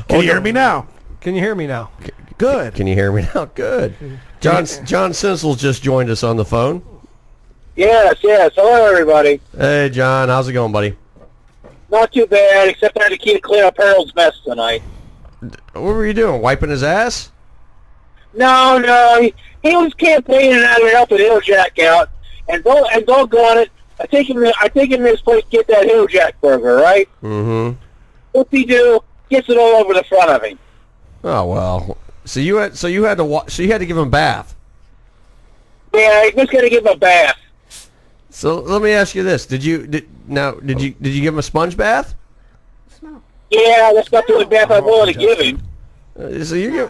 Can you hear me now? Can you hear me now? Good. Can you hear me now? Good. John Sensel's just joined us on the phone. Yes. Hello, everybody. Hey, John. How's it going, buddy? Not too bad, except I had to clean up Harold's mess tonight. What were you doing? Wiping his ass? No. He was campaigning out there helping Hilljack out, and doggone it, I take him to this place to get that Hilljack burger, right? Mm-hmm. What's he do? Gets it all over the front of him. Oh well. So you had to give him a bath. Yeah, he just got to give him a bath. So let me ask you this: Did you give him a sponge bath? Yeah, that's not the only bath I'm willing to give him.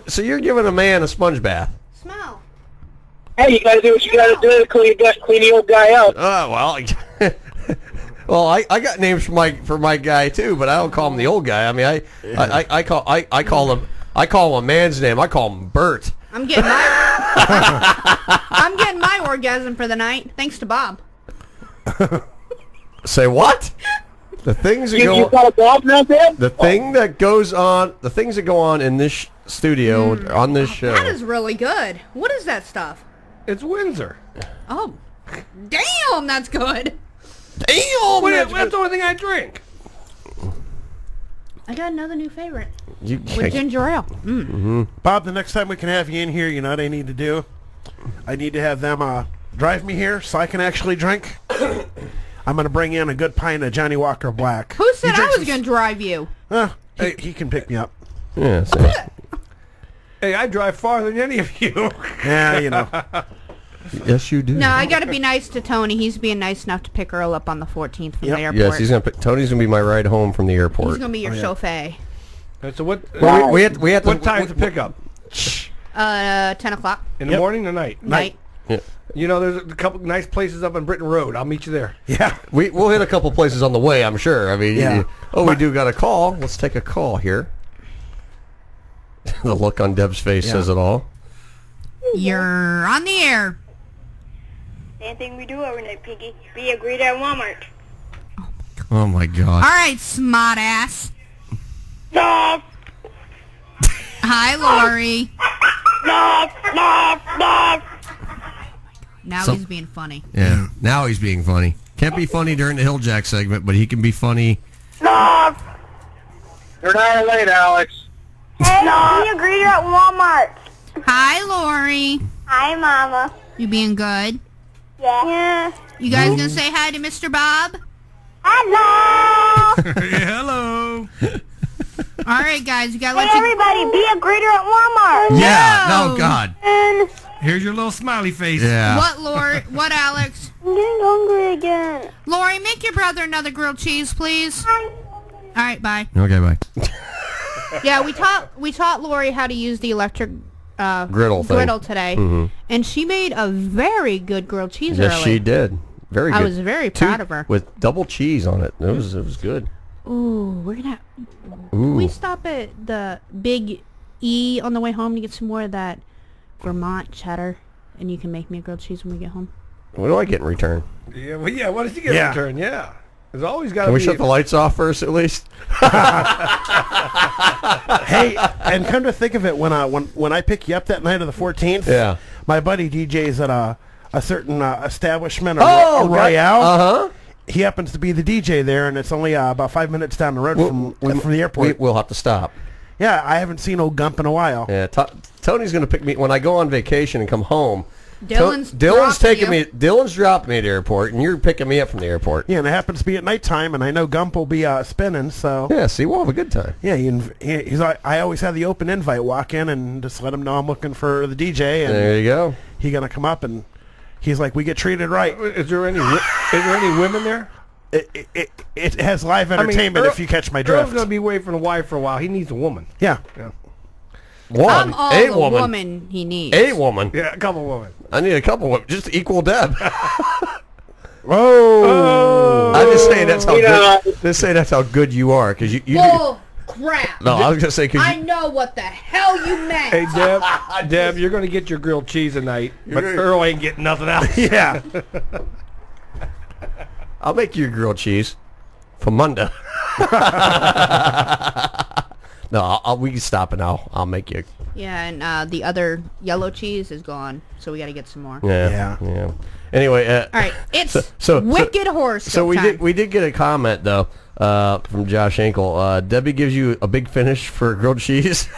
So you're giving a man a sponge bath. Hey, you got to do what you got to do to clean the old guy out. Oh well. Well, I got names for my guy too, but I don't call him the old guy. I mean, I call him a man's name. I call him Bert. I'm getting my orgasm for the night, thanks to Bob. Say what? The things that you got a Bob now, Dan? the things that go on in this studio on this show. That is really good. What is that stuff? It's Windsor. Oh, damn, that's good. Damn! That's the only thing I drink. I got another new favorite. You With ginger ale. Bob, the next time we can have you in here, you know what I need to do? I need to have them drive me here so I can actually drink. I'm going to bring in a good pint of Johnny Walker Black. Who said I was going to drive you? He can pick me up. Yeah, Hey, I drive farther than any of you. Yeah, you know. Yes, you do. No, I got to be nice to Tony. He's being nice enough to pick Earl up on the 14th from the airport. Yes, he's gonna. Tony's gonna be my ride home from the airport. He's going to be your chauffeur. So what? Well, we have to, what time's the pickup? 10 o'clock. In the morning or night? Night. Yeah. You know, there's a couple nice places up on Britain Road. I'll meet you there. Yeah. We'll hit a couple places on the way, I'm sure. I mean, Yeah. we do got a call. Let's take a call here. The look on Deb's face says it all. You're on the air. Same thing we do every night, Piggy. Be a greeter at Walmart. Oh my All God. right, smart ass. Stop! Hi, Lori. Stop! Stop! Stop! Now So- he's being funny. Yeah. Now he's being funny. Can't be funny during the Hilljack segment, but he can be funny. Stop! You're not late, Alex. Hey, be a greeter at Walmart. Hi, Lori. Hi, Mama. You being good? Yeah. You guys gonna say hi to Mr. Bob? Hello! Hello. All right, guys, you gotta Hey, let you... everybody, be a greeter at Walmart. Yeah. No, God. And Here's your little smiley face. Yeah. What, Lori? What, Alex? I'm getting hungry again. Lori, make your brother another grilled cheese, please. All right, bye. Okay, bye. Yeah, we taught Lori how to use the electric Griddle thing. today, Mhm. and she made a very good grilled cheese Yes, early. she did. Very good. I was very proud of her. With double cheese on it. It was good. Ooh, we're gonna. Ooh. Can we stop at the Big E on the way home to get some more of that Vermont cheddar, and you can make me a grilled cheese when we get home. What do I get in return? Yeah, well, yeah. What does he get in return? Yeah. There's always got to Can be. we shut the lights off first, at least? Hey, and come to think of it, when I pick you up that night of the 14th, Yeah. my buddy DJ's at a certain establishment, a Oh, Royale. uh-huh. He happens to be the DJ there, and it's only about 5 minutes down the road from the airport. We'll have to stop. Yeah, I haven't seen old Gump in a while. Yeah, Tony's going to pick me when I go on vacation and come home. Dylan's Dylan's taking dropping me. Dylan's dropping me at the airport, and you're picking me up from the airport. Yeah, and it happens to be at nighttime, and I know Gump will be spinning, so... Yeah, see, we'll have a good time. Yeah, he's like, I always have the open invite. Walk in and just let him know I'm looking for the DJ. And There you go. He's gonna come up, and he's like, "We get treated right." Is there any women there? It has live entertainment, if you catch my drift. Earl's gonna be away from the wife for a while. He needs a woman. Yeah. I'm all a the woman. woman he needs. A woman. Yeah, a couple women. I need a couple women, just to equal Deb. Whoa! I'm just saying that's how good. Just say that's how good you are, because you. Bull crap. No, I was gonna say because I know what the hell you meant. Hey, Deb, you're gonna get your grilled cheese tonight, but Earl ain't getting nothing else. Yeah. I'll make you a grilled cheese for Monday. No, we can stop it now. I'll make you. Yeah, and the other yellow cheese is gone, so we got to get some more. Yeah. Anyway, All right, it's so wicked horoscope So time. we did get a comment though from Josh Ankle. Debbie gives you a big finish for grilled cheese.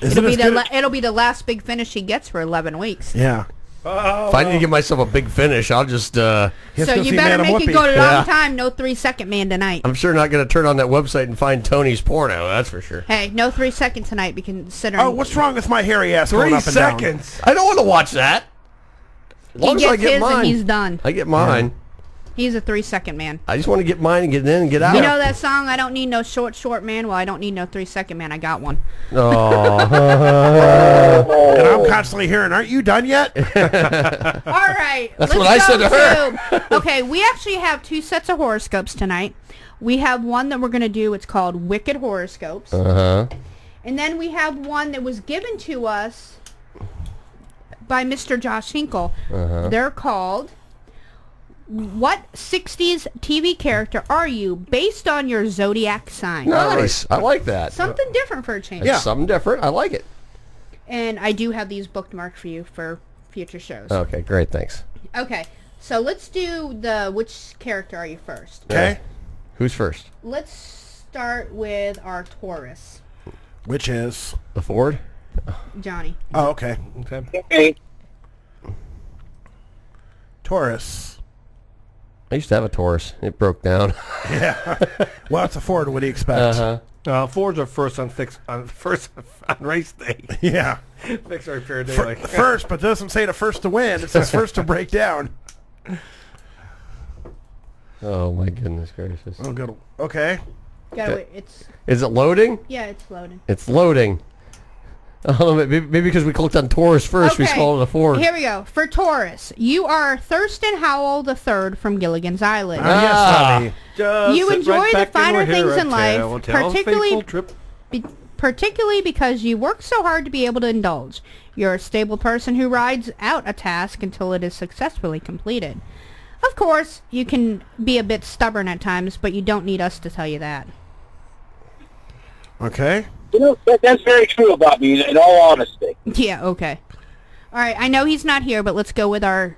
It'll be the last big finish he gets for 11 weeks. Yeah. If I need to give myself a big finish, I'll just. So you better make it go a long time. No 3-second man tonight. I'm sure not going to turn on that website and find Tony's porno. That's for sure. Hey, no 3-second tonight. We consider. Oh, what's wrong with my hairy ass? 3 going up and down? seconds. I don't want to watch that. As long He as I gets get his mine, and he's done. I get mine. He's a 3-second man. I just want to get mine and get in and get out. You know that song? I don't need no short man. Well, I don't need no 3-second man. I got one. Oh. And I'm constantly hearing, "Aren't you done yet?" All right. That's let's what I said go to her. Okay, we actually have 2 sets of horoscopes tonight. We have one that we're going to do. It's called Wicked Horoscopes. Uh-huh. And then we have one that was given to us by Mr. Josh Hinkle. Uh-huh. They're called What 60s TV Character Are You Based on Your Zodiac Sign? Nice. I like that. Something different for a change. It's something different. I like it. And I do have these bookmarked for you for future shows. Okay, great. Thanks. Okay, So let's do which character are you first? Okay. Who's first? Let's start with our Taurus, Which is? The Ford? Johnny. Oh, okay. Okay. Taurus. I used to have a Taurus. It broke down. Yeah. Well, it's a Ford. What do you expect? Fords are first on race day. Yeah. Fix repair day. First, but doesn't say the first to win. It says first to break down. Oh my goodness gracious. Oh, good. Okay. Gotta wait. It's. Is it loading? Yeah, it's loading. It's loading. Oh, maybe because we clicked on Taurus first, we called it a Ford. Here we go. For Taurus, you are Thurston Howell III from Gilligan's Island. Yes, honey. You enjoy the finer things in life, particularly because you work so hard to be able to indulge. You're a stable person who rides out a task until it is successfully completed. Of course, you can be a bit stubborn at times, but you don't need us to tell you that. Okay. You know, that's very true about me, in all honesty. Yeah, okay. All right, I know he's not here, but let's go with our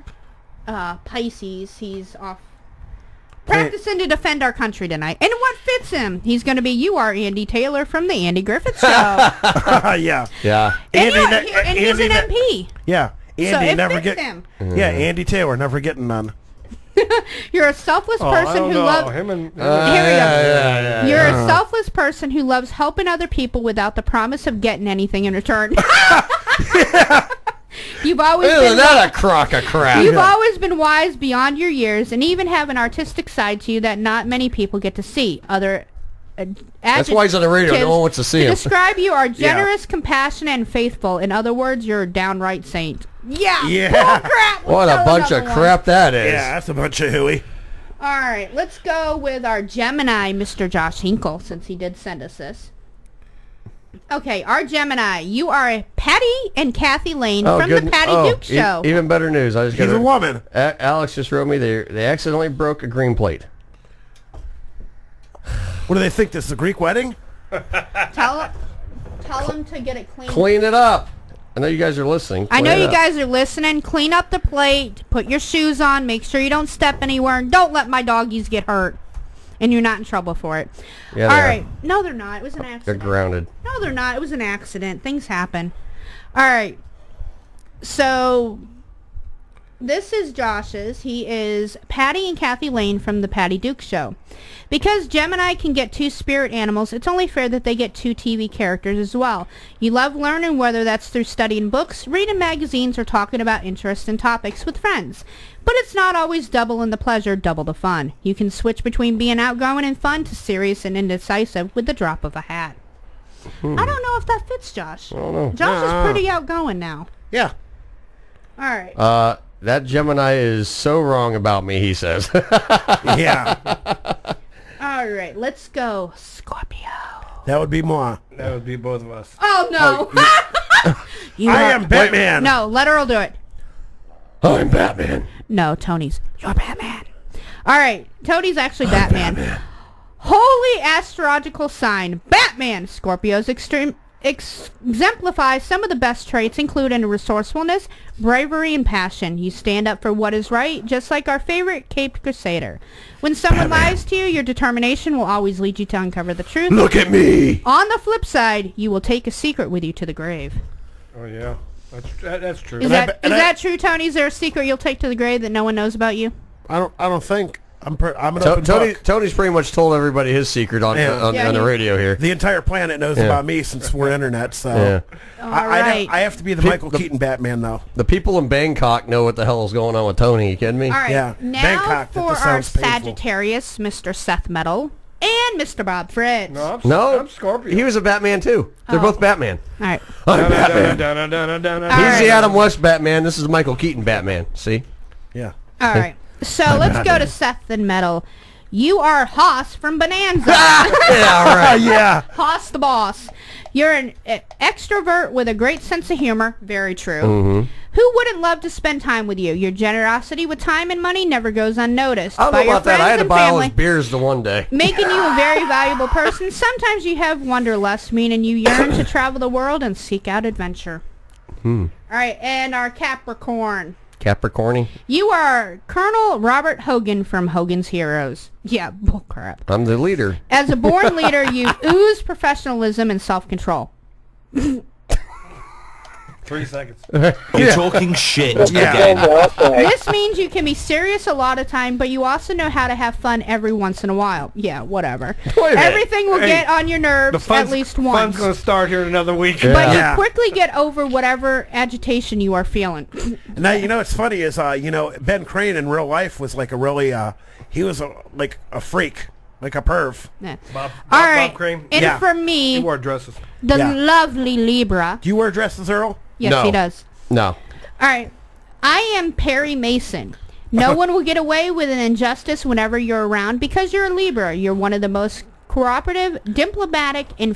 Pisces. He's off practicing to defend our country tonight. And what fits him? He's going to be you are Andy Taylor from the Andy Griffith Show. Yeah. Yeah. And, Andy, and he's an MP. Yeah. Andy it never fits get. him. Yeah, Andy Taylor never getting none. You're a selfless person who loves. Him and Here we go. Yeah. You're a selfless person who loves helping other people without the promise of getting anything in return. You've always Isn't been that a crock of crap? You've always been wise beyond your years, and even have an artistic side to you that not many people get to see. Other That's why he's on the radio. No one wants to see him. Describe you are generous, compassionate, and faithful. In other words, you're a downright saint. Yeah. Yeah. Crap. What a bunch of crap that is. Yeah, that's a bunch of hooey. All right, let's go with our Gemini, Mr. Josh Hinkle, since he did send us this. Okay, our Gemini, you are Patty and Kathy Lane from the Patty Duke Show. Even better news. I just got He's a woman. Alex just wrote me they accidentally broke a green plate. What do they think? This is a Greek wedding? Tell them to get it clean. Clean it up. I know you guys are listening. I know Clean it you up. guys are listening. Clean up the plate. Put your shoes on. Make sure you don't step anywhere. And don't let my doggies get hurt. And you're not in trouble for it. Yeah, All they are. right. No, they're not. It was an They're accident. grounded. No, they're not. It was an accident. Things happen. All right. So this is Josh's. He is Patty and Kathy Lane from the Patty Duke Show. Because Gemini can get 2 spirit animals, it's only fair that they get 2 TV characters as well. You love learning, whether that's through studying books, reading magazines, or talking about interesting topics with friends. But it's not always double in the pleasure, double the fun. You can switch between being outgoing and fun to serious and indecisive with the drop of a hat. I don't know if that fits Josh. I don't know. Josh is pretty outgoing now. Yeah. All right. That Gemini is so wrong about me, he says. Yeah. All right, let's go, Scorpio. That would be moi. That would be both of us. Oh, no. I am Batman. No, let Earl do it. I'm Batman. No, Tony's. You're Batman. All right, Tony's actually Batman. Holy astrological sign, Batman. Scorpios exemplify some of the best traits, including resourcefulness, bravery, and passion. You stand up for what is right, just like our favorite Caped Crusader. When someone lies to you, your determination will always lead you to uncover the truth. Look at me. On the flip side, you will take a secret with you to the grave. Oh, yeah. That's true. Is that true, Tony? Is there a secret you'll take to the grave that no one knows about you? I don't think. I'm an open book. Tony's pretty much told everybody his secret on the radio here. The entire planet knows about me since we're internet, so I have to be the Michael Keaton Batman, though. The people in Bangkok know what the hell is going on with Tony. You kidding me? All right, Yeah. now Bangkok, that for just our sounds painful. Sagittarius, Mr. Seth Metal, and Mr. Bob Fritz. No, I'm Scorpio. he was a Batman too. They're both Batman. All right. I'm Batman. All He's right. the Adam West Batman. This is Michael Keaton Batman. See? Yeah. All right. So let's go to Seth and Metal. You are Hoss from Bonanza. Yeah, right. Yeah. Hoss the boss. You're an extrovert with a great sense of humor. Very true. Mm-hmm. Who wouldn't love to spend time with you? Your generosity with time and money never goes unnoticed. I don't By know your about that. I friends had to and buy all family, his beers the one day. making you a very valuable person. Sometimes you have wanderlust, meaning you yearn to travel the world and seek out adventure. All right, and our Capricorn. Capricorny. You are Colonel Robert Hogan from Hogan's Heroes. Yeah, bullcrap. I'm the leader. As a born leader, you ooze professionalism and self-control. 3 seconds. You're talking shit Yeah. again. This means you can be serious a lot of time, but you also know how to have fun every once in a while. Yeah, whatever. Wait a minute. Everything will Hey, get on your nerves at least once. Fun's going to start here in another week. But you quickly get over whatever agitation you are feeling. Now, you know what's funny is, Ben Crane in real life was like a really, he was like a freak, like a perv. Yeah. Bob All right. Crane. And for me, He wore dresses. the lovely Libra. Do you wear dresses, Earl? Yes, he does. No. All right. I am Perry Mason. No one will get away with an injustice whenever you're around because you're a Libra. You're one of the most cooperative, diplomatic, and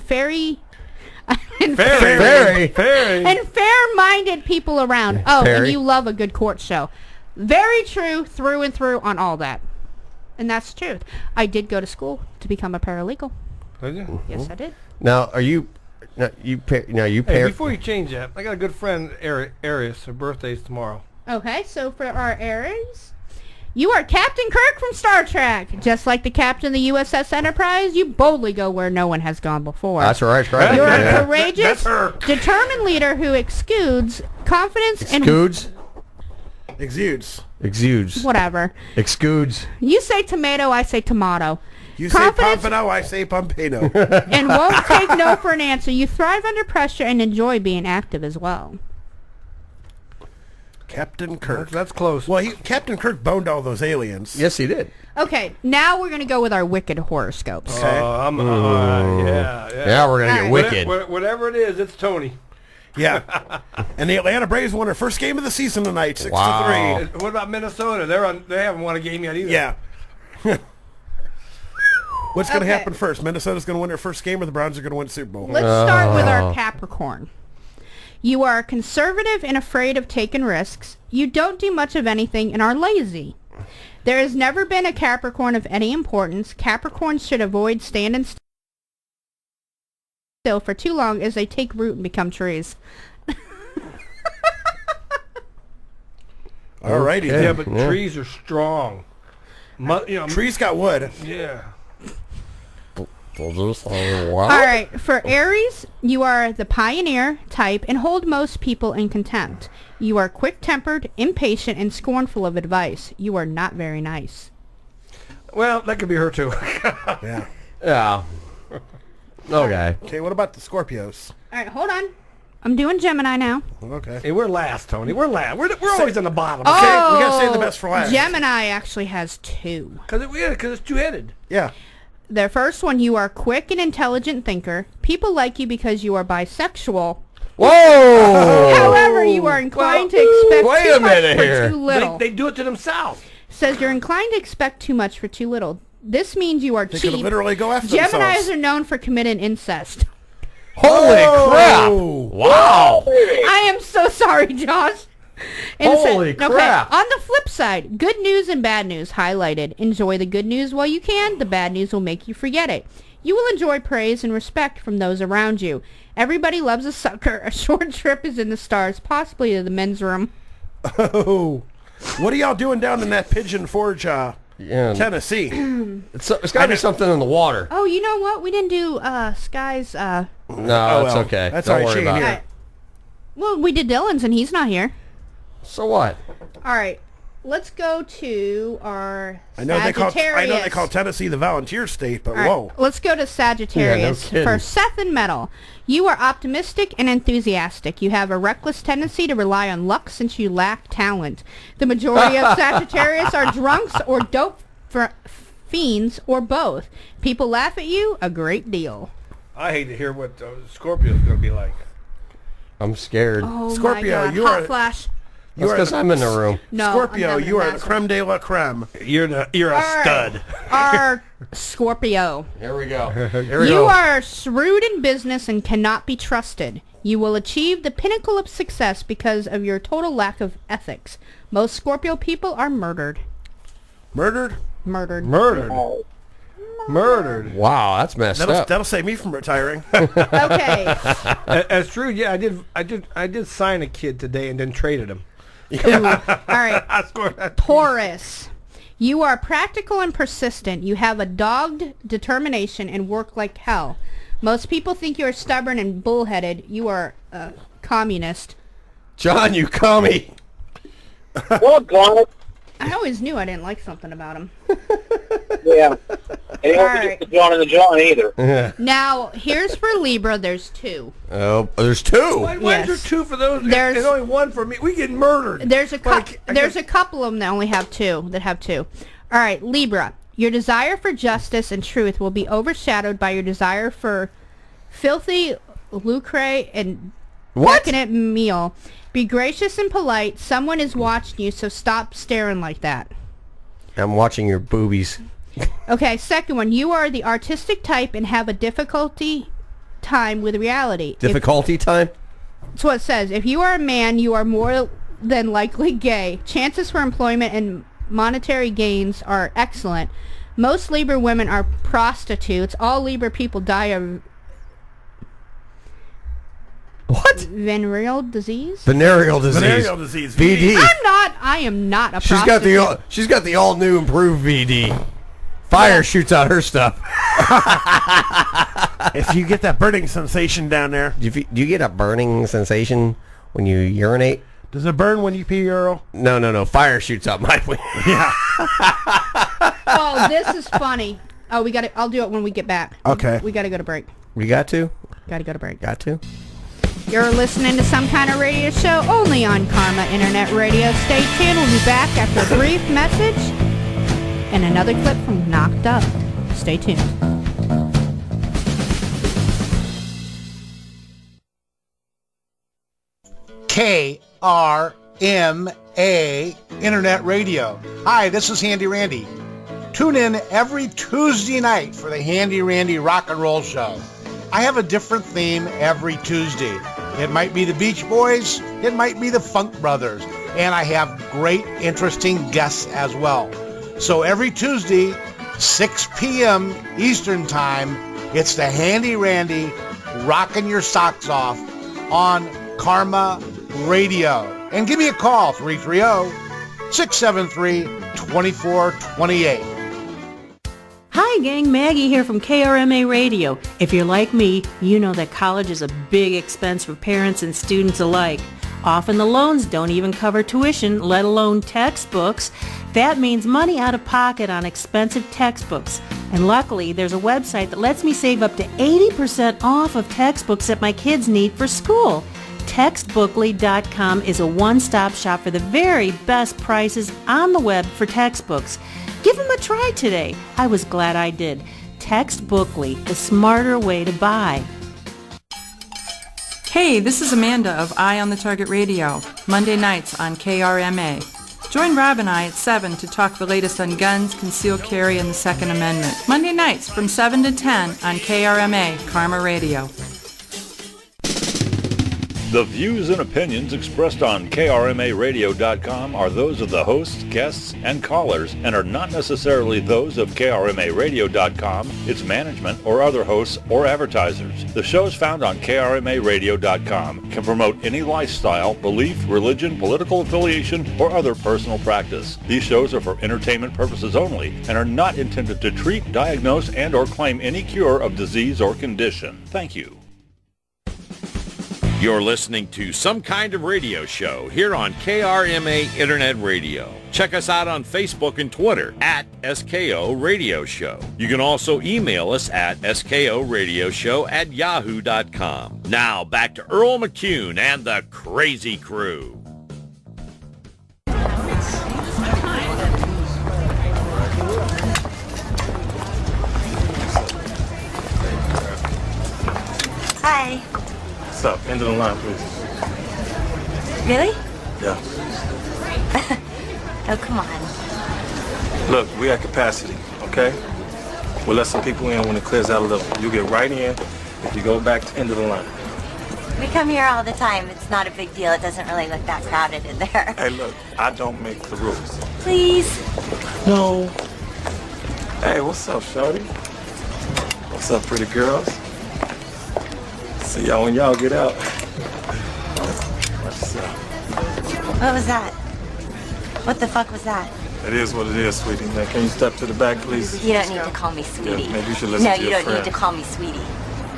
and fair-minded people around. Oh, Perry. and you love a good court show. Very true through and through on all that. And that's the truth. I did go to school to become a paralegal. Did you? Yes, I did. Now, are you? No, you pair. No, you Hey, pair. before you change that, I got a good friend, Arius. Her birthday's tomorrow. Okay, so for our Aries, you are Captain Kirk from Star Trek. Just like the captain of the USS Enterprise, you boldly go where no one has gone before. That's right. Right. You're a Yeah. courageous, That's her. determined leader who exudes confidence Exudes. Exudes. whatever. Exudes. You say tomato, I say tomato. You say Confidence Pompano, I say Pompano. and won't take no for an answer. You thrive under pressure and enjoy being active as well. Captain Kirk. That's close. Well, Captain Kirk boned all those aliens. Yes, he did. Okay, now we're going to go with our wicked horoscopes. Okay. Yeah, we're gonna get wicked. Whatever it is, it's Tony. Yeah. And the Atlanta Braves won their first game of the season tonight, 6-3. What about Minnesota? They haven't won a game yet either. Yeah. What's going to happen first? Minnesota's going to win their first game, or the Browns are going to win the Super Bowl? Let's start with our Capricorn. You are conservative and afraid of taking risks. You don't do much of anything and are lazy. There has never been a Capricorn of any importance. Capricorns should avoid standing still for too long as they take root and become trees. Alrighty. Yeah, but trees are strong. Trees got wood. Yeah. All right, for Aries, you are the pioneer type and hold most people in contempt. You are quick-tempered, impatient, and scornful of advice. You are not very nice. Well, that could be her too. Yeah. Yeah. Okay. Okay, what about the Scorpios? All right, hold on. I'm doing Gemini now. Okay. Hey, we're last, Tony. We're last. We're always on the bottom. Okay, we got to save the best for last. Gemini actually has two. Because it's two-headed. Yeah. The first one, you are quick and intelligent thinker. People like you because you are bisexual. Whoa! However, you are inclined to expect wait too a much minute for here. too little. They do it to themselves. Says you're inclined to expect too much for too little. This means you are They cheap. could literally go after Geminis themselves. are known for committing incest. Holy crap! Wow! I am so sorry, Josh. Holy Okay, crap. on the flip side, good news and bad news highlighted. Enjoy the good news while you can. The bad news will make you forget it. You will enjoy praise and respect from those around you. Everybody loves a sucker. A short trip is in the stars, possibly to the men's room. Oh. What are y'all doing down in that Pigeon Forge, Tennessee? It's got to be something in the water. Oh, you know what? We didn't do Sky's. No, Oh, it's well. okay. That's Don't all right, worry she ain't about here. it. Well, we did Dylan's, and he's not here. So what? All right. Let's go to our I know they Sagittarius. call Tennessee the volunteer state, but All right, whoa. let's go to Sagittarius. Yeah, no For kidding. Seth and Metal, you are optimistic and enthusiastic. You have a reckless tendency to rely on luck since you lack talent. The majority of Sagittarius are drunks or dope fiends or both. People laugh at you a great deal. I hate to hear what Scorpio's going to be like. I'm scared. Oh Scorpio, my God. you Hot are- flash. That's because I'm in the room. No, Scorpio, I'm you are the master. creme de la creme. You're a All right. stud. Our Scorpio. Here we go. You are shrewd in business and cannot be trusted. You will achieve the pinnacle of success because of your total lack of ethics. Most Scorpio people are murdered. Murdered? Murdered. Murdered. Wow, that's messed up. That'll save me from retiring. Okay. That's true. Yeah, I did sign a kid today and then traded him. Ooh. All right. Taurus. You are practical and persistent. You have a dogged determination and work like hell. Most people think you are stubborn and bullheaded. You are a communist. John, you commie. Well, God. I always knew I didn't like something about him. Yeah. And he All wasn't right. just the John and the John either. Now, here's for Libra. There's two. Oh, there's two. Why is Yes. there two for those? There's- There's only one for me. We get murdered. There's a Like, there's a couple of them that only have two. That have two. All right, Libra. Your desire for justice and truth will be overshadowed by your desire for filthy lucre and decadent meal. Be gracious and polite. Someone is watching you, so stop staring like that. I'm watching your boobies. Okay, second one. You are the artistic type and have a difficulty time with reality. Difficulty time? That's what it says. If you are a man, you are more than likely gay. Chances for employment and monetary gains are excellent. Most Libra women are prostitutes. All Libra people die of venereal disease. Venereal disease. Venereal disease. VD. I am not a She's prostitute. she's got the all new improved VD. Fire shoots out her stuff. If you get that burning sensation down there. Do you get a burning sensation when you urinate? Does it burn when you pee, Earl? No. Fire shoots out my way. Yeah. Oh, this is funny. Oh, we got to. I'll do it when we get back. Okay. We got to go to break. We got to? Got to go to break. Got to? You're listening to Some Kind of Radio Show only on Karma Internet Radio. Stay tuned. We'll be back after a brief message and another clip from Knocked Up. Stay tuned. KRMA Internet Radio. Hi, this is Handy Randy. Tune in every Tuesday night for the Handy Randy Rock and Roll Show. I have a different theme every Tuesday. It might be the Beach Boys, it might be the Funk Brothers, and I have great, interesting guests as well. So every Tuesday, 6 p.m. Eastern Time, it's the Handy Randy rocking your socks off on Karma Radio. And give me a call, 330-673-2428. Hi gang, Maggie here from KRMA Radio. If you're like me, you know that college is a big expense for parents and students alike. Often the loans don't even cover tuition, let alone textbooks. That means money out of pocket on expensive textbooks. And luckily, there's a website that lets me save up to 80% off of textbooks that my kids need for school. Textbookly.com is a one-stop shop for the very best prices on the web for textbooks. Give them a try today. I was glad I did. Textbookly, the smarter way to buy. Hey, this is Amanda of Eye on the Target Radio, Monday nights on KRMA. Join Rob and I at 7 to talk the latest on guns, concealed carry, and the Second Amendment. Monday nights from 7 to 10 on KRMA, Karma Radio. The views and opinions expressed on KRMARadio.com are those of the hosts, guests, and callers and are not necessarily those of KRMARadio.com, its management, or other hosts or advertisers. The shows found on KRMARadio.com can promote any lifestyle, belief, religion, political affiliation, or other personal practice. These shows are for entertainment purposes only and are not intended to treat, diagnose, and or claim any cure of disease or condition. Thank you. You're listening to Some Kind of Radio Show here on KRMA Internet Radio. Check us out on Facebook and Twitter at SKO Radio Show. You can also email us at skoradioshow@yahoo.com. Now back to Earl McCune and the Crazy Crew. Hi. What's up? End of the line, please. Really? Yeah. Oh, come on. Look, we at capacity, okay? We'll let some people in when it clears out a little. You get right in if you go back to end of the line. We come here all the time. It's not a big deal. It doesn't really look that crowded in there. Hey, look, I don't make the rules. Please. No. Hey, what's up, shorty? What's up, pretty girls? See y'all when y'all get out. What's up? What was that? What the fuck was that? It is what it is, sweetie. Now, can you step to the back, please? You don't need to call me sweetie. Yeah, maybe you should listen No, to you your don't friend. need to call me sweetie.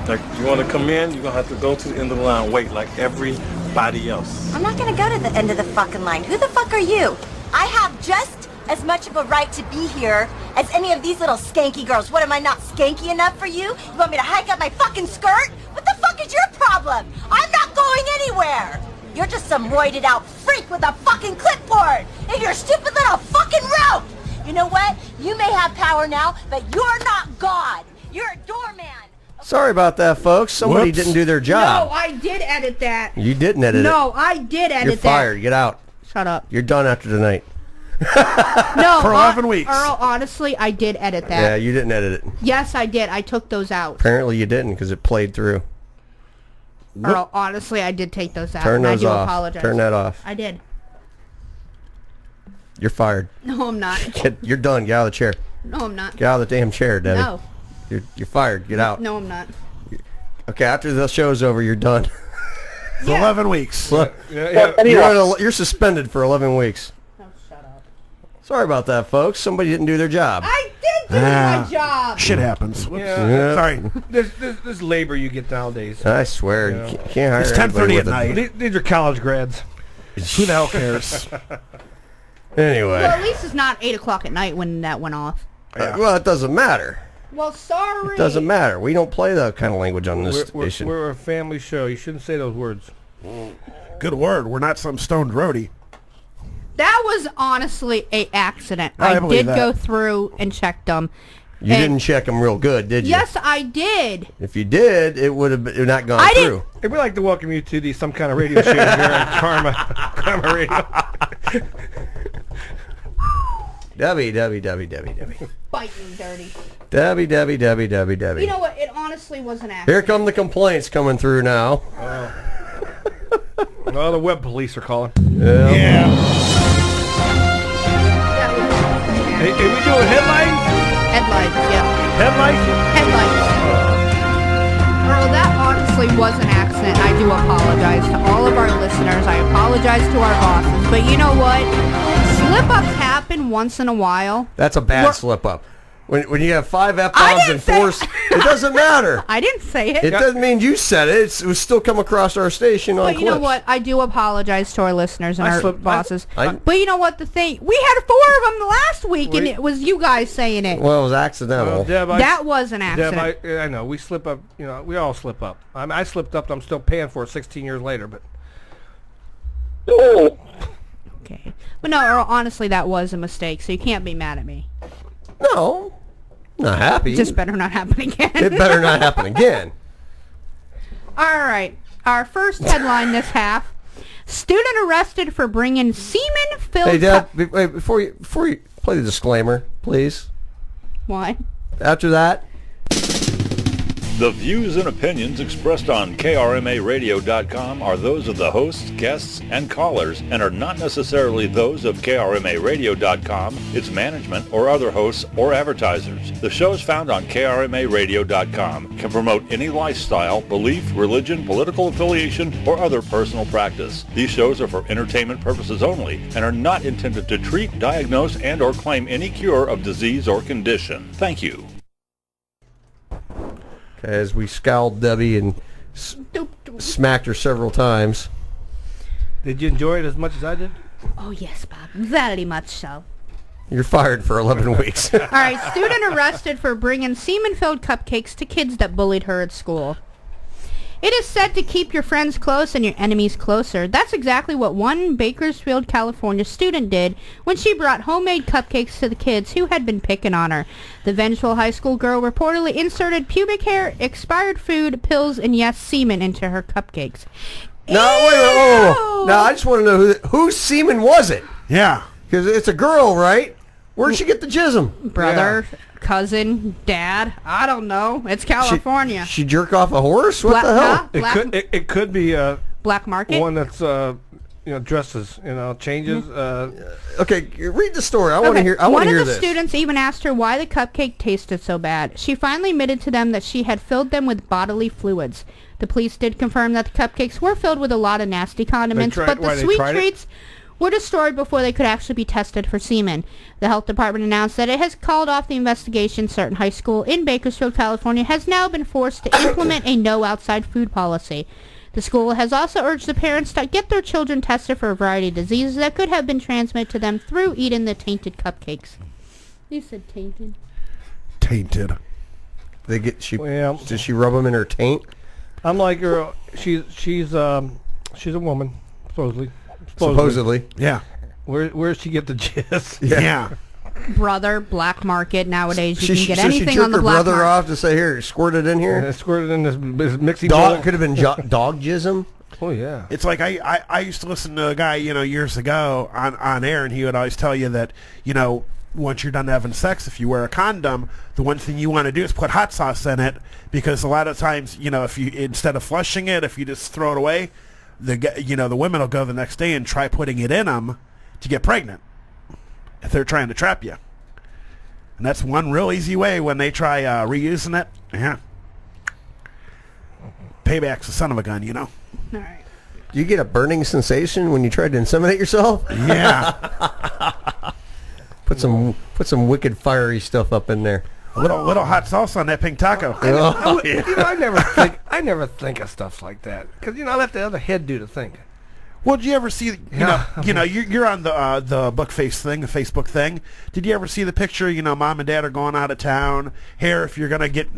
Like, you want to come in, you're going to have to go to the end of the line, wait like everybody else. I'm not gonna go to the end of the fucking line. Who the fuck are you? I have just as much of a right to be here as any of these little skanky girls. What, am I not skanky enough for you? You want me to hike up my fucking skirt? What the fuck is your problem? I'm not going anywhere! You're just some roided out freak with a fucking clipboard and your stupid little fucking rope! You know what? You may have power now, but you're not God. You're a doorman. Sorry about that, folks. Somebody Whoops. didn't do their job. No, I did edit that. You didn't edit it. No, I did edit You're that. fired. Get out. Shut up. You're done after tonight. No, For 11 weeks. Earl, honestly, I did edit that. Yeah, you didn't edit it. Yes, I did. I took those out. Apparently you didn't because it played through. Earl, honestly, I did take those out. Turn and those I do off. apologize. Turn that off. I did. You're fired. No, I'm not. You're done. Get out of the chair. No, I'm not. Get out of the damn chair, Debbie. No. You're fired. Get out. No, I'm not. Okay, after the show's over, you're done. It's 11 weeks. Look, Yeah. you're suspended for 11 weeks. Oh, shut up. Sorry about that, folks. Somebody didn't do their job. I did do my job. Shit happens. Whoops. Yeah. Sorry. This labor you get nowadays. I swear, Yeah. you can't hire It's everybody 10:30 with at a- night. These are college grads. Who the hell cares? Anyway. Well, at least it's not 8 o'clock at night when that went off. Well, it doesn't matter. Well, sorry. It doesn't matter. We don't play that kind of language on this We're, station. we're a family show. You shouldn't say those words. Good word. We're not some stoned roadie. That was honestly a accident. I I believe did that. go through and check them. You didn't check them real good, did you? Yes, I did. If you did, it would have not gone I through. Hey, we'd like to welcome you to some kind of radio show here on Karma Radio. Debbie. Bite me dirty. Debbie. You know what? It honestly was an accident. Here come the complaints coming through now. Oh, the web police are calling. Yeah. Hey, we doing headlines? Headlights, yeah. Headlights? Headlights. Earl, that honestly was an accident. I do apologize to all of our listeners. I apologize to our bosses. But you know what? Slip-ups happen once in a while. That's a bad We're- slip-up. When you have 5 F-bombs and 4... It doesn't matter. I didn't say it. It doesn't mean you said it. It was still come across our station on But you know clips. what? I do apologize to our listeners and I our slipped- bosses. I- But you know what? The thing, we had 4 of them last week, and it was you guys saying it. Well, it was accidental. Deb, That was an accident. Deb, I know. We slip up. You know, we all slip up. I slipped up. I'm still paying for it 16 years later. But Okay. But no, Earl, honestly, that was a mistake, so you can't be mad at me. No. Not happy. Just better not happen again. It better not happen again. All right. Our first headline this half. Student arrested for bringing semen-filled Hey, Deb, cup... wait, before you play the disclaimer, please. Why? After that, The views and opinions expressed on KRMARadio.com are those of the hosts, guests, and callers and are not necessarily those of KRMARadio.com, its management, or other hosts or advertisers. The shows found on KRMARadio.com can promote any lifestyle, belief, religion, political affiliation, or other personal practice. These shows are for entertainment purposes only and are not intended to treat, diagnose, and or claim any cure of disease or condition. Thank you. as we scowled Debbie and smacked her several times. Did you enjoy it as much as I did? Oh, yes, Bob. Very much so. You're fired for 11 weeks. All right, student arrested for bringing semen-filled cupcakes to kids that bullied her at school. It is said to keep your friends close and your enemies closer. That's exactly what one Bakersfield, California student did when she brought homemade cupcakes to the kids who had been picking on her. The vengeful high school girl reportedly inserted pubic hair, expired food, pills, and yes, semen into her cupcakes. No, wait, whoa. Now, I just want to know whose semen was it? Yeah. Because it's a girl, right? Where'd she get the jism? Brother, cousin, dad, I don't know. It's California. She jerk off a horse? What the hell? It could be black market. One that's dresses, changes. Okay, read the story. I want to hear. I want to hear One of the this. students even asked her why the cupcake tasted so bad. She finally admitted to them that she had filled them with bodily fluids. The police did confirm that the cupcakes were filled with a lot of nasty condiments, but the sweet treats were destroyed before they could actually be tested for semen. The health department announced that it has called off the investigation. Certain high school in Bakersfield, California has now been forced to implement a no outside food policy. The school has also urged the parents to get their children tested for a variety of diseases that could have been transmitted to them through eating the tainted cupcakes. You said tainted. Tainted. They get Does she rub them in her taint? I'm like her. She's a woman, supposedly. Supposedly. Yeah. Where does she get the jizz? Yeah. Brother, black market. Nowadays you can get so anything she jerked on the her black brother market. off to say, here, squirt it in here? Squirt it in this mixy Dog bowl. could have been dog jism. Oh, yeah. It's like I used to listen to a guy, years ago on air, and he would always tell you that, once you're done having sex, if you wear a condom, the one thing you want to do is put hot sauce in it, because a lot of times, if you, instead of flushing it, if you just throw it away, the women will go the next day and try putting it in them to get pregnant if they're trying to trap you. And that's one real easy way when they try reusing it. Yeah. Payback's the son of a gun, All right. Do you get a burning sensation when you try to inseminate yourself? Yeah. Put some wicked fiery stuff up in there. A little hot sauce on that pink taco. I never think of stuff like that because I let the other head do the thinking. Well, did you ever see? You're on the Facebook thing. Did you ever see the picture? Mom and Dad are going out of town. Here, if you're gonna get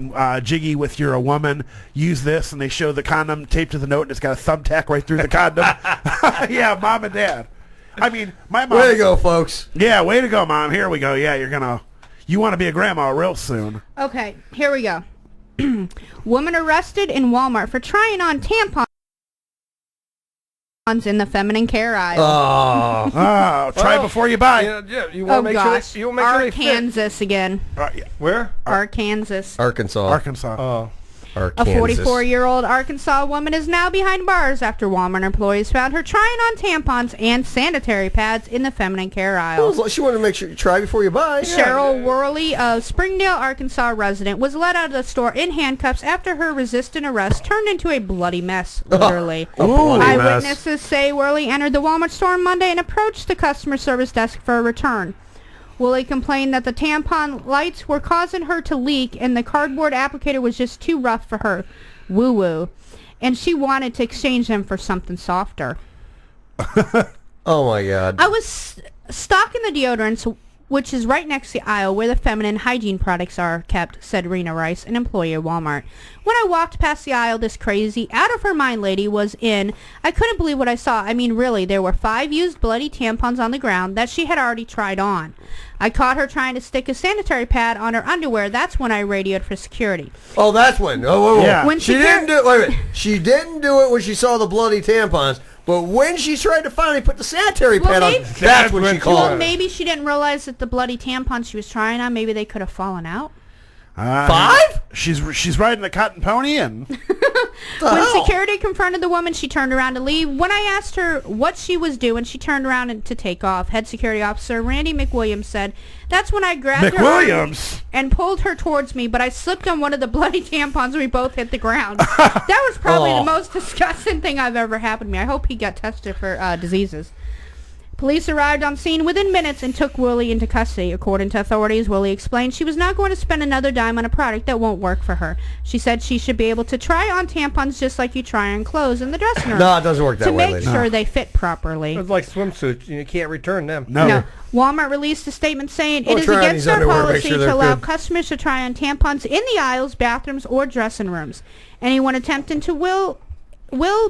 jiggy with your woman, use this, and they show the condom taped to the note, and it's got a thumbtack right through the condom. Yeah, Mom and Dad. I mean, my mom. Way to go, folks. Yeah, way to go, Mom. Here we go. Yeah, you want to be a grandma real soon. Okay, here we go. Woman arrested in Walmart for trying on tampons in the feminine care aisle. Try before you buy. You want to make gosh. sure. You want to make sure they fit. Arkansas again. Where? Arkansas. Arkansas. Oh. A 44-year-old Arkansas woman is now behind bars after Walmart employees found her trying on tampons and sanitary pads in the feminine care aisle. She wanted to make sure you try before you buy. Cheryl Worley, a Springdale, Arkansas resident, was let out of the store in handcuffs after her resistant arrest turned into a bloody mess, literally. Eyewitnesses say Worley entered the Walmart store on Monday and approached the customer service desk for a return. Woolley complained that the tampon lights were causing her to leak and the cardboard applicator was just too rough for her. Woo-woo. And she wanted to exchange them for something softer. Oh, my God. I was stocking the deodorants, which is right next to the aisle where the feminine hygiene products are kept, said Rena Rice, an employee at Walmart. When I walked past the aisle, this crazy, out-of-her-mind lady was in. I couldn't believe what I saw. I mean, really, there were 5 used bloody tampons on the ground that she had already tried on. I caught her trying to stick a sanitary pad on her underwear. That's when I radioed for security. Oh, that's when. Oh, yeah. When she didn't do it. Wait a minute. She didn't do it when she saw the bloody tampons. But when she tried to finally put the sanitary pad on, that's when she called. Well, maybe she didn't realize that the bloody tampons she was trying on, maybe they could have fallen out. 5? She's riding a cotton pony and... When security confronted the woman, she turned around to leave. When I asked her what she was doing, she turned around to take off. Head security officer Randy McWilliams said, "That's when I grabbed her and pulled her towards me, but I slipped on one of the bloody tampons and we both hit the ground." That was probably the most disgusting thing I've ever happened to me. I hope he got tested for diseases. Police arrived on scene within minutes and took Woolley into custody. According to authorities, Woolley explained she was not going to spend another dime on a product that won't work for her. She said she should be able to try on tampons just like you try on clothes in the dressing room. No, it doesn't work that way, to make sure they fit properly. It's like swimsuits. You can't return them. No. Walmart released a statement saying it is against our policy to allow customers to try on tampons in the aisles, bathrooms, or dressing rooms. Anyone attempting to will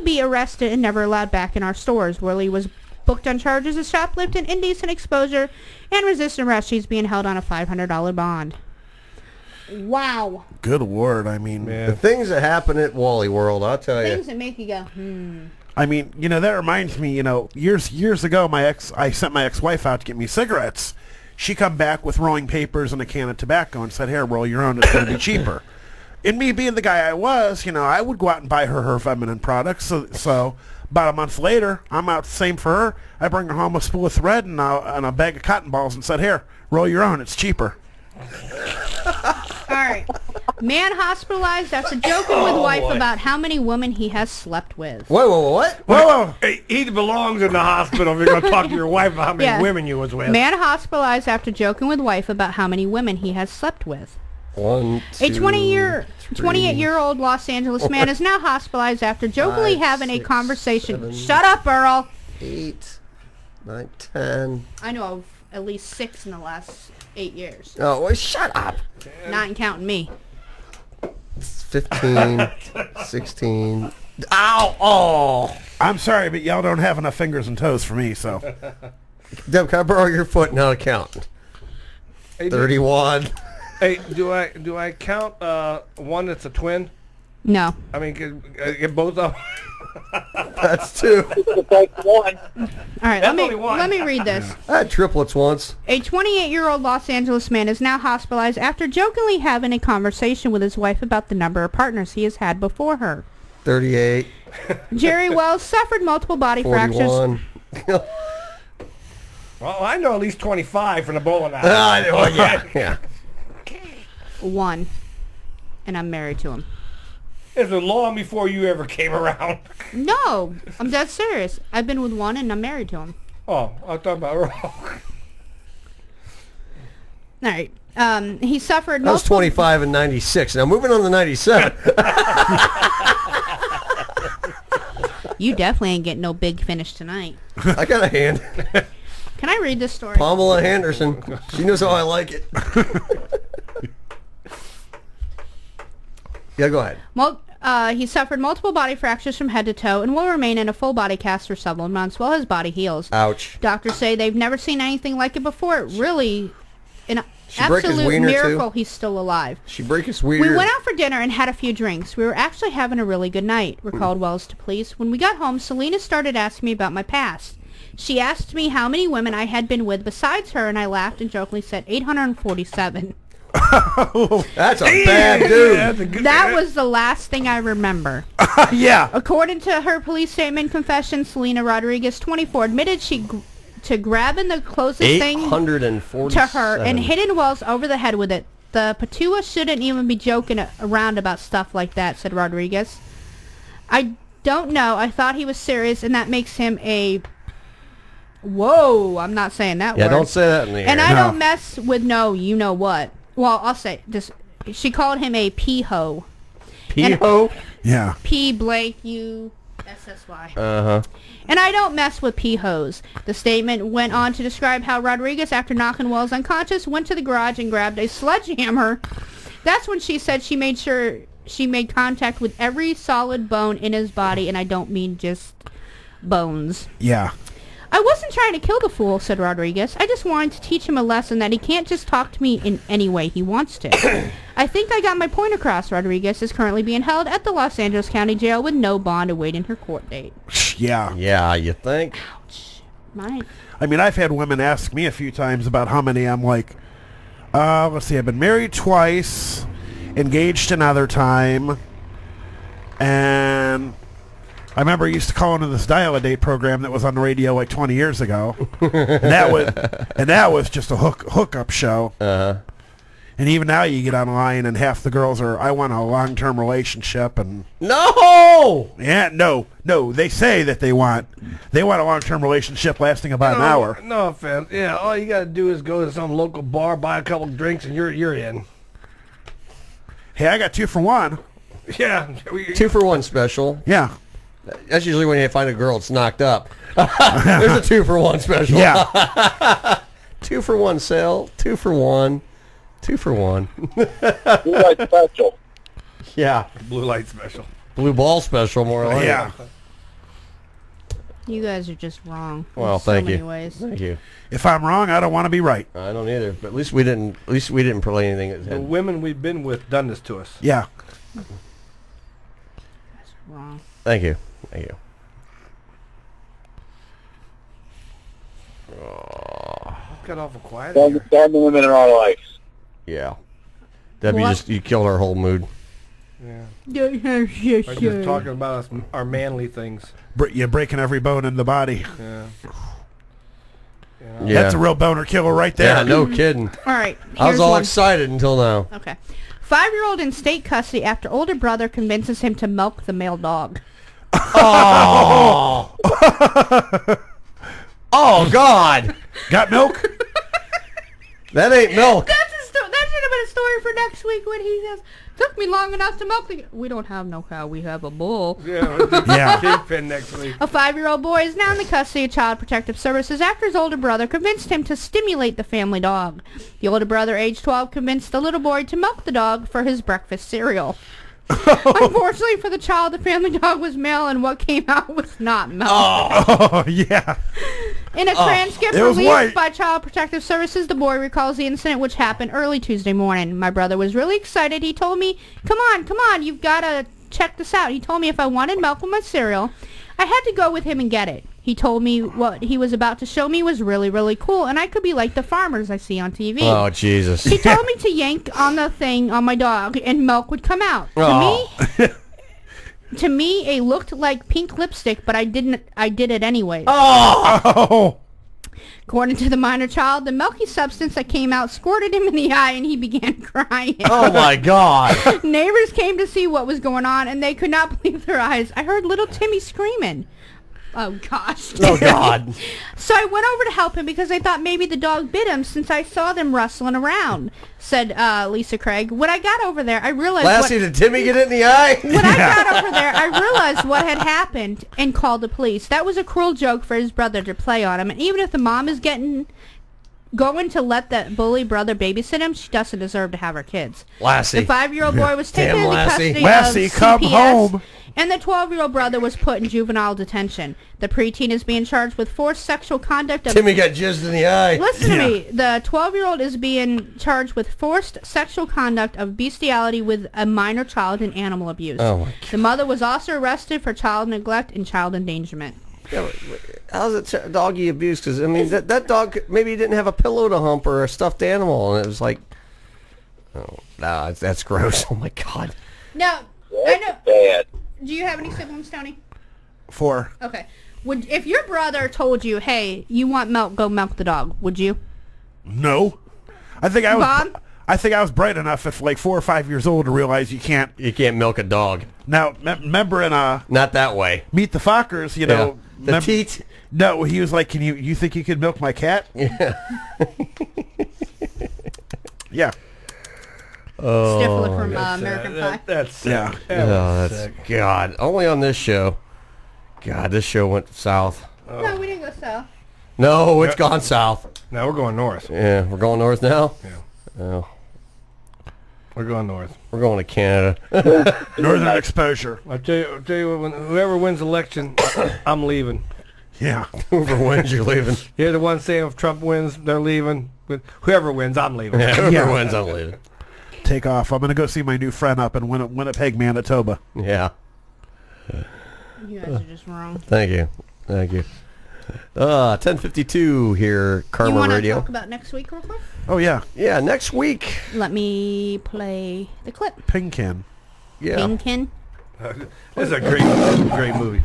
be arrested and never allowed back in our stores. Woolley was booked on charges of shoplifting, indecent exposure, and resisting arrest. She's being held on a $500 bond. Wow. Good word. I mean, the things that happen at Wally World, I'll tell you. Things that make you go, I mean, that reminds me, years ago, I sent my ex-wife out to get me cigarettes. She come back with rolling papers and a can of tobacco and said, "Here, roll your own. It's going to be cheaper." And me being the guy I was, I would go out and buy her feminine products. So about a month later, I'm out the same for her. I bring her home a spool of thread and a bag of cotton balls and said, "Here, roll your own. It's cheaper." All right. Man hospitalized after joking with wife about how many women he has slept with. Whoa, what? Whoa. Hey, he belongs in the hospital if you're going to talk to your wife about how many Yeah. women you was with. Man hospitalized after joking with wife about how many women he has slept with. One, A two, 28-year-old Los Angeles man is now hospitalized after jokingly having a conversation. Shut up, Earl. 8, 9, 10. I know of at least 6 in the last 8 years. Oh, well, shut up. Not counting me. 15, 16. Ow! Oh! I'm sorry, but y'all don't have enough fingers and toes for me, so. Deb, can I borrow your foot and I'll count? Hey, 31. Hey, do I count one that's a twin? No. I mean, get both of them. That's 2. All right, let me read this. I had triplets once. A 28-year-old Los Angeles man is now hospitalized after jokingly having a conversation with his wife about the number of partners he has had before her. 38. Jerry Wells suffered multiple body fractures. 41. Well, I know at least 25 from the bowling alley. Oh, yeah. 1. And I'm married to him. It was long before you ever came around. No, I'm dead serious. I've been with 1 and I'm married to him. Oh, I'm talking about Earl. All right. He suffered That was multiple... 25 and 96. Now moving on to 97. You definitely ain't getting no big finish tonight. I got a hand. Can I read this story? Pamela Henderson. She knows how I like it. Yeah, go ahead. He suffered multiple body fractures from head to toe and will remain in a full body cast for several months while his body heals. Ouch. Doctors say they've never seen anything like it before. Really, an She break his absolute wiener, miracle too? he's still alive. She break his We weird. went out for dinner and had a few drinks. We were actually having a really good night, recalled Wells to police. When we got home, Selena started asking me about my past. She asked me how many women I had been with besides her, and I laughed and jokingly said 847. That's a bad dude. That was the last thing I remember. Yeah. According to her police statement confession, Selena Rodriguez, 24, admitted to grabbing the closest thing 847. to her and hitting Wells over the head with it. The Patua shouldn't even be joking around about stuff like that, said Rodriguez. I don't know. I thought he was serious, and that makes him a... Whoa, I'm not saying that word. Yeah, don't say that in the air. And I don't mess with no you-know-what. Well, I'll say this. She called him a pee-ho. Pee-ho? Yeah. P-Blake-U-S-S-Y. Uh-huh. And I don't mess with pee-hos. The statement went on to describe how Rodriguez, after knocking Wells unconscious, went to the garage and grabbed a sledgehammer. That's when she said she made sure she made contact with every solid bone in his body, and I don't mean just bones. Yeah. I wasn't trying to kill the fool, said Rodriguez. I just wanted to teach him a lesson that he can't just talk to me in any way he wants to. I think I got my point across. Rodriguez is currently being held at the Los Angeles County Jail with no bond awaiting her court date. Yeah. Yeah, you think? Mine. I mean, I've had women ask me a few times about how many. I'm like, let's see, I've been married twice, engaged another time, and I remember I used to call into this Dial-A-Date program that was on the radio like 20 years ago. and that was just a hookup show. Uh-huh. And even now you get online and half the girls are, I want a long-term relationship. And No! Yeah, no. They say that they want a long-term relationship lasting about an hour. No offense. Yeah, all you got to do is go to some local bar, buy a couple drinks, and you're in. Hey, I got 2 for 1. Yeah. 2 for 1 special. Yeah. That's usually when you find a girl that's knocked up. There's a 2 for 1 special. Yeah. 2 for 1 sale. 2 for 1. 2 for 1. Blue light special. Yeah. Blue light special. Blue ball special, more like. Yeah. You guys are just wrong. Well, in so thank many you. ways. Thank you. If I'm wrong, I don't want to be right. I don't either. But at least we didn't play anything that The had. women we've been with done this to us. Yeah. That's wrong. Thank you. Thank you. Got awful quiet. All the women in our lives. Yeah. Debbie, What? you killed our whole mood. Yeah. Yeah. We're just talking about us, our manly things. You're breaking every bone in the body. Yeah. Yeah. That's a real boner killer right there. Yeah, no kidding. All right. I was here's all one. excited until now. Okay. 5-year-old in state custody after older brother convinces him to milk the male dog. Oh. Oh, God. Got milk? That ain't milk. That should have been a story for next week when he says, took me long enough to milk the... We don't have no cow, we have a bull. Yeah. Kingpin next week. A 5-year-old boy is now in the custody of Child Protective Services after his older brother convinced him to stimulate the family dog. The older brother, age 12, convinced the little boy to milk the dog for his breakfast cereal. Unfortunately for the child, the family dog was male and what came out was not milk. Oh, yeah. In a transcript it was released white. by Child Protective Services, the boy recalls the incident which happened early Tuesday morning. My brother was really excited. He told me, come on, you've got to check this out. He told me if I wanted milk with my cereal, I had to go with him and get it. He told me what he was about to show me was really, really cool, and I could be like the farmers I see on TV. Oh, Jesus. He told me to yank on the thing on my dog, and milk would come out. To me, it looked like pink lipstick, but I did it anyway. Oh! According to the minor child, the milky substance that came out squirted him in the eye, and he began crying. Oh, my God. Neighbors came to see what was going on, and they could not believe their eyes. I heard little Timmy screaming. Oh, gosh. Oh, God. So I went over to help him because I thought maybe the dog bit him since I saw them rustling around, said Lisa Craig. When I got over there, I realized... Lassie, did Timmy get it in the eye? When I got over there, I realized what had happened and called the police. That was a cruel joke for his brother to play on him. And even if the mom is going to let that bully brother babysit him, she doesn't deserve to have her kids. Lassie. The 5-year-old boy was taken into custody Lassie, of come CPS, home. and the 12-year-old brother was put in juvenile detention. The preteen is being charged with forced sexual conduct of... Timmy got jizzed in the eye. Listen to me. The 12-year-old is being charged with forced sexual conduct of bestiality with a minor child and animal abuse. Oh, my God. The mother was also arrested for child neglect and child endangerment. Yeah, how's it doggy abuse? Because, I mean, that dog maybe didn't have a pillow to hump or a stuffed animal, and it was like... Oh, no, that's gross. Oh, my God. Now, I know... Bad. Do you have any siblings, Tony? 4. Okay. If your brother told you, hey, you want milk, go milk the dog, would you? No. I think I was... Bob? I think I was bright enough at like 4 or 5 years old to realize you can't milk a dog. Now, remember in not that way. Meet the Fockers, you know, the teat. No, he was like, you think you could milk my cat? Yeah. Yeah. Oh, Stifler from American Pie. That's yeah. That's God. Only on this show. God, this show went south. Oh. No, we didn't go south. No, it's gone south. Now we're going north. Yeah, we're going north now. Yeah. Oh. We're going north. We're going to Canada. Northern exposure. I'll tell you when whoever wins election, I'm leaving. Yeah. Whoever wins, you're leaving. You're the one saying if Trump wins, they're leaving. But whoever wins, I'm leaving. Yeah, whoever wins, I'm leaving. Take off. I'm going to go see my new friend up in Winnipeg, Manitoba. Yeah. You guys are just wrong. Thank you. 10:52 here, Karma You want to Radio. talk about next week real quick? Oh, yeah. Yeah, next week. Let me play the clip. Pinkin. Yeah. Pinkin. This is a great movie.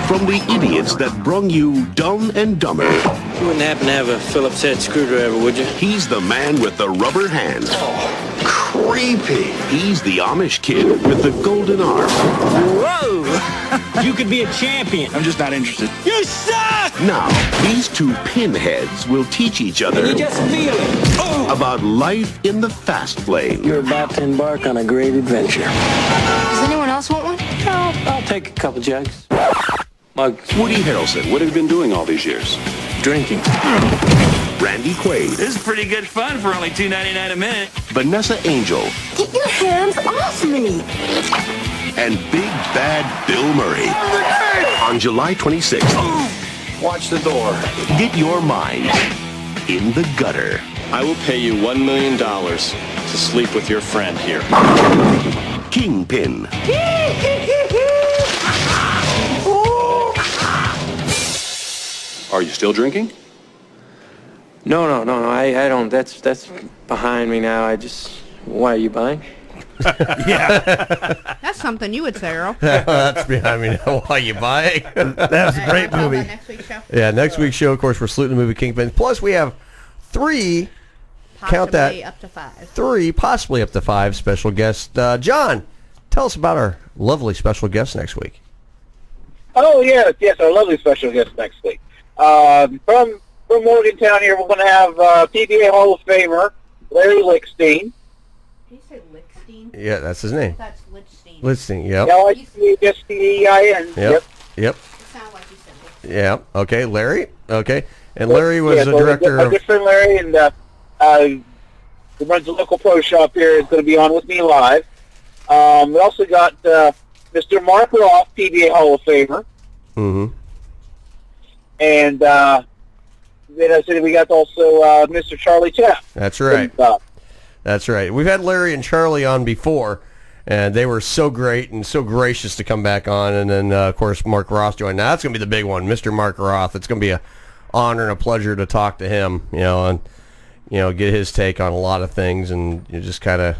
From the idiots that brung you Dumb and Dumber. You wouldn't happen to have a Phillips head screwdriver, would you? He's the man with the rubber hands. Oh, creepy. He's the Amish kid with the golden arm. Whoa! You could be a champion. I'm just not interested. You suck! Now, these two pinheads will teach each other And you just feel it. about life in the fast lane. You're about to embark on a great adventure. Does anyone else want one? No, I'll take a couple jugs. Mugs. Woody Harrelson, what have you been doing all these years? Drinking. Randy Quaid. This is pretty good fun for only $2.99 a minute. Vanessa Angel. Get your hands off me! And Big Bad Bill Murray. On July 26th. Watch the door. Get your mind in the gutter. I will pay you $1 million to sleep with your friend here. Kingpin. Are you still drinking? No. I don't. That's behind me now. Why are you buying? That's something you would say, Earl. That's behind me now. Why are you buying? That was a great movie. Next week's show. Yeah, next week's show, of course, we're saluting the movie Kingpin. Plus, we have 3, Possibly count that, up to 5. 3, possibly up to 5 special guests. John, tell us about our lovely special guest next week. Oh, yes, our lovely special guest next week. From Morgantown here, we're going to have PBA Hall of Famer Larry Lichstein. Did you say Lichstein? Yeah, that's his name. That's Lichstein. Lichstein, yep. L-I-C-H-S-T-E-I-N. Yep. Yep. Yeah. Okay, Larry. Okay, and Larry was the director My of. good friend Larry, and who runs the local pro shop here, is going to be on with me live. We also got Mr. Mark Roth, PBA Hall of Famer, Mm-hmm. and then I said we got also Mr. Charlie Tapp. That's right. That's right. We've had Larry and Charlie on before, and they were so great and so gracious to come back on. And then, of course, Mark Roth joined. Now that's going to be the big one, Mr. Mark Roth. It's going to be an honor and a pleasure to talk to him, and get his take on a lot of things, and just kind of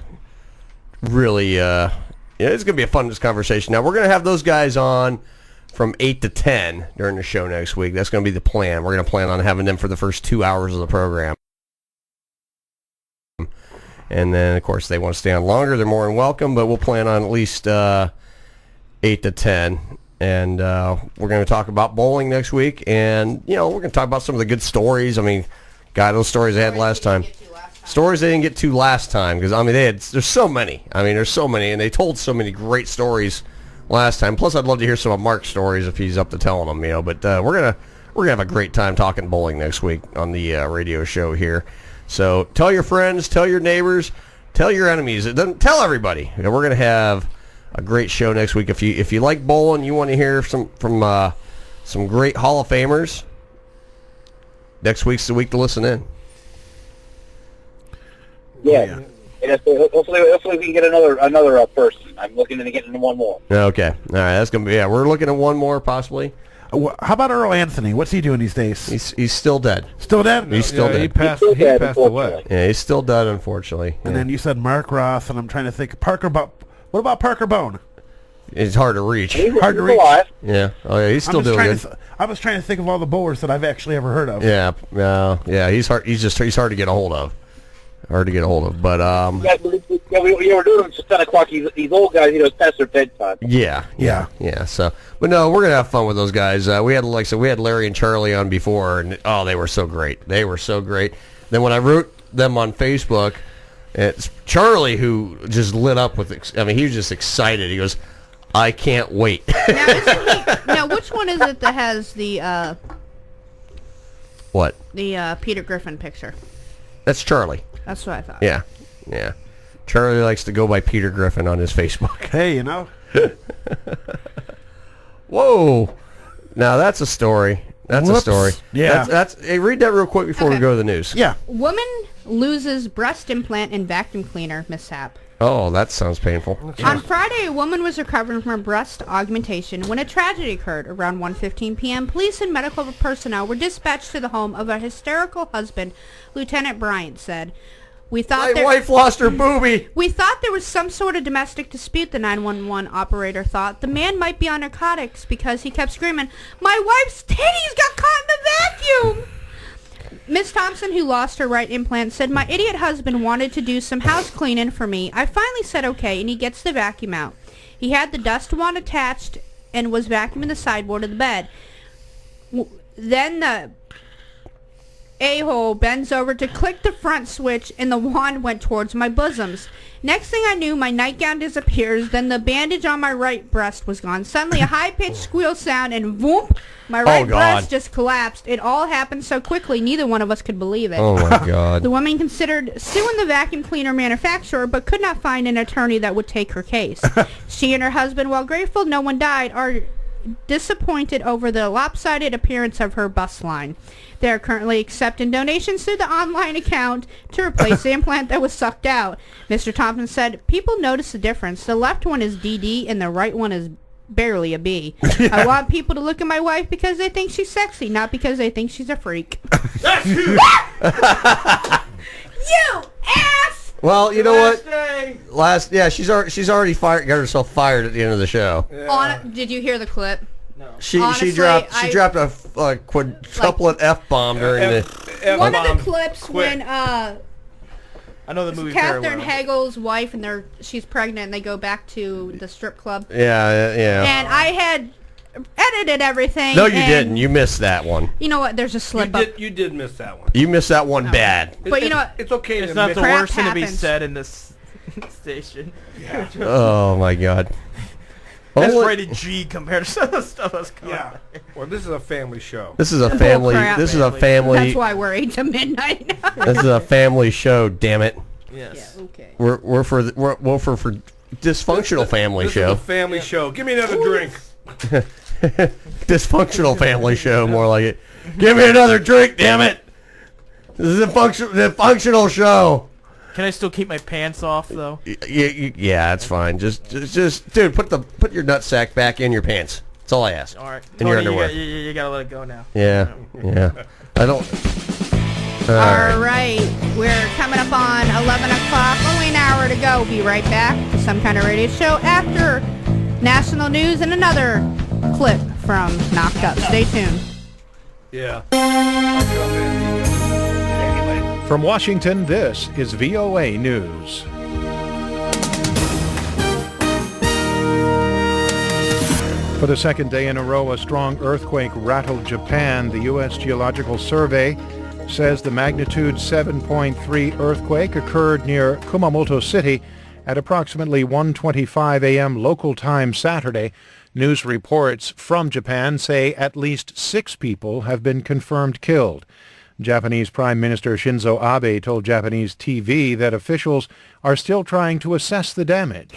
really, it's going to be a fun conversation. Now we're going to have those guys on from 8 to 10 during the show next week. That's going to be the plan. We're going to plan on having them for the first 2 hours of the program. And then, of course, they want to stay on longer. They're more than welcome, but we'll plan on at least 8 to 10. And we're going to talk about bowling next week. And, we're going to talk about some of the good stories. I mean, God, those stories they had last time. Stories they didn't get to last time. Because, there's so many. There's so many. And they told so many great stories last time. Plus, I'd love to hear some of Mark's stories if he's up to telling them, But we're gonna have a great time talking bowling next week on the radio show here. So tell your friends, tell your neighbors, tell your enemies. Tell everybody. We're going to have a great show next week. If you like bowling, you want to hear from some great Hall of Famers, next week's the week to listen in. Yeah. And hopefully we can get another person. I'm looking to get into one more. Okay. All right. That's going to be, we're looking at one more possibly. How about Earl Anthony? What's he doing these days? He's still dead. Still dead? He's still dead. He passed away. Yeah, he's still dead, unfortunately. And then you said Mark Roth, and I'm trying to think. What about Parker Bone? It's hard to reach. Hard to reach. Alive. Yeah. Oh, yeah. He's still doing good. I was trying to think of all the bowlers that I've actually ever heard of. Yeah. Yeah. He's hard. He's hard to get a hold of. But we were doing them till 10 o'clock. These old guys, it's past their bedtime. Yeah. So, but no, we're gonna have fun with those guys. We had Larry and Charlie on before, and they were so great. Then when I wrote them on Facebook, it's Charlie who just lit up with. He was just excited. He goes, "I can't wait." Now, which one is it that has the what? The Peter Griffin picture. That's Charlie. That's what I thought. Yeah. Charlie likes to go by Peter Griffin on his Facebook. Hey, Whoa. Now that's a story. That's a story. Yeah. Hey, read that real quick before we go to the news. Yeah. Woman loses breast implant in vacuum cleaner mishap. Oh, that sounds painful. On Friday, a woman was recovering from a breast augmentation when a tragedy occurred. Around 1:15 p.m., police and medical personnel were dispatched to the home of a hysterical husband, Lieutenant Bryant said. My wife lost her boobie. We thought there was some sort of domestic dispute, the 911 operator thought. The man might be on narcotics because he kept screaming, "My wife's titties got caught in the vacuum!" Miss Thompson, who lost her right implant, said, "My idiot husband wanted to do some house cleaning for me. I finally said okay, and he gets the vacuum out. He had the dust wand attached and was vacuuming the sideboard of the bed. Then the a-hole bends over to click the front switch, and the wand went towards my bosoms. Next thing I knew, my nightgown disappears, then the bandage on my right breast was gone. Suddenly, a high-pitched squeal sound, and whoop, my right breast just collapsed. It all happened so quickly, neither one of us could believe it." Oh, my God. The woman considered suing the vacuum cleaner manufacturer, but could not find an attorney that would take her case. She and her husband, while grateful no one died, are disappointed over the lopsided appearance of her bust line. They are currently accepting donations to the online account to replace the implant that was sucked out. Mr. Thompson said, "People notice the difference. The left one is DD and the right one is barely a B. I want people to look at my wife because they think she's sexy, not because they think she's a freak." That's you! You ass! Well, you know what? She's already got herself fired at the end of the show. Did you hear the clip? No. She honestly, dropped a quadruplet F-bomb during the... One of the clips when I know the movie Katherine very well. Hagel's wife and she's pregnant and they go back to the strip club. Yeah. And I had edited everything. No, you didn't. You missed that one. You know what? There's a slip up. You did miss that one. You missed that one bad. But you know what? It's okay. It's not the crap worst thing to be happens. said in this station. Yeah. Oh my God. That's Only- rated G compared to some of the stuff that's coming out. Well, this is a family show. This is a family. crap. This is a family. That's why we're 8 to midnight. This is a family show. Damn it. Yes. Yeah, okay. We're for dysfunctional family This show. is a family show. Give me another drink. Dysfunctional family show, more like it. Give me another drink, damn it. This is a functional show. Can I still keep my pants off though? Yeah, that's fine. Just, dude, put your nutsack back in your pants. That's all I ask. All right. In your Tony, underwear. You gotta let it go now. Yeah. I don't. All right. We're coming up on 11 o'clock. Only an hour to go. We'll be right back to Some Kind of Radio Show after national news and another clip from Knocked Up. Stay tuned. Yeah. From Washington, this is VOA News. For the second day in a row, a strong earthquake rattled Japan. The U.S. Geological Survey says the magnitude 7.3 earthquake occurred near Kumamoto City at approximately 1:25 a.m. local time Saturday. News reports from Japan say at least 6 people have been confirmed killed. Japanese Prime Minister Shinzo Abe told Japanese TV that officials are still trying to assess the damage.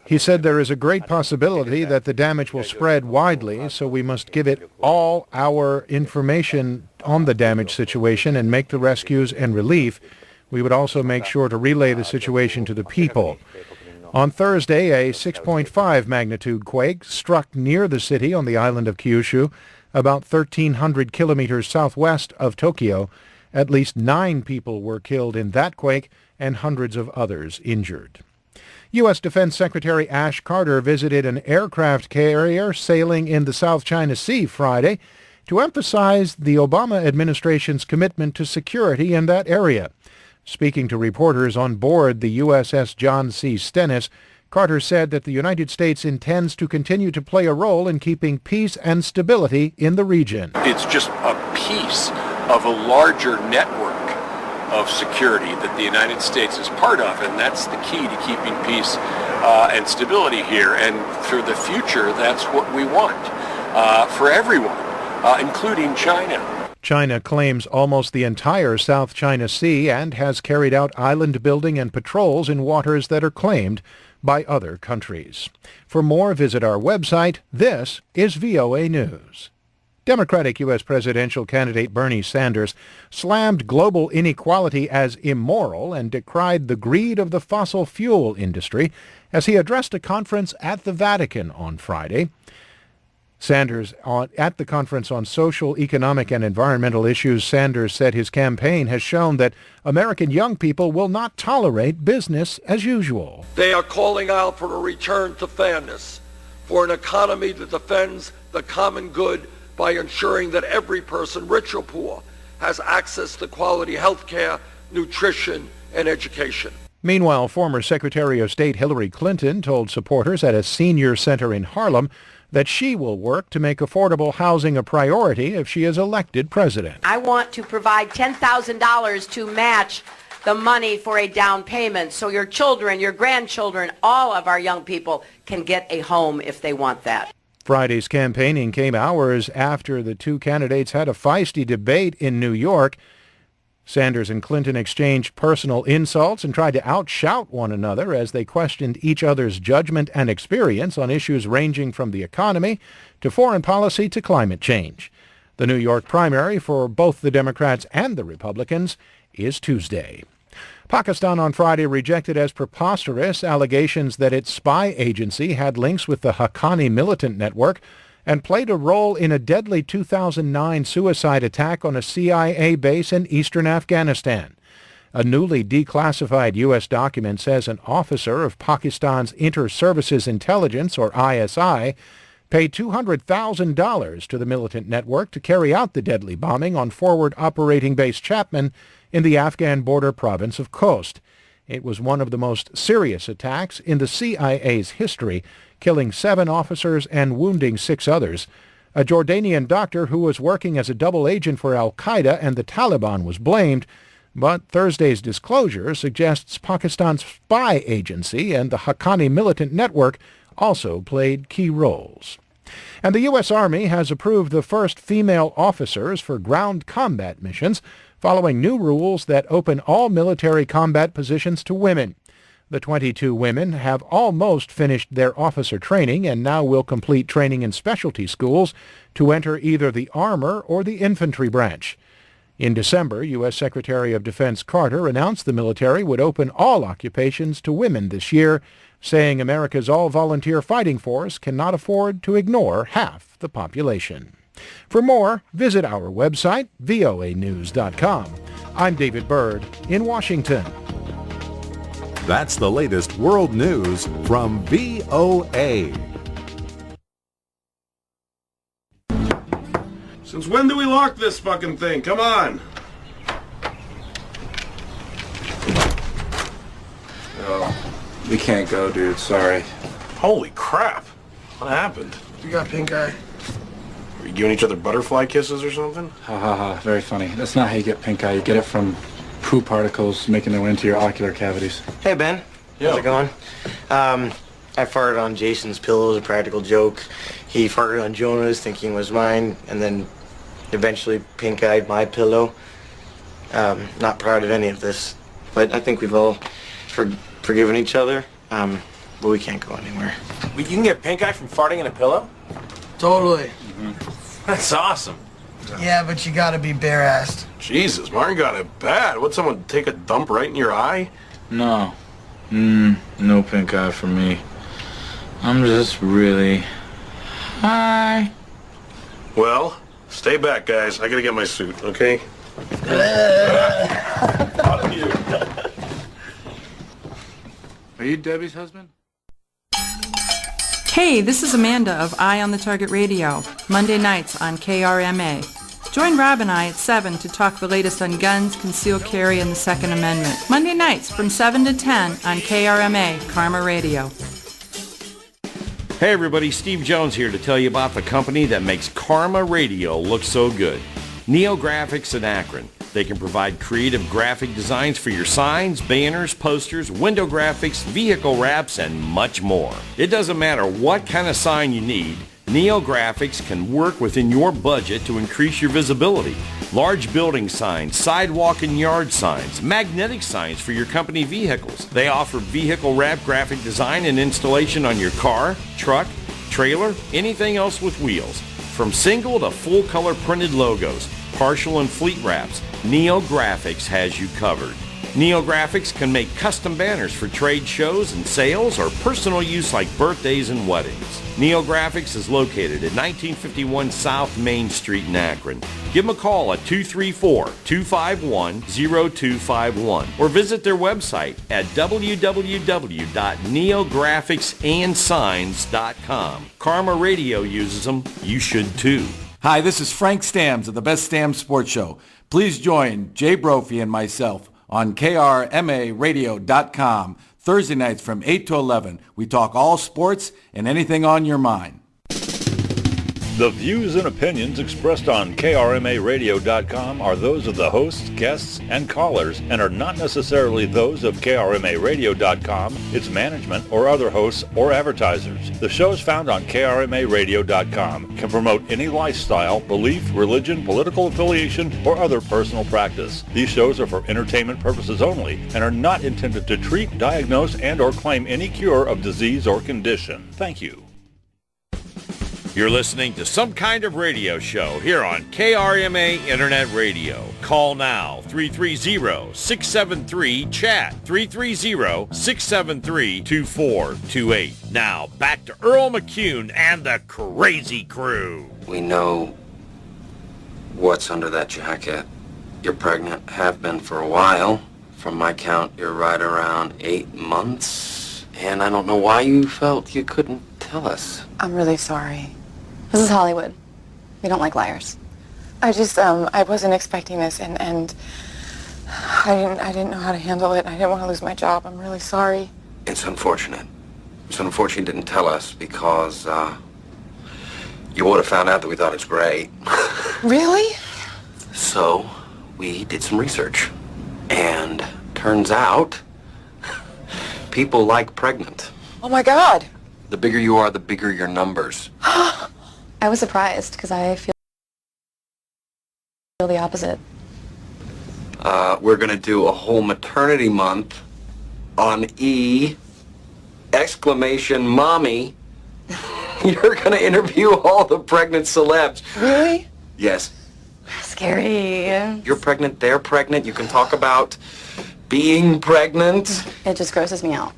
He said there is a great possibility that the damage will spread widely, so we must give it all our information on the damage situation and make the rescues and relief. We would also make sure to relay the situation to the people. On Thursday, a 6.5 magnitude quake struck near the city on the island of Kyushu, about 1,300 kilometers southwest of Tokyo. At least 9 people were killed in that quake and hundreds of others injured. U.S. Defense Secretary Ash Carter visited an aircraft carrier sailing in the South China Sea Friday to emphasize the Obama administration's commitment to security in that area. Speaking to reporters on board the USS John C. Stennis, Carter said that the United States intends to continue to play a role in keeping peace and stability in the region. It's just a piece of a larger network of security that the United States is part of, and that's the key to keeping peace and stability here. And for the future, that's what we want for everyone, including China. China claims almost the entire South China Sea and has carried out island building and patrols in waters that are claimed by other countries. For more, visit our website. This is VOA News. Democratic U.S. presidential candidate Bernie Sanders slammed global inequality as immoral and decried the greed of the fossil fuel industry as he addressed a conference at the Vatican on Friday. Sanders, at the conference on social, economic, and environmental issues, Sanders said his campaign has shown that American young people will not tolerate business as usual. They are calling out for a return to fairness, for an economy that defends the common good by ensuring that every person, rich or poor, has access to quality health care, nutrition, and education. Meanwhile, former Secretary of State Hillary Clinton told supporters at a senior center in Harlem that she will work to make affordable housing a priority if she is elected president. I want to provide $10,000 to match the money for a down payment so your children, your grandchildren, all of our young people can get a home if they want that. Friday's campaigning came hours after the two candidates had a feisty debate in New York. Sanders and Clinton exchanged personal insults and tried to outshout one another as they questioned each other's judgment and experience on issues ranging from the economy to foreign policy to climate change. The New York primary for both the Democrats and the Republicans is Tuesday. Pakistan on Friday rejected as preposterous allegations that its spy agency had links with the Haqqani militant network and played a role in a deadly 2009 suicide attack on a CIA base in eastern Afghanistan. A newly declassified U.S. document says an officer of Pakistan's Inter-Services Intelligence, or ISI, paid $200,000 to the militant network to carry out the deadly bombing on Forward Operating Base Chapman in the Afghan border province of Khost. It was one of the most serious attacks in the CIA's history, killing 7 officers and wounding 6 others. A Jordanian doctor who was working as a double agent for al-Qaeda and the Taliban was blamed, but Thursday's disclosure suggests Pakistan's spy agency and the Haqqani militant network also played key roles. And the U.S. Army has approved the first female officers for ground combat missions, following new rules that open all military combat positions to women. The 22 women have almost finished their officer training and now will complete training in specialty schools to enter either the armor or the infantry branch. In December, U.S. Secretary of Defense Carter announced the military would open all occupations to women this year, saying America's all-volunteer fighting force cannot afford to ignore half the population. For more, visit our website, voanews.com. I'm David Byrd in Washington. That's the latest world news from VOA. Since when do we lock this fucking thing? Come on! Oh, we can't go, dude. Sorry. Holy crap! What happened? You got pink eye? Are you giving each other butterfly kisses or something? Ha ha ha. Very funny. That's not how you get pink eye. You get it from poo particles making their way into your ocular cavities. Hey, Ben. Yo. How's it going? I farted on Jason's pillow as a practical joke. He farted on Jonah's thinking it was mine, and then eventually pink-eyed my pillow. Not proud of any of this, but I think we've all forgiven each other, but we can't go anywhere. You can get pink eye from farting in a pillow? Totally. That's awesome. Yeah, but you gotta be bare-assed. Jesus, Martin got it bad. Would someone take a dump right in your eye? No. No pink eye for me. I'm just really high. Well, stay back, guys. I gotta get my suit, okay? Are you Debbie's husband? Hey, this is Amanda of Eye on the Target Radio, Monday nights on KRMA. Join Rob and I at 7 to talk the latest on guns, concealed carry, and the Second Amendment. Monday nights from 7 to 10 on KRMA, Karma Radio. Hey everybody, Steve Jones here to tell you about the company that makes Karma Radio look so good. NeoGraphics in Akron. They can provide creative graphic designs for your signs, banners, posters, window graphics, vehicle wraps, and much more. It doesn't matter what kind of sign you need, NeoGraphics can work within your budget to increase your visibility. Large building signs, sidewalk and yard signs, magnetic signs for your company vehicles. They offer vehicle wrap graphic design and installation on your car, truck, trailer, anything else with wheels. From single to full color printed logos, partial and fleet wraps, NeoGraphics has you covered. NeoGraphics can make custom banners for trade shows and sales or personal use like birthdays and weddings. NeoGraphics is located at 1951 South Main Street in Akron. Give them a call at 234-251-0251 or visit their website at www.neographicsansigns.com. Karma Radio uses them. You should too. Hi, this is Frank Stams of the Best Stams Sports Show. Please join Jay Brophy and myself on KRMARadio.com Thursday nights from 8 to 11. We talk all sports and anything on your mind. The views and opinions expressed on KRMARadio.com are those of the hosts, guests, and callers and are not necessarily those of KRMARadio.com, its management, or other hosts or advertisers. The shows found on KRMARadio.com can promote any lifestyle, belief, religion, political affiliation, or other personal practice. These shows are for entertainment purposes only and are not intended to treat, diagnose, and or claim any cure of disease or condition. Thank you. You're listening to Some Kind of Radio Show here on KRMA Internet Radio. Call now, 330-673-CHAT, 330-673-2428. Now, back to Earl McCune and the Crazy Crew. We know what's under that jacket. You're pregnant, have been for a while. From my count, you're right around 8 months. And I don't know why you felt you couldn't tell us. I'm really sorry. This is Hollywood. We don't like liars. I just, I wasn't expecting this, and I didn't know how to handle it. I didn't want to lose my job. I'm really sorry. It's unfortunate. It's unfortunate you didn't tell us because, you would have found out that we thought it's great. Really? So, we did some research. And turns out, people like pregnant. Oh my God. The bigger you are, the bigger your numbers. I was surprised because I feel the opposite. We're going to do a whole maternity month on E! Mommy. You're going to interview all the pregnant celebs. Really? Yes. Scary. You're pregnant, they're pregnant. You can talk about being pregnant. It just grosses me out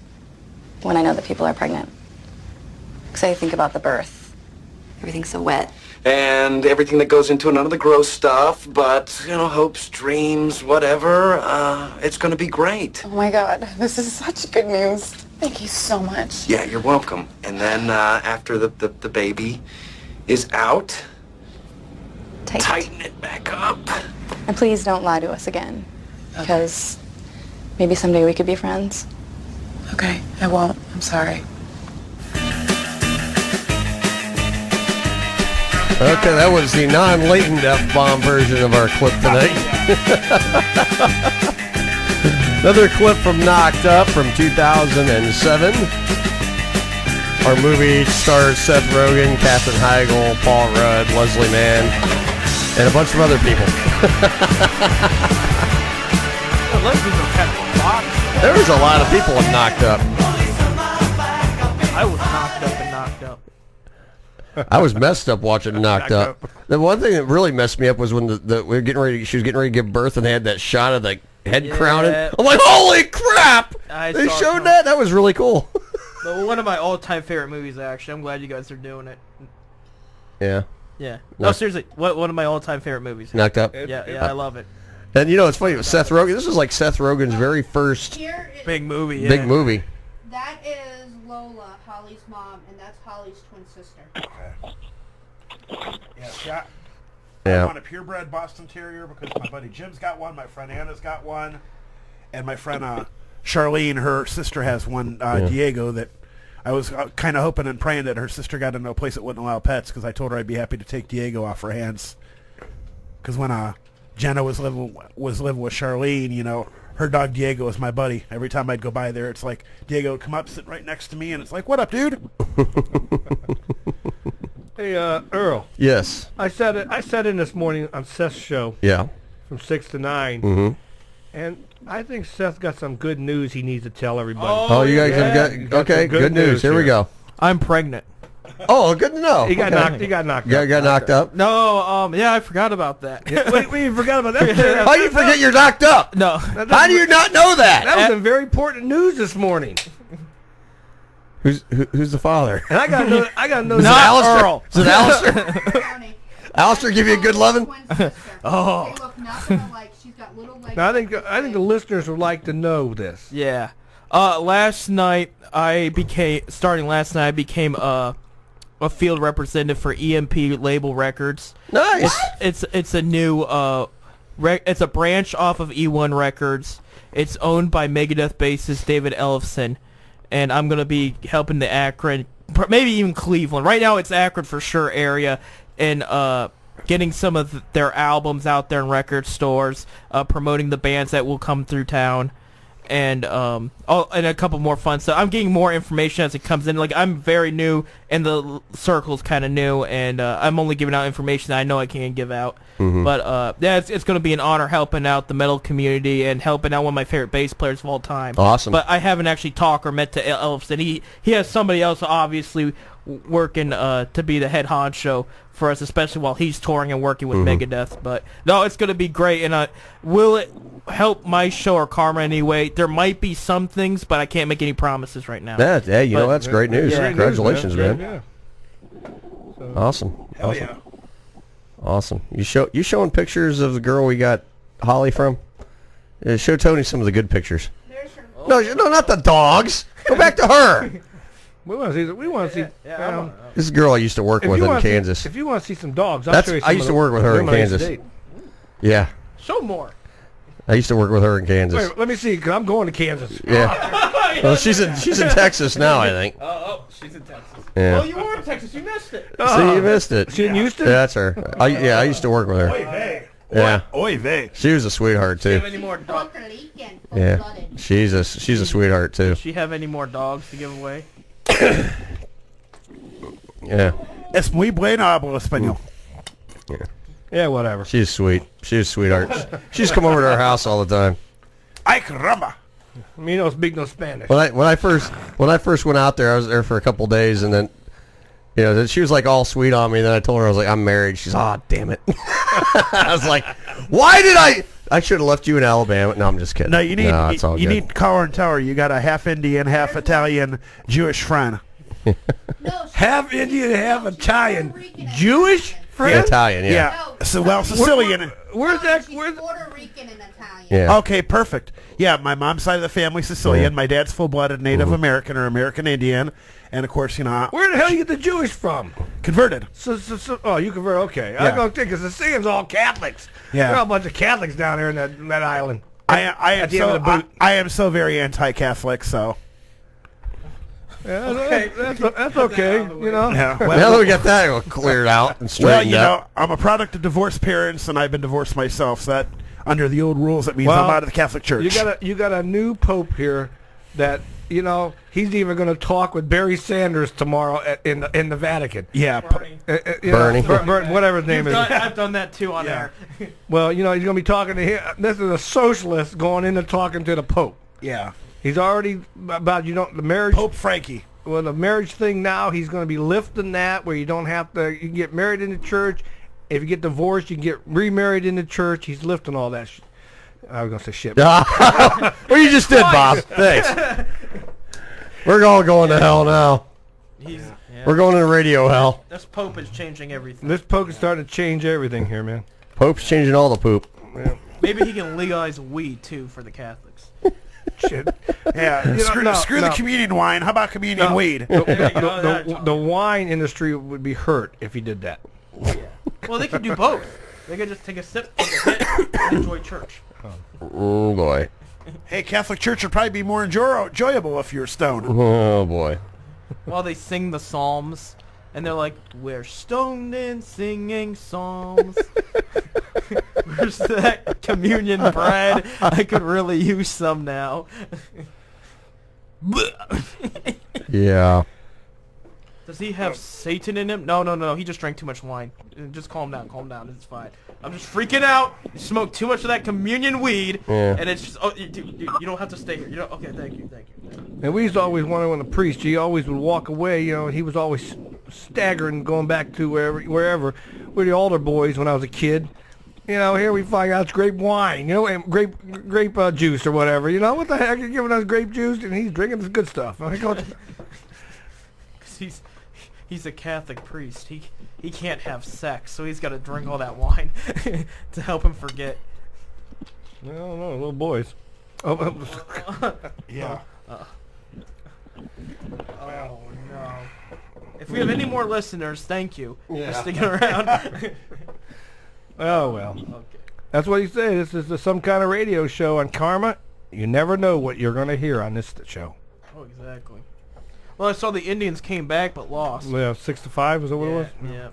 when I know that people are pregnant. Because I think about the birth. Everything's so wet. And everything that goes into it, none of the gross stuff, but, you know, hopes, dreams, whatever. It's going to be great. Oh my God, this is such good news. Thank you so much. Yeah, you're welcome. And then after the baby is out, tighten it back up. And please don't lie to us again. Because maybe someday we could be friends. Okay, I won't. I'm sorry. Okay, that was the non-latent F-bomb version of our clip tonight. Another clip from Knocked Up from 2007. Our movie stars Seth Rogen, Katherine Heigl, Paul Rudd, Leslie Mann, and a bunch of other people. There was a lot of people in Knocked Up. I was knocked up and knocked up. I was messed up watching Knocked Up. The one thing that really messed me up was when we were getting ready. She was getting ready to give birth, and they had that shot of the head crowning. I'm like, holy crap! They showed that. That was really cool. But one of my all-time favorite movies, actually. I'm glad you guys are doing it. Yeah. Yeah. No, seriously. One of my all-time favorite movies. Knocked Up. Yeah, I love it. And you know, it's funny with Seth Rogen. This was like Seth Rogen's very first big movie. Big movie. That is Lola, Holly's mom, and that's Holly's twin sister. Yeah, I want a purebred Boston Terrier because my buddy Jim's got one, my friend Anna's got one, and my friend Charlene, her sister, has one, Diego, that I was kind of hoping and praying that her sister got into a place that wouldn't allow pets because I told her I'd be happy to take Diego off her hands. Because when Jenna was living with Charlene, you know, her dog Diego was my buddy. Every time I'd go by there, it's like Diego would come up, sit right next to me, and it's like, "What up, dude?" Hey, Earl. Yes. I sat in this morning on Seth's show. Yeah. From 6 to 9. Mm-hmm. And I think Seth got some good news he needs to tell everybody. Oh, you guys have got okay. Good news. Here we go. I'm pregnant. Oh, good to know. He got knocked. He got knocked. Yeah, got knocked up. No, yeah, I forgot about that. Wait, you forgot about that? How you forget you're knocked up? No. How do you not know that? That was some very important news this morning. Who's the father? And I got to know. Is it Not Alistair? Earl. Is it Alistair? Alistair give you a good loving? Oh. They look nothing alike. She's got little legs. Now, I think the listeners would like to know this. Yeah. Last night I became a field representative for EMP Label Records. Nice. It's a new it's a branch off of E1 Records. It's owned by Megadeth bassist David Ellefson, and I'm gonna be helping the Akron, maybe even Cleveland. Right now it's Akron for sure area, and getting some of their albums out there in record stores, promoting the bands that will come through town. And and a couple more fun stuff. I'm getting more information as it comes in. Like, I'm very new, and the circle's kind of new, and I'm only giving out information that I know I can give out. Mm-hmm. But yeah, it's going to be an honor helping out the metal community and helping out one of my favorite bass players of all time. Awesome. But I haven't actually talked or met to Ellefson. He has somebody else obviously working to be the head honcho for us, especially while he's touring and working with Megadeth. But no, it's going to be great. And will it help my show or Karma anyway? There might be some things, but I can't make any promises right now. Yeah, you know, that's great news. Yeah. Congratulations, man. Yeah. Awesome. Hell awesome. yeah. Awesome. You showing pictures of the girl we got Holly from? Yeah, show Tony some of the good pictures. No, not the dogs. Go back to her. We want to see. This is a girl I used to work with in Kansas. If you want to see some dogs, I'll show you some I used to work with her in Kansas. Yeah. Show more. I used to work with her in Kansas. Wait, let me see, because I'm going to Kansas. Yeah. Well, she's in Texas now, I think. She's in Texas. Yeah. Oh, you were in Texas. You missed it. See, you missed it. She in Houston? Yeah, that's her. I used to work with her. Oy vey. Yeah. Oy vey. She was a sweetheart Do you too. have any more dogs? Yeah. She's a sweetheart too. Does she have any more dogs to give away? Yeah. Es muy bueno hablo español. Yeah. Yeah, whatever. She's sweet. She's a sweetheart. She's come over to our house all the time. Ay caramba. Me no speak no Spanish. When I first went out there, I was there for a couple days, and then she was like all sweet on me. Then I told her I was like, I'm married. She's damn it. I was like, why did I should have left you in Alabama. No, I'm just kidding. No, you need it's all you good. need collar and tower. You got a half Indian, half Italian, Jewish friend. Half Indian, half Italian. Jewish friend? Italian, yeah. Yeah. So Sicilian. Where's that? Puerto Rican and Italian. Yeah. Okay, perfect. Yeah, my mom's side of the family Sicilian. My dad's full-blooded Native American or American Indian, and of course, where the hell you get the Jewish from? Converted. So you convert? Okay, Yeah. I was gonna think because the Sicilians all Catholics. Yeah. There are a bunch of Catholics down there in that island. I am so very anti-Catholic. So. Yeah, that's okay. You know. Yeah. Now that we got that cleared out and straightened up. I'm a product of divorced parents, and I've been divorced myself. So that, under the old rules, that means I'm out of the Catholic Church. You got a new pope here that he's even going to talk with Barry Sanders tomorrow in the Vatican. Yeah, Bernie. Whatever his name is. I've done that too on air. Well, he's going to be talking to him. This is a socialist going in and talking to the Pope. Yeah. He's already about the marriage. Pope Frankie. Well, the marriage thing now, he's going to be lifting that where you don't have to. You can get married in the church. If you get divorced, you can get remarried in the church. He's lifting all that. I was going to say shit. Well, you just did, Bob. Thanks. We're all going to hell now. We're going to radio hell. This Pope is changing everything. This Pope is starting to change everything here, man. Pope's changing all the poop. Yeah. Maybe he can legalize weed too for the Catholics. Shit. Yeah. Screw the communion wine. How about communion weed? The wine industry would be hurt if he did that. Well, they could do both. They could just take a sip, take a hit, and enjoy church. Oh boy. Hey, Catholic Church would probably be more enjoyable if you're stoned. Oh boy. While they sing the psalms, and they're like, "We're stoned and singing psalms." Where's that communion bread? I could really use some now. Yeah. Does he have Satan in him? No. He just drank too much wine. Just calm down. It's fine. I'm just freaking out. You smoke too much of that communion weed, and it's just. Oh, you don't have to stay here. Okay, thank you. And we used to always wonder when the priest, he always would walk away. And he was always staggering, going back to wherever. We're the altar boys when I was a kid. Here we find out it's grape wine, and grape juice or whatever. What the heck? You're giving us grape juice, and he's drinking this good stuff. Because he's a Catholic priest. He can't have sex, so he's got to drink all that wine to help him forget. I don't know, little boys. Yeah. Oh no! If we have any more listeners, thank you for sticking around. Oh well. Okay. That's what he said. This is some kind of radio show on Karma. You never know what you're going to hear on this show. Oh, exactly. Well, I saw the Indians came back but lost. Yeah, 6-5 was that what it was? Yeah.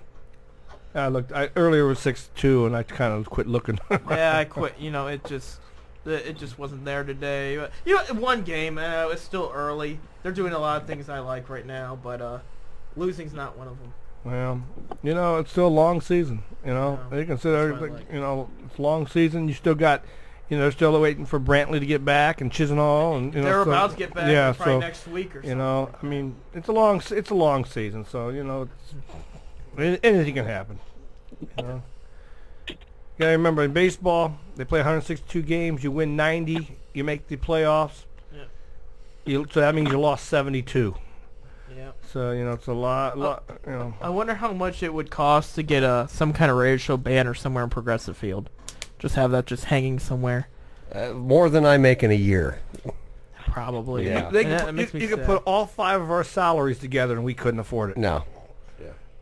I looked. Earlier it was 6-2, and I kind of quit looking. Yeah, I quit. It just wasn't there today. One game. It's still early. They're doing a lot of things I like right now, but losing's not one of them. Well, it's still a long season. They consider it's a long season. You still got, they're still waiting for Brantley to get back and Chisenhall, and they're about to get back. Yeah, probably next week or something. It's a long season, so anything can happen. You gotta remember, in baseball, they play 162 games. You win 90, you make the playoffs. Yeah. So that means you lost 72. Yeah. So it's a lot. I wonder how much it would cost to get some kind of radio show banner somewhere in Progressive Field. Just have that just hanging somewhere. More than I make in a year. Probably. Yeah. You could put all 5 of our salaries together, and we couldn't afford it. No.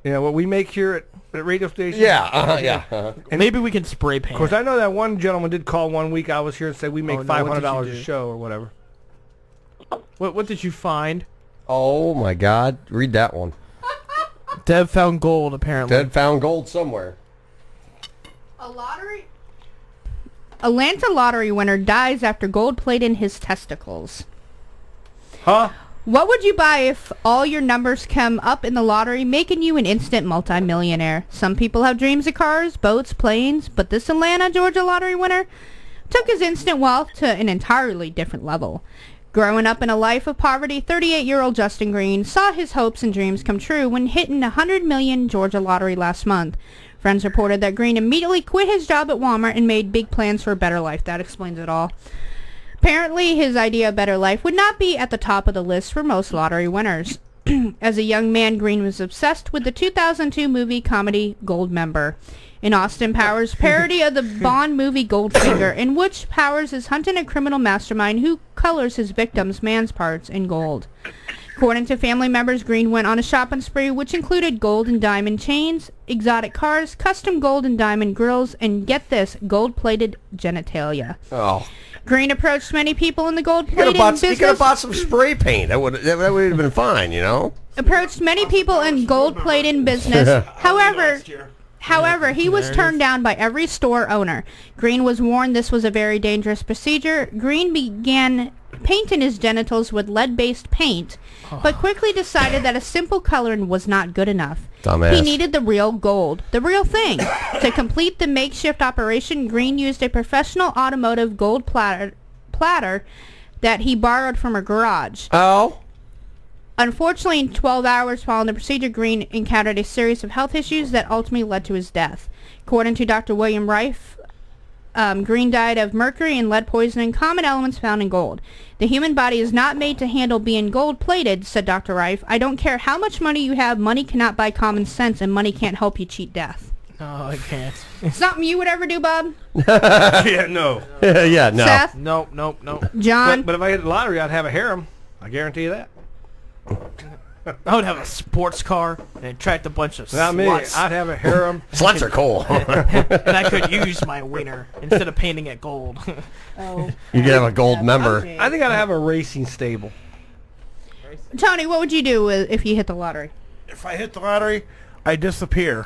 You know, what we make here at radio station? Yeah. And maybe we can spray paint. Of course, I know that one gentleman did call one week. I was here and said we make Oh, no, what did you $500 a do? show or whatever. What did you find? Oh my God! Read that one. Deb found gold, apparently. Deb found gold somewhere. Atlanta lottery winner dies after gold plate in his testicles. Huh? What would you buy if all your numbers come up in the lottery, making you an instant multimillionaire? Some people have dreams of cars, boats, planes, but this Atlanta, Georgia lottery winner took his instant wealth to an entirely different level. Growing up in a life of poverty, 38-year-old Justin Green saw his hopes and dreams come true when hitting the $100 million Georgia lottery last month. Friends reported that Green immediately quit his job at Walmart and made big plans for a better life. That explains it all. Apparently, his idea of better life would not be at the top of the list for most lottery winners. As a young man, Green was obsessed with the 2002 movie comedy Goldmember, an Austin Powers parody of the Bond movie Goldfinger, in which Powers is hunting a criminal mastermind who colors his victims' man's parts in gold. According to family members, Green went on a shopping spree which included gold and diamond chains, exotic cars, custom gold and diamond grills, and get this, gold-plated genitalia. Oh. Green approached many people in the You gold-plating could have bought business. some spray paint. That would have been fine, you know. Approached many people in gold-plating business. However, he was turned down by every store owner. Green was warned this was a very dangerous procedure. Green began painting his genitals with lead-based paint, but quickly decided that a simple coloring was not good enough. Dumbass. He needed the real gold, the real thing. To complete the makeshift operation, Green used a professional automotive gold platter that he borrowed from a garage. Oh. Unfortunately, in 12 hours following the procedure, Green encountered a series of health issues that ultimately led to his death. According to Dr. William Rife, Green died of mercury and lead poisoning, common elements found in gold. The human body is not made to handle being gold-plated, said Dr. Rife. I don't care how much money you have, money cannot buy common sense, and money can't help you cheat death. No, I can't. Something you would ever do, Bob? Yeah, no. Yeah, no. Seth? Nope. John? But if I hit the lottery, I'd have a harem. I guarantee you that. I would have a sports car and attract a bunch of Not me. sluts. I'd have a harem. Sluts are cool. And I could use my wiener instead of painting it gold. Oh. You could have a gold member. I think I'd have a racing stable. Tony, what would you do if you hit the lottery? If I hit the lottery, I disappear.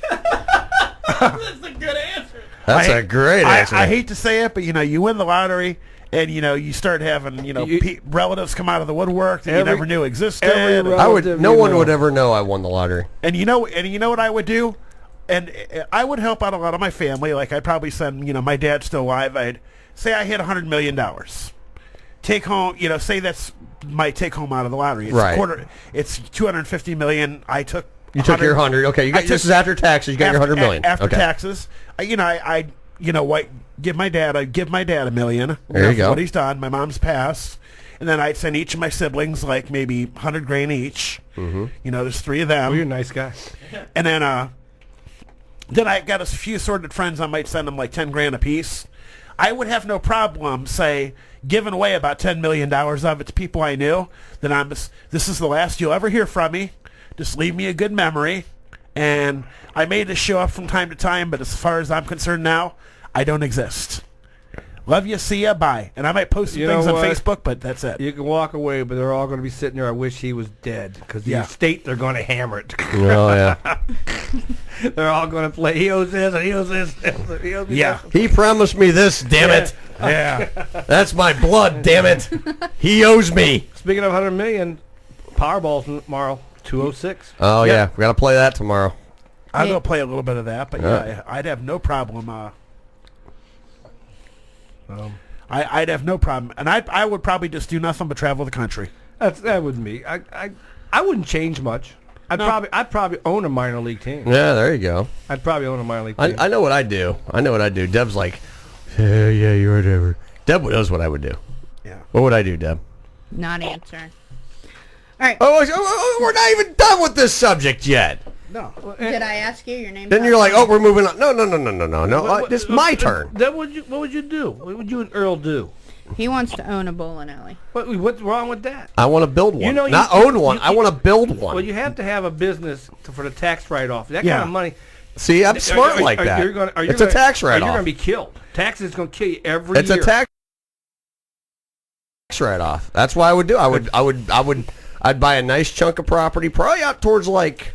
That's a good answer. That's a great answer. I hate to say it, but you win the lottery, and you start having relatives come out of the woodwork that you never knew existed. No one would ever know I won the lottery. And you know what I would do? And I would help out a lot of my family. Like I'd probably send, my dad's still alive. I'd say I hit $100 million. Take home, say that's my take home out of the lottery. It's Right. It's $250 million. I took. You took your 100. Okay, this is after taxes. You got your $100 million. After okay. taxes, I give my dad $1 million. There you go. What he's done. My mom's passed. And then I'd send each of my siblings like maybe $100,000 each. Mm-hmm. There's 3 of them. Oh, you're a nice guy. And then I got a few assorted friends. I might send them like $10,000 a piece. I would have no problem, say, giving away about $10 million of it to people I knew. That this is the last you'll ever hear from me. Just leave me a good memory. And I may just show up from time to time, but as far as I'm concerned now, I don't exist. Love you, see ya, bye. And I might post some things on Facebook, but that's it. You can walk away, but they're all going to be sitting there. I wish he was dead because the estate they're going to hammer it. Oh yeah. They're all going to play. He owes this and he owes this. He owes me Yeah. this. He promised me this. Damn it. Yeah. That's my blood. Damn it. He owes me. Speaking of $100 million, Powerball's tomorrow, 206. Oh yeah, we got to play that tomorrow. I'm going to play a little bit of that, but I'd have no problem. I'd have no problem, and I would probably just do nothing but travel the country. That wouldn't me. I wouldn't change much. I'd probably own a minor league team. Yeah, there you go. I'd probably own a minor league team. I know what I do. Deb's like, yeah, you're whatever. Deb knows what I would do. Yeah. What would I do, Deb? Not answering. All right. Oh, we're not even done with this subject yet. No. Did I ask you your name? Then you're like, oh, we're moving on. No. It's my turn. Then what would you do? What would you and Earl do? He wants to own a bowling alley. What's wrong with that? I want to build one. Not own one. I want to build one. Well, you have to have a business for the tax write-off. That kind of money. See, I'm smart like that. It's a tax write-off. You're going to be killed. Taxes is going to kill you every year. It's a tax write-off. That's what I would do. I'd buy a nice chunk of property, probably out towards like,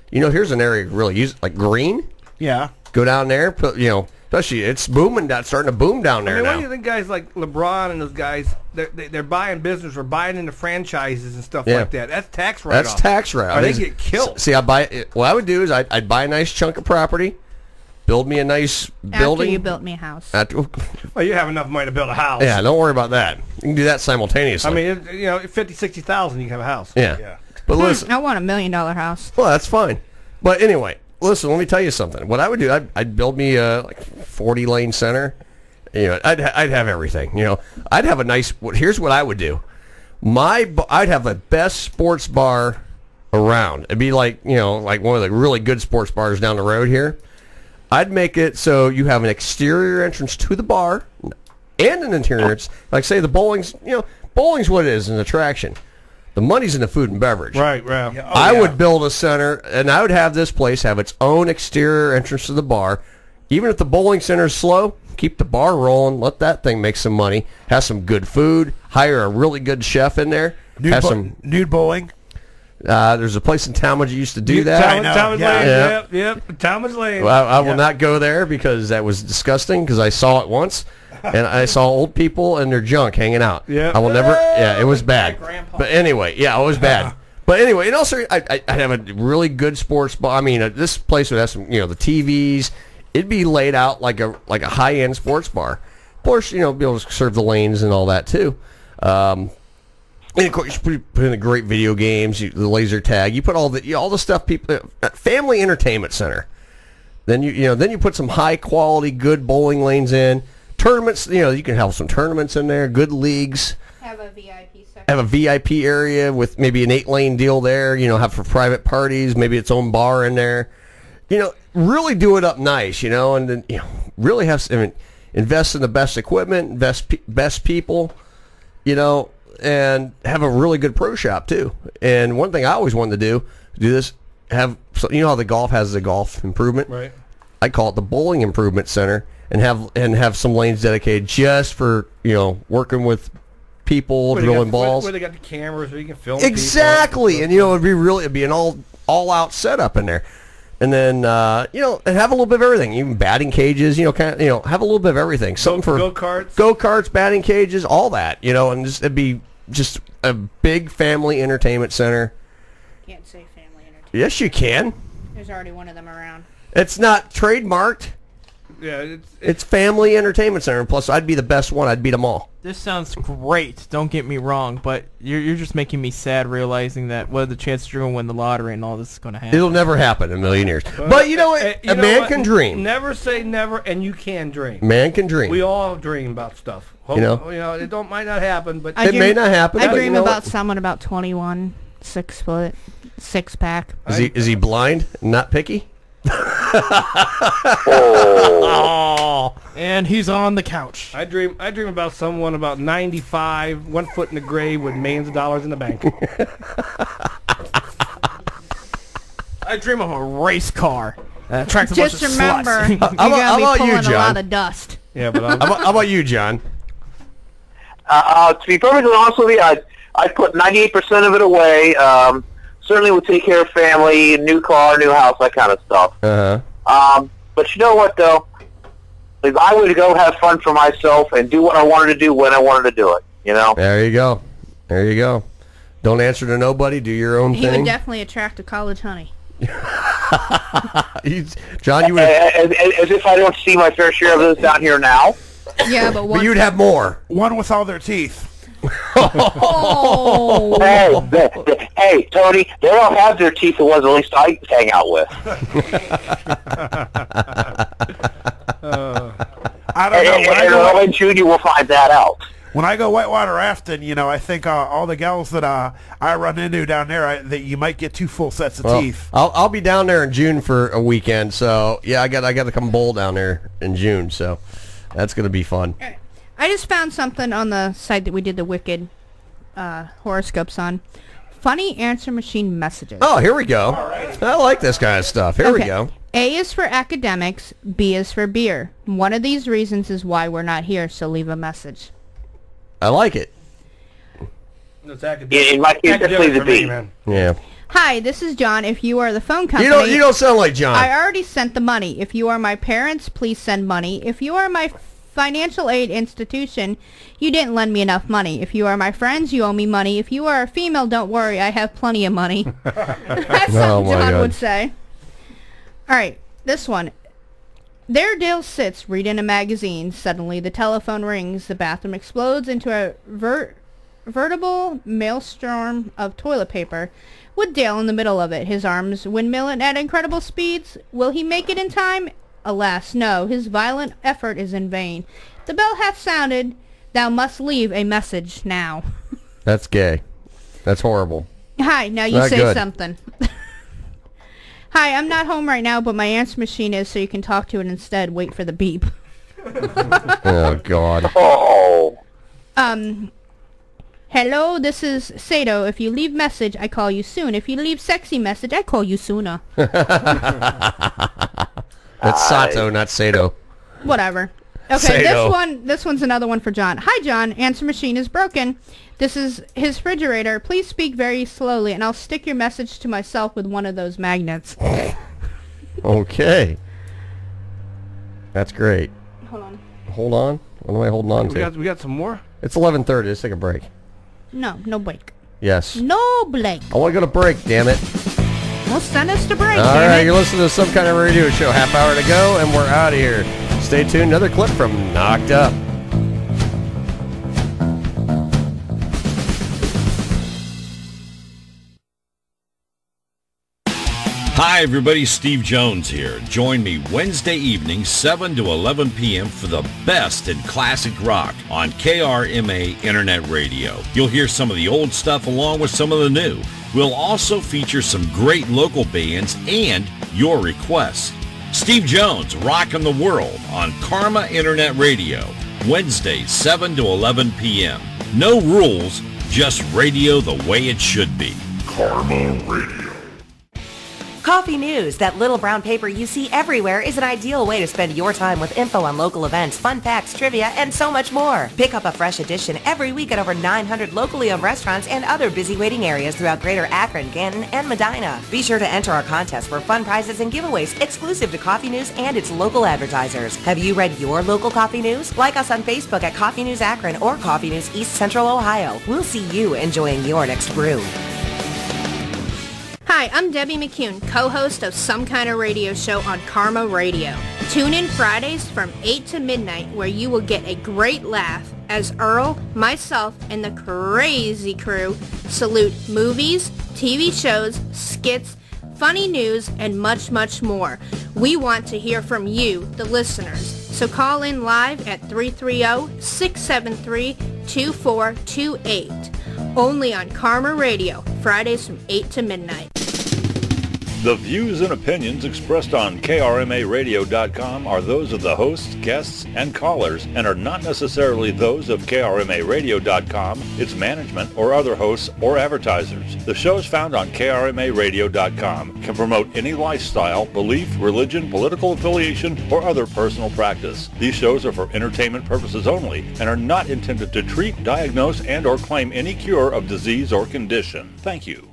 here's an area really use like Green. Yeah. Go down there, put especially it's booming. That's starting to boom down there What now. do you think guys like LeBron and those guys? They're buying business or buying into franchises and stuff like that. That's tax write-off. That's tax write-off. Or they get killed. See, what I would do is I'd buy a nice chunk of property, build me a nice building. After you built me a house. Well, you have enough money to build a house. Yeah, don't worry about that. You can do that simultaneously. I mean, 50, 60,000, you can have a house. Yeah. But listen, I want $1 million house. well, that's fine. But anyway, listen, let me tell you something. What I would do, I'd build me a 40-lane center. I'd have everything. I'd have a nice. Here's what I would do. I'd have the best sports bar around. It'd be like like one of the really good sports bars down the road here. I'd make it so you have an exterior entrance to the bar and an interior entrance. Like say the bowling's bowling's what it is, an attraction. The money's in the food and beverage. Right. I would build a center, and I would have this place have its own exterior entrance to the bar. Even if the bowling center's slow, keep the bar rolling. Let that thing make some money. Have some good food. Hire a really good chef in there. Nude bowling. There's a place in Talmadge that used to do that. Talmadge Lane. Yep. Talmadge Lane. Well, I will not go there because that was disgusting. Because I saw it once, and I saw old people and their junk hanging out. Yeah. I will never. Yeah, it was bad. But anyway, it was bad. But anyway, and also I'd have a really good sports bar. I mean, this place would have some, the TVs. It'd be laid out like a high-end sports bar. Of course, be able to serve the lanes and all that too. And of course, you put in the great video games, the laser tag. You put all the stuff people family entertainment center. Then you put some high quality, good bowling lanes in. Tournaments, you can have some tournaments in there. Good leagues. Have a VIP section. Have a VIP area with maybe an 8-lane deal there. Have for private parties. Maybe its own bar in there. Really do it up nice. And then really invest in the best equipment, best people. And have a really good pro shop too. And one thing I always wanted to do this, have how the golf has the golf improvement. Right. I call it the bowling improvement center, and have some lanes dedicated just for working with people drilling balls. Where they got the cameras where you can film. Exactly, and it'd be an all out setup in there. And then and have a little bit of everything, even batting cages, have a little bit of everything. Something for go-karts, batting cages, all that, and it'd be just a big family entertainment center. Can't say family entertainment. Yes, you can. There's already one of them around. It's not trademarked. Yeah, it's family entertainment center. And plus, I'd be the best one. I'd beat them all. This sounds great. Don't get me wrong, but you're just making me sad realizing that what are the chances you're going to win the lottery and all this is going to happen. It'll never happen in a million years. But you know what? A man can dream. Never say never, and you can dream. Man can dream. We all dream about stuff. It might not happen, but it may not happen. I dream about someone about 21, 6 foot, 6-pack. Is he blind? Not picky? And he's on the couch. I dream about someone about 95, 1 foot in the grave with millions of dollars in the bank. I dream of a race car that attracts a Just bunch of remember, sluts. you're gonna be pulling a lot of dust. Yeah, but how about you, John? To be perfectly honest with you, I'd put 98% of it away. Certainly would take care of family, new car, new house, that kind of stuff. But you know what, though? If I would go have fun for myself and do what I wanted to do when I wanted to do it, There you go. Don't answer to nobody. Do your own He thing. would definitely attract a college honey. John, you would. As if I don't see my fair share of this down here now. Yeah, but you'd have more. One with all their teeth. Oh. Hey, Tony, they don't have their teeth. The ones at least I hang out with. I don't know. And Junior will find that out. When I go whitewater rafting, I think all the gals that I run into down there, that you might get 2 full sets of teeth. I'll be down there in June for a weekend, so yeah, I got to come bowl down there in June, so that's gonna be fun. I just found something on the site that we did the Wicked horoscopes on. Funny answer machine messages. Oh, here we go. I like this kind of stuff. Here we go. A is for academics, B is for beer. One of these reasons is why we're not here, so leave a message. I like it. In my case, definitely the B. Yeah. Hi, this is John. If you are the phone company... You don't sound like John. I already sent the money. If you are my parents, please send money. If you are my financial aid institution, you didn't lend me enough money. If you are my friends, you owe me money. If you are a female, don't worry, I have plenty of money. That's something John would say. All right, this one. There Dale sits, reading a magazine. Suddenly, the telephone rings. The bathroom explodes into a veritable maelstrom of toilet paper, with Dale in the middle of it, his arms windmilling at incredible speeds. Will he make it in time? Alas, no. His violent effort is in vain. The bell hath sounded. Thou must leave a message now. That's gay. That's horrible. Hi, now you Not say good. something. Hi, I'm not home right now, but my answer machine is, so you can talk to it instead. Wait for the beep. Oh, God. Oh. Hello, this is Sato. If you leave message, I call you soon. If you leave sexy message, I call you sooner. That's Sato, not Sato. Whatever. Okay, this one's another one for John. Hi, John. Answer machine is broken. This is his refrigerator. Please speak very slowly, and I'll stick your message to myself with one of those magnets. Okay. That's great. Hold on. Hold on. What am I holding on to? We got some more? It's 11:30. Let's take a break. No break. Yes. No break. I want to go to break, damn it. Well, send us to break, All damn right, it. you're listening to Some Kind of Radio Show. Half hour to go, and we're out of here. Stay tuned. Another clip from Knocked Up. Hi, everybody. Steve Jones here. Join me Wednesday evening, 7 to 11 p.m. for the best in classic rock on KRMA Internet Radio. You'll hear some of the old stuff along with some of the new. We'll also feature some great local bands and your requests. Steve Jones, Rockin' the World on Karma Internet Radio, Wednesday, 7 to 11 p.m. No rules, just radio the way it should be. Karma Radio. Coffee News, that little brown paper you see everywhere, is an ideal way to spend your time with info on local events, fun facts, trivia, and so much more. Pick up a fresh edition every week at over 900 locally owned restaurants and other busy waiting areas throughout Greater Akron, Canton, and Medina. Be sure to enter our contest for fun prizes and giveaways exclusive to Coffee News and its local advertisers. Have you read your local Coffee News? Like us on Facebook at Coffee News Akron or Coffee News East Central Ohio. We'll see you enjoying your next brew. Hi, I'm Debbie McCune, co-host of Some Kind of Radio Show on Karma Radio. Tune in Fridays from 8 to midnight where you will get a great laugh as Earl, myself, and the crazy crew salute movies, TV shows, skits, funny news, and much, much more. We want to hear from you, the listeners. So call in live at 330-673-2428. Only on Karma Radio, Fridays from 8 to midnight. The views and opinions expressed on KRMARadio.com are those of the hosts, guests, and callers and are not necessarily those of KRMARadio.com, its management, or other hosts or advertisers. The shows found on KRMARadio.com can promote any lifestyle, belief, religion, political affiliation, or other personal practice. These shows are for entertainment purposes only and are not intended to treat, diagnose, and or claim any cure of disease or condition. Thank you.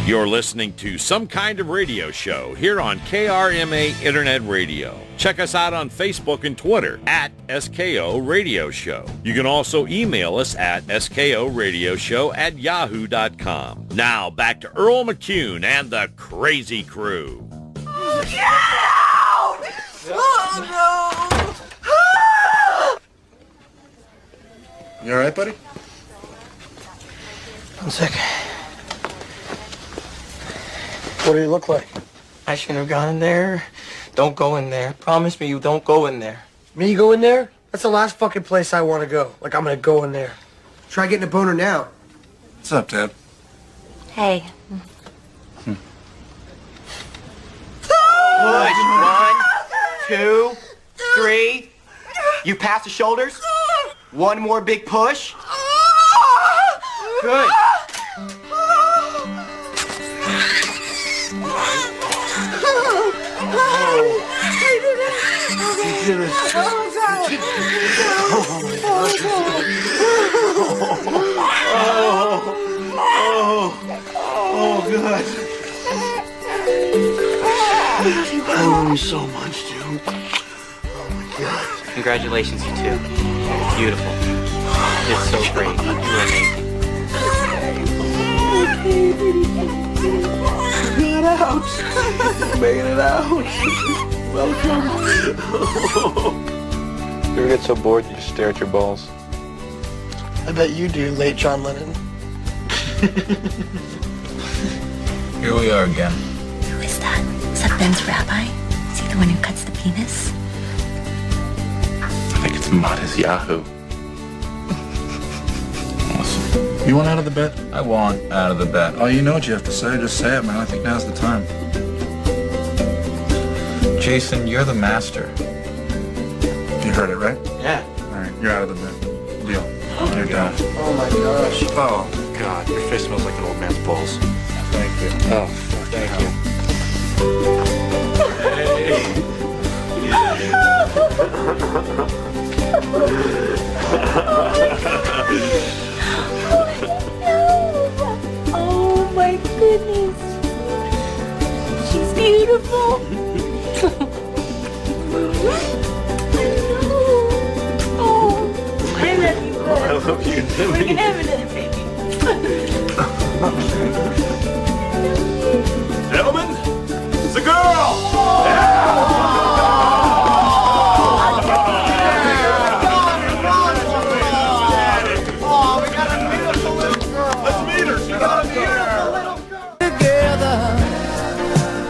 You're listening to Some Kind of Radio Show here on KRMA Internet Radio. Check us out on Facebook and Twitter at SKO Radio Show. You can also email us at skoradioshow@yahoo.com. Now back to Earl McCune and the Crazy Crew. Get out! Oh, no! You all right, buddy? 1 second. What do you look like? I shouldn't have gone in there. Don't go in there. Promise me you don't go in there. Me go in there? That's the last fucking place I want to go. Like, I'm gonna go in there. Try getting a boner now. What's up, Deb? Hey. Push. 1, 2, 3. You pass the shoulders. One more big push. Good. Oh, good. I love you so much, dude. Oh my God. Congratulations, you two. Beautiful. It's so great. You were amazing. Get out. Making it out. Welcome. You ever get so bored you just stare at your balls? I bet you do, late John Lennon. Here we are again. Who is that? Is that Ben's rabbi? Is he the one who cuts the penis? I think it's Matisyahu. You want out of the bet? I want out of the bet. Oh, you know what you have to say. Just say it, man. I think now's the time. Jason, you're the master. You heard it, right? Yeah. All right, you're out of the bet. Deal. You're done. Oh my gosh. Oh, God, your face smells like an old man's balls. thank you. Oh, thank you. Oh my goodness. She's beautiful. Oh, I love you. I love you. We're gonna have another baby. Gentlemen, it's a girl! Let's meet her. She got a beautiful little girl. Together.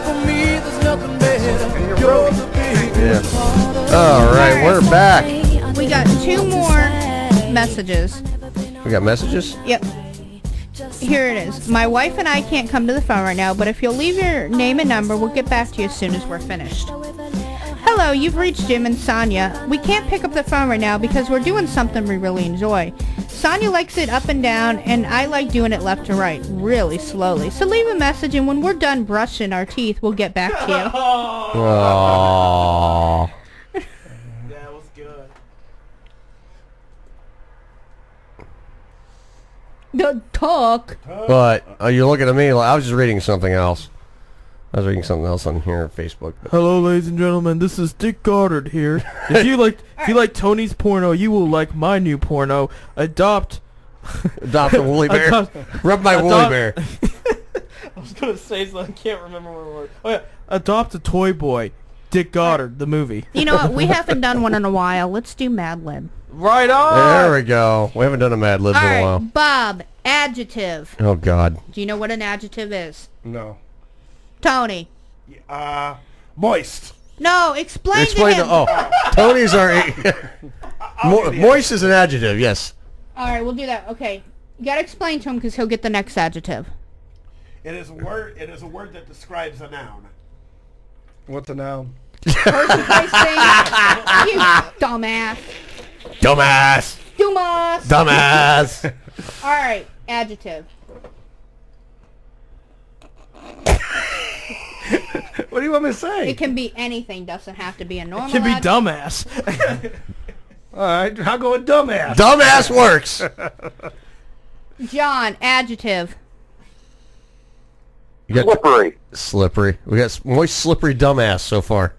For me, there's nothing better. You're the biggest. Yeah. All right, we're back. We got 2 more messages. We got messages? Yep. Here it is. My wife and I can't come to the phone right now, but if you'll leave your name and number, we'll get back to you as soon as we're finished. Hello, you've reached Jim and Sonia. We can't pick up the phone right now because we're doing something we really enjoy. Sonia likes it up and down, and I like doing it left to right, really slowly. So leave a message, and when we're done brushing our teeth, we'll get back to you. Aww. That was good. Don't talk. But you're looking at me like I was just reading something else. I was reading something else on here on Facebook. Hello, ladies and gentlemen. This is Dick Goddard here. If you like Tony's porno, you will like my new porno. Adopt a woolly bear. Rub my woolly bear. I was gonna say something. I can't remember what it was. Oh yeah, adopt a toy boy. Dick Goddard, the movie. You know what? We haven't done one in a while. Let's do Mad Lib. Right on. There we go. We haven't done a Mad Lib in a while. Bob, adjective. Oh God. Do you know what an adjective is? No. Tony. Moist. No, explain to him. Tony's our... moist is an adjective, yes. All right, we'll do that. Okay. You got to explain to him because he'll get the next adjective. It is a word that describes a noun. What's a noun? Person, place, thing. You dumbass. Dumbass. Dumbass. Dumbass. All right, adjective. What do you want me to say? It can be anything. Doesn't have to be a normal. It can be adjective. dumbass. All right, I'll go with dumbass. Dumbass works. John, adjective. Slippery. Slippery. We got moist, slippery, dumbass so far.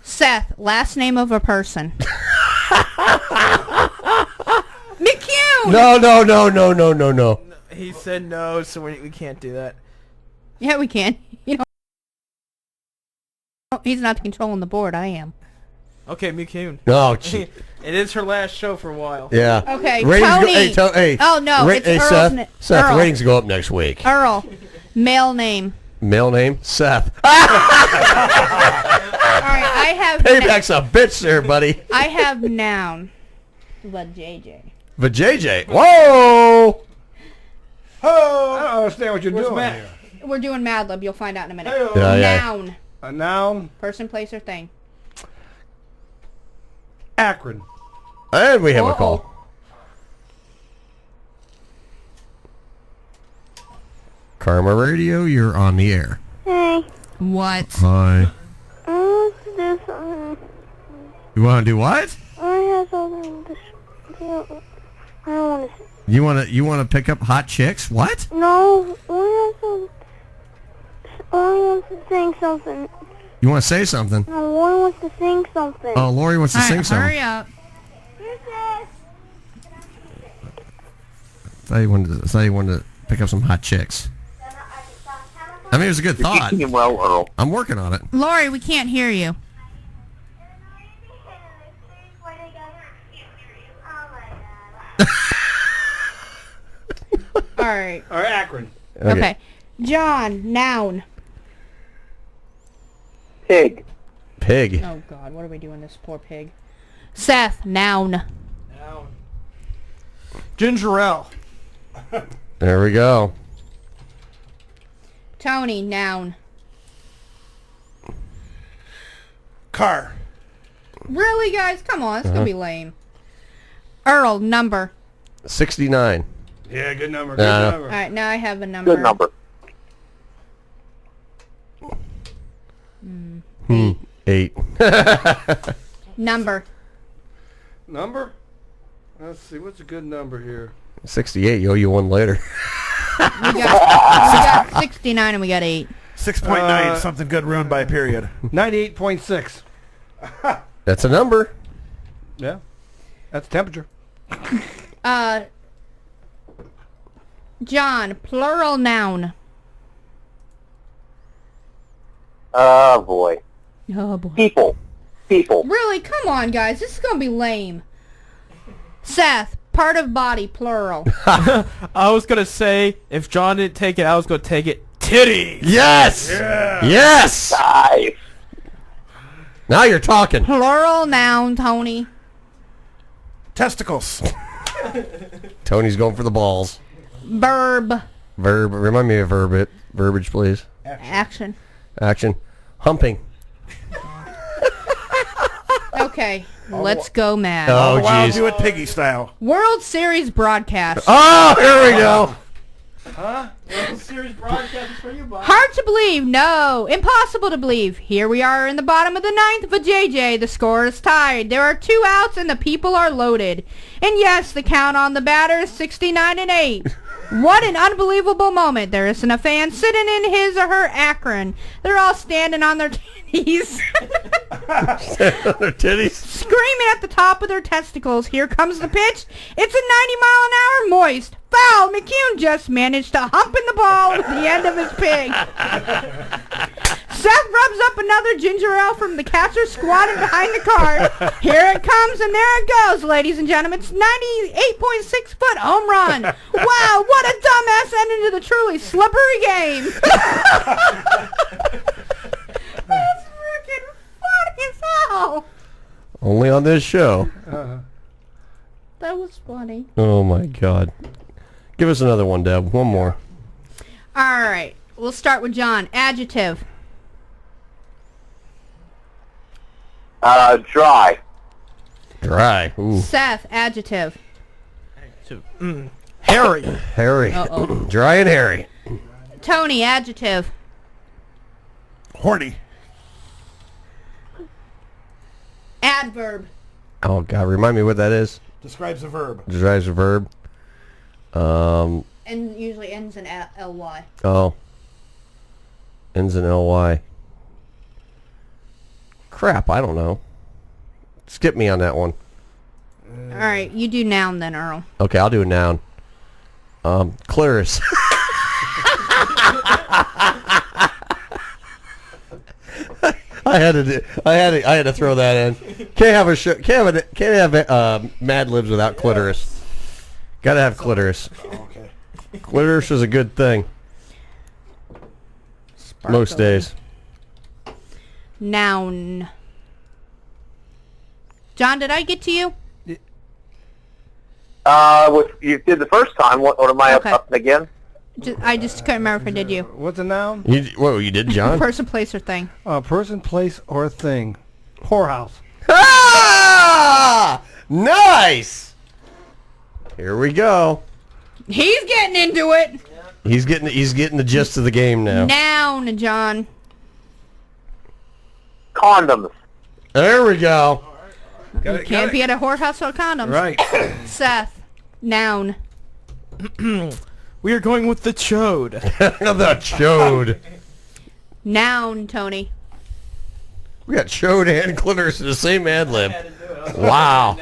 Seth, last name of a person. McCune. No. He said no, so we can't do that. Yeah, we can. You know, he's not controlling the board. I am. Okay, McCune. Oh, gee. It is her last show for a while. Yeah. Okay, ratings Tony. hey. Oh, no, it's Earl's Seth, Earl. ratings go up next week. Earl, male name. Male name? Seth. right, I have Payback's a bitch there, buddy. I have noun. But JJ. But JJ, whoa! Oh, I don't understand what you're doing here. We're doing Mad Lib. You'll find out in a minute. Yeah, yeah. Noun. A noun. Person, place, or thing. Akron. And we have a call. Karma Radio, you're on the air. Hey. What? Hi. I want to do something. You want to do what? I have something to I don't want to. You want to pick up hot chicks? What? No, I want to sing something. You want to say something? No, Lori wants to sing something. Oh, Lori wants to sing something. Hurry up. I thought you wanted to pick up some hot chicks. I mean, it was a good thought. You're well, Earl. I'm working on it. Lori, we can't hear you. All right. Or Akron. Okay. John, noun. Pig. Pig. Oh, God. What are we doing this poor pig? Seth, noun. Ginger ale. There we go. Tony, noun. Car. Really, guys? Come on. It's going to be lame. Earl, number. 69. Yeah, good number. Good All number. right, now I have a number. Good number. 8. Number. Number? Let's see. What's a good number here? 68. You owe you one later. We got 69 and we got 8. 6.9, something good ruined by a period. 98.6. That's a number. Yeah. That's temperature. John, plural noun. Oh, boy. Oh, boy. People. People. Really? Come on, guys. This is going to be lame. Seth, part of body, plural. I was gonna say if John didn't take it, I was gonna take it. Titties. Yes. Yeah. Yes. Nice. Now you're talking. Plural noun, Tony. Testicles. Tony's going for the balls. Verb. Verb. Remind me of verbiage, please. Action. Action. Humping. Okay, let's go mad. Oh, Wow, jeez. do it piggy style. World Series broadcast. Oh, here we go. Huh? Series broadcast is for you, Bob. Hard to believe. No. Impossible to believe. Here we are in the bottom of the ninth for JJ. The score is tied. There are 2 outs and the people are loaded. And yes, the count on the batter is 69-8. What an unbelievable moment. There isn't a fan sitting in his or her Akron. They're all standing on their titties. Their titties. Screaming at the top of their testicles. Here comes the pitch. It's a 90-mile-an-hour moist. Foul. McCune just managed to hump in the ball with the end of his pig. Seth rubs up another ginger ale from the catcher squatting behind the car. Here it comes, and there it goes, ladies and gentlemen. It's 98.6-foot home run. Wow, what a dumbass ending to the truly slippery game. That's freaking funny as hell. Only on this show. That was funny. Oh, my God. Give us another one, Deb. One more. All right, we'll start with John. Adjective. Dry. Dry. Ooh. Seth, adjective. Hairy. Hairy. Uh-oh. Dry and hairy. Tony, adjective. Horny. Adverb. Oh, God. Remind me what that is. Describes a verb. Describes a verb. And usually ends in ly. Oh. Ends in ly. Crap, I don't know. Skip me on that one. All right, you do noun then, Earl. Okay, I'll do a noun. Clitoris. I had to throw that in. Can't have Mad Libs without clitoris. Got to have clitoris. Okay. Clitoris is a good thing. Most days. Noun. John, did I get to you? You did the first time. What am I Okay. up again? I just couldn't remember if I did you. What's a noun? You did, John? Person, place, or thing. Person, place, or thing. Whorehouse. Ah! Nice! Here we go. He's getting into it. He's getting the gist of the game now. Noun, John. Condoms. There we go. You can't be at a whorehouse without condoms. Right. Seth. Noun. We are going with the chode. The chode. Noun, Tony. We got chode and clitoris in the same ad lib. Wow.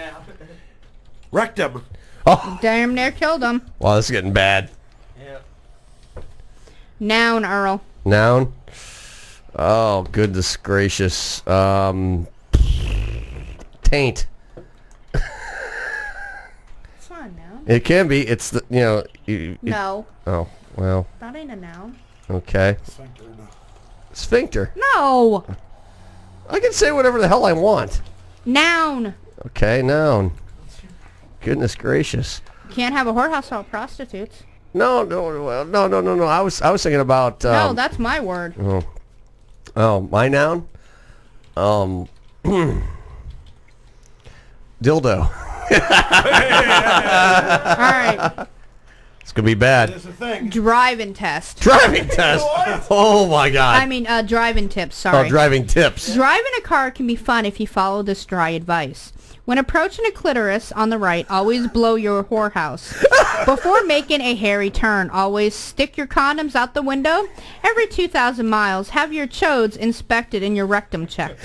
Rectum. Oh, Damn near killed him. wow, this is getting bad. Noun, Earl. Noun. Oh, goodness gracious. Taint. It's not a noun. It can be. It's the No. Oh well. That ain't a noun. Okay. Sphincter. No. I can say whatever the hell I want. Noun. Okay, noun. Goodness gracious. Can't have a whorehouse without prostitutes. No. I was thinking about. No, that's my word. Oh, my noun. Dildo. All right. It's gonna be bad. Driving test. Driving test. Oh my God. I mean, driving tips. Sorry. Oh, driving tips. Driving a car can be fun if you follow this dry advice. When approaching a clitoris on the right, always blow your whorehouse. Before making a hairy turn, always stick your condoms out the window. Every 2,000 miles, have your chodes inspected and your rectum checked.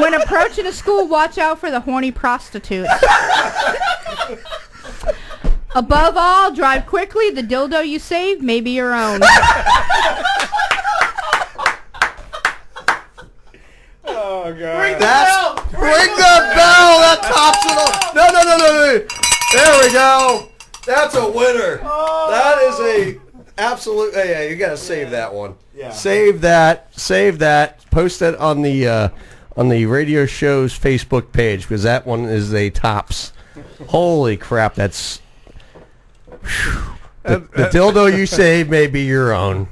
When approaching a school, watch out for the horny prostitutes. Above all, drive quickly. The dildo you save may be your own. Oh, God. Ring the bell. That tops it all. No. There we go. That's a winner. That is a absolute. Yeah, you gotta save that one. Yeah. Save that. Post that on the radio show's Facebook page because that one is a tops. Holy crap! That's the dildo you save may be your own.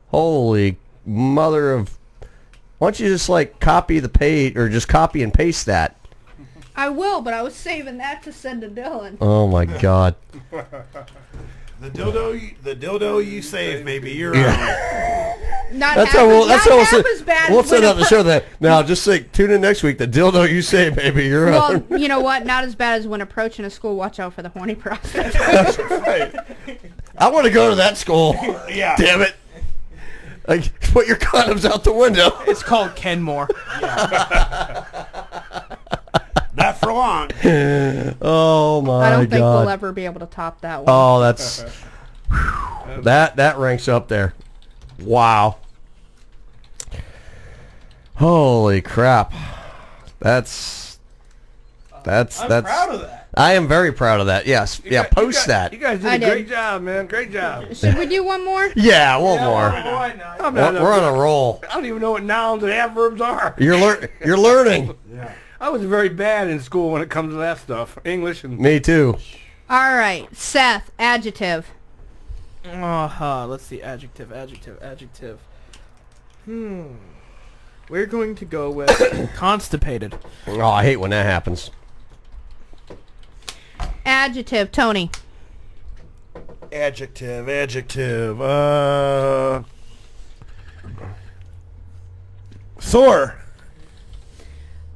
Holy mother of! Why don't you just copy the page or just copy and paste that? I will, but I was saving that to send to Dylan. Oh my God! The dildo you save may be your own. Not That's half, how we'll. not That's how we'll half say. as bad We'll as send when out the show that now. Just tune in next week. The dildo you save may be your Well, own. you know what? Not as bad as when approaching a school. Watch out for the horny prostitute. I want to go to that school. Yeah. Damn it! Put your condoms out the window. It's called Kenmore. Not for long. Oh my God! I don't think we'll ever be able to top that one. Oh, that's that ranks up there. Wow. Holy crap. That's proud of that. I am very proud of that. Yes. Post that. You guys did I a great did. job, man. Great job. Should we do one more? Yeah, one more. Why not? We're on a roll. I don't even know what nouns and adverbs are. You're learning. I was very bad in school when it comes to that stuff. English and... Me too. All right, Seth. Adjective. Let's see. Adjective. We're going to go with constipated. Oh, I hate when that happens. Adjective. Tony. Adjective. Sore.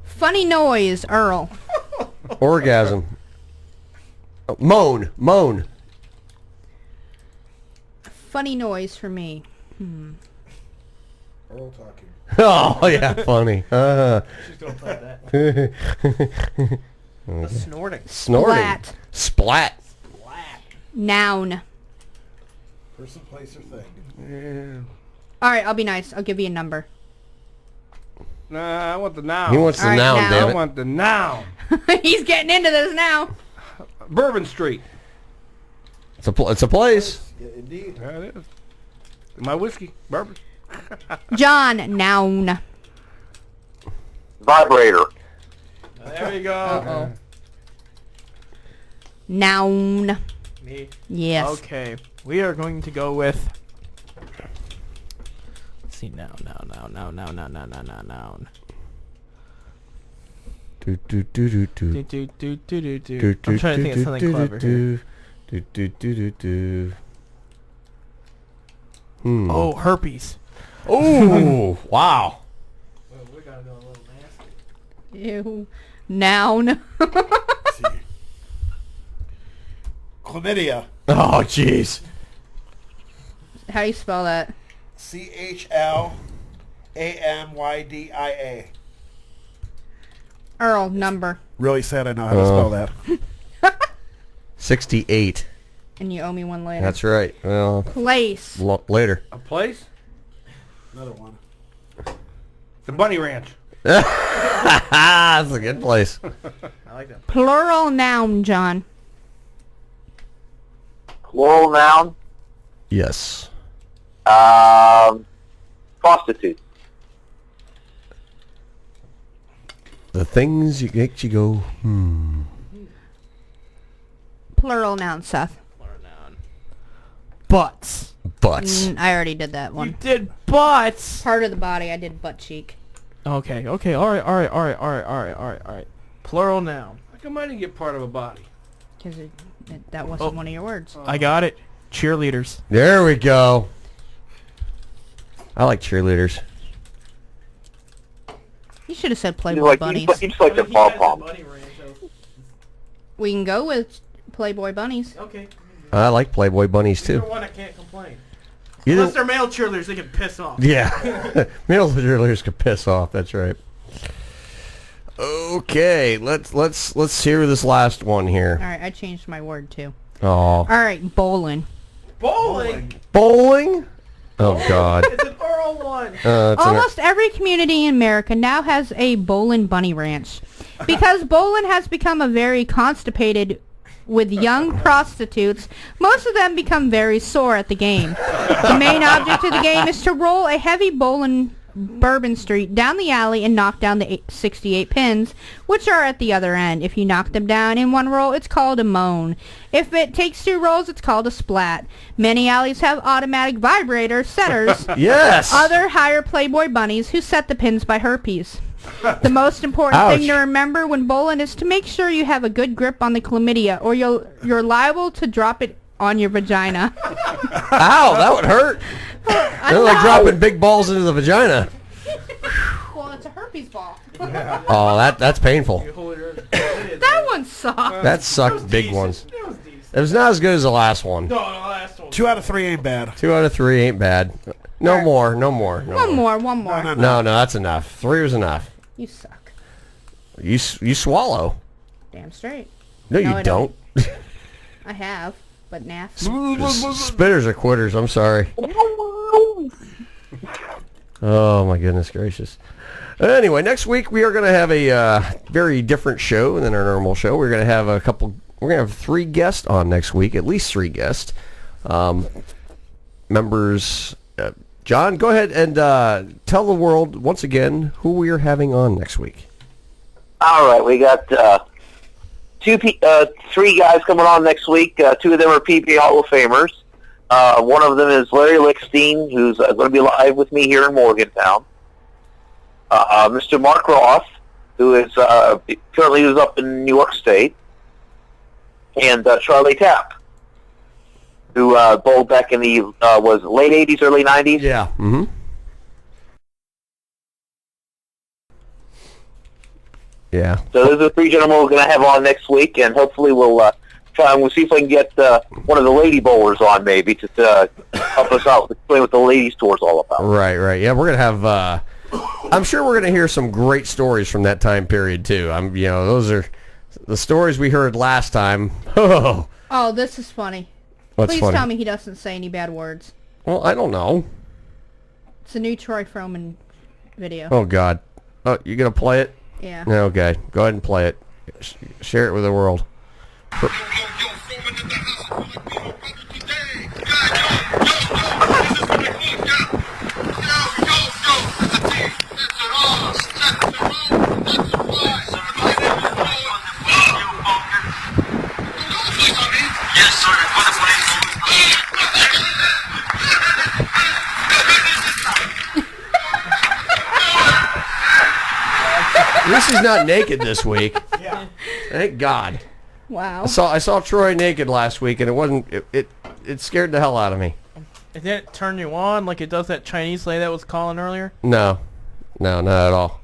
Funny noise. Earl. Orgasm. Moan. Funny noise for me. Earl talking. Oh yeah, funny. She's gonna play that. Snorting. Splat. Noun. Person, place, or thing. All right, I'll be nice. I'll give you a number. Nah, I want the noun. He wants the All right, noun, noun. damn I it. want the noun. He's getting into this now. Bourbon Street. It's a place. Yeah, indeed. That is. My whiskey. Bourbon. John, noun. Vibrator. There we go. Uh-oh. Noun. Me? Yes. Okay. We are going to go with... Let's see, noun. Do do do do do. Do. I'm trying to think of something clever here. Oh, herpes. Oh, wow. We gotta go a little nasty. Ew. Noun. Chlamydia. Oh, jeez. How do you spell that? CHLAMYDIA. Earl, number. Really sad I know how to spell that. 68. And you owe me one later. That's right. Well, Place. Later. A place? Another one. The Bunny Ranch. That's a good place. I like that. Plural noun, John. Plural noun. Yes. Prostitute. The things you make you go, Plural noun, Seth. Butts. Butts. I already did that one. You did butts. Part of the body, I did butt cheek. Okay. All right. Plural noun. How come I didn't get part of a body? Because that wasn't one of your words. I got it. Cheerleaders. There we go. I like cheerleaders. You should have said You Playboy like bunnies. you just like the pom pom. We can go with Playboy bunnies. Okay. I like Playboy bunnies too. Either one, I can't complain. You Unless didn't- they're male cheerleaders, they can piss off. Yeah. Male cheerleaders could piss off. That's right. Okay, let's hear this last one here. All right, I changed my word too. Oh. All right, bowling. Bowling. Bowling? Oh God. It's an oral one. It's an- Almost every community in America now has a bowling bunny ranch because bowling has become a very constipated with young prostitutes. Most of them become very sore at the game. The main object of the game is to roll a heavy bowling Bourbon Street down the alley and knock down the 68 pins, which are at the other end. If you knock them down in one roll, it's called a moan. If it takes 2 rolls, it's called a splat. Many alleys have automatic vibrator setters. Yes. Other hire Playboy bunnies who set the pins by herpes. The most important Ouch. thing to remember when bowling is to make sure you have a good grip on the chlamydia, or you're liable to drop it on your vagina. Ow, that would hurt. I They're like know. dropping big balls into the vagina. Well, it's a herpes ball. Oh, that's painful. That one sucked. That sucked big ones. It was not as good as the last one. No, the last one. 2 out of 3 ain't bad. 2 out of 3 ain't bad. No more. One more. No, that's enough. 3 was enough. You suck. You swallow. Damn straight. No, No, you I don't. I have, but naff. Spitters are quitters. I'm sorry. Oh my goodness gracious. Anyway, next week we are going to have a very different show than our normal show. We're going to have we're going to have 3 guests on next week, at least 3 guests. Members, John, go ahead and tell the world once again who we are having on next week. All right, we got 3 guys coming on next week. 2 of them are PBA Hall of Famers. One of them is Larry Lickstein, who's going to be live with me here in Morgantown. Mr. Mark Roth, who is currently lives up in New York State, and Charlie Tapp, who bowled back in the was late 80s, early 90s. Yeah. Mm-hmm. Yeah. So those are the 3 gentlemen we're going to have on next week, and hopefully we'll try and we'll see if we can get one of the lady bowlers on maybe to help us out, explain what the ladies tour is all about. Right. Yeah, we're gonna have. I'm sure we're gonna hear some great stories from that time period too. Those are the stories we heard last time. Oh. Oh, this is funny. What's Please funny? tell me he doesn't say any bad words. Well, I don't know. It's a new Troy Froman video. Oh God. Oh, you gonna play it? Yeah. Okay. Go ahead and play it. Share it with the world. At least he's not naked this week. Yeah. Thank God. Wow. I saw Troy naked last week, and it wasn't. It scared the hell out of me. It didn't turn you on like it does that Chinese lady that was calling earlier? No, not at all.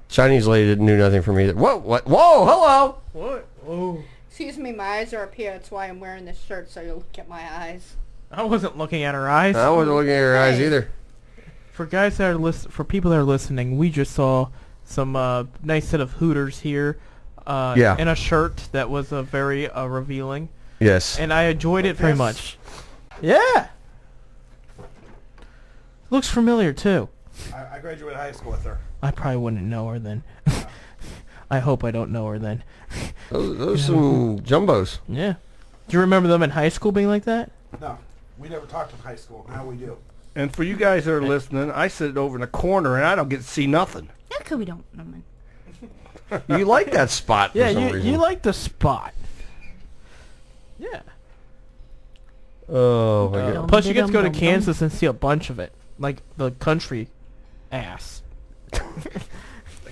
Chinese lady didn't do nothing for me. Whoa, what? Whoa, hello. What? Oh. Excuse me, my eyes are up here. That's why I'm wearing this shirt, so you'll look at my eyes. I wasn't looking at her eyes. I wasn't looking at her eyes either. For guys that are for people that are listening, we just saw some nice set of Hooters here. Yeah. In a shirt that was very revealing. Yes. And I enjoyed it very much. Yeah. Looks familiar too. I graduated high school with her. I probably wouldn't know her then. I hope I don't know her then. Those some jumbos. Yeah. Do you remember them in high school being like that? No, we never talked in high school. Now we do. And for you guys that are listening, I sit over in the corner and I don't get to see nothing. Yeah, 'cause we don't. I mean. You like that spot for Yeah, some reason. you like the spot. Yeah. Oh my God. Plus, you get to go to Kansas and see a bunch of it, like the country ass. The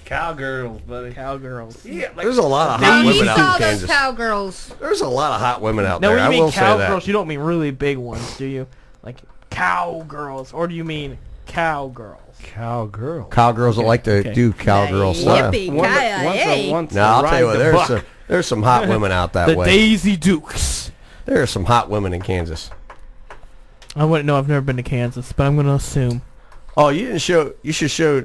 cowgirls, buddy. Cowgirls. Yeah, There's a lot of No, hot you women out saw in those Kansas. cowgirls. There's a lot of hot women out Now, there. when I you mean will say that. cowgirls, you don't mean really big ones, do you? Like cowgirls, or do you mean cowgirls? Cowgirl. Cowgirls that like to do cowgirl style. Yippee, Kaya, No, I'll tell you what. There's some hot women out that The way. Daisy Dukes. There are some hot women in Kansas. I wouldn't know. I've never been to Kansas, but I'm going to assume. Oh, you didn't show. You should show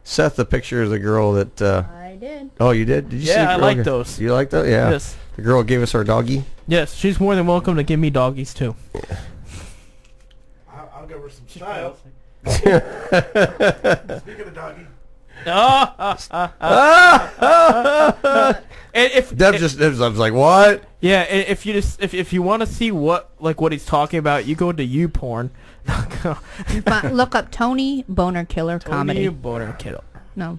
Seth the picture of the girl that. I did. Oh, you did? Did you see Yeah, the I girl? like those. You like that? Yeah. Yes. The girl gave us our doggy. Yes, she's more than welcome to give me doggies too. I'll give her some style. Speaking of doggy. And if Deb's like, what? Yeah, and if you just if you want to see what he's talking about, you go to YouPorn. Look up Tony Boner Killer comedy. Tony Boner Killer. No.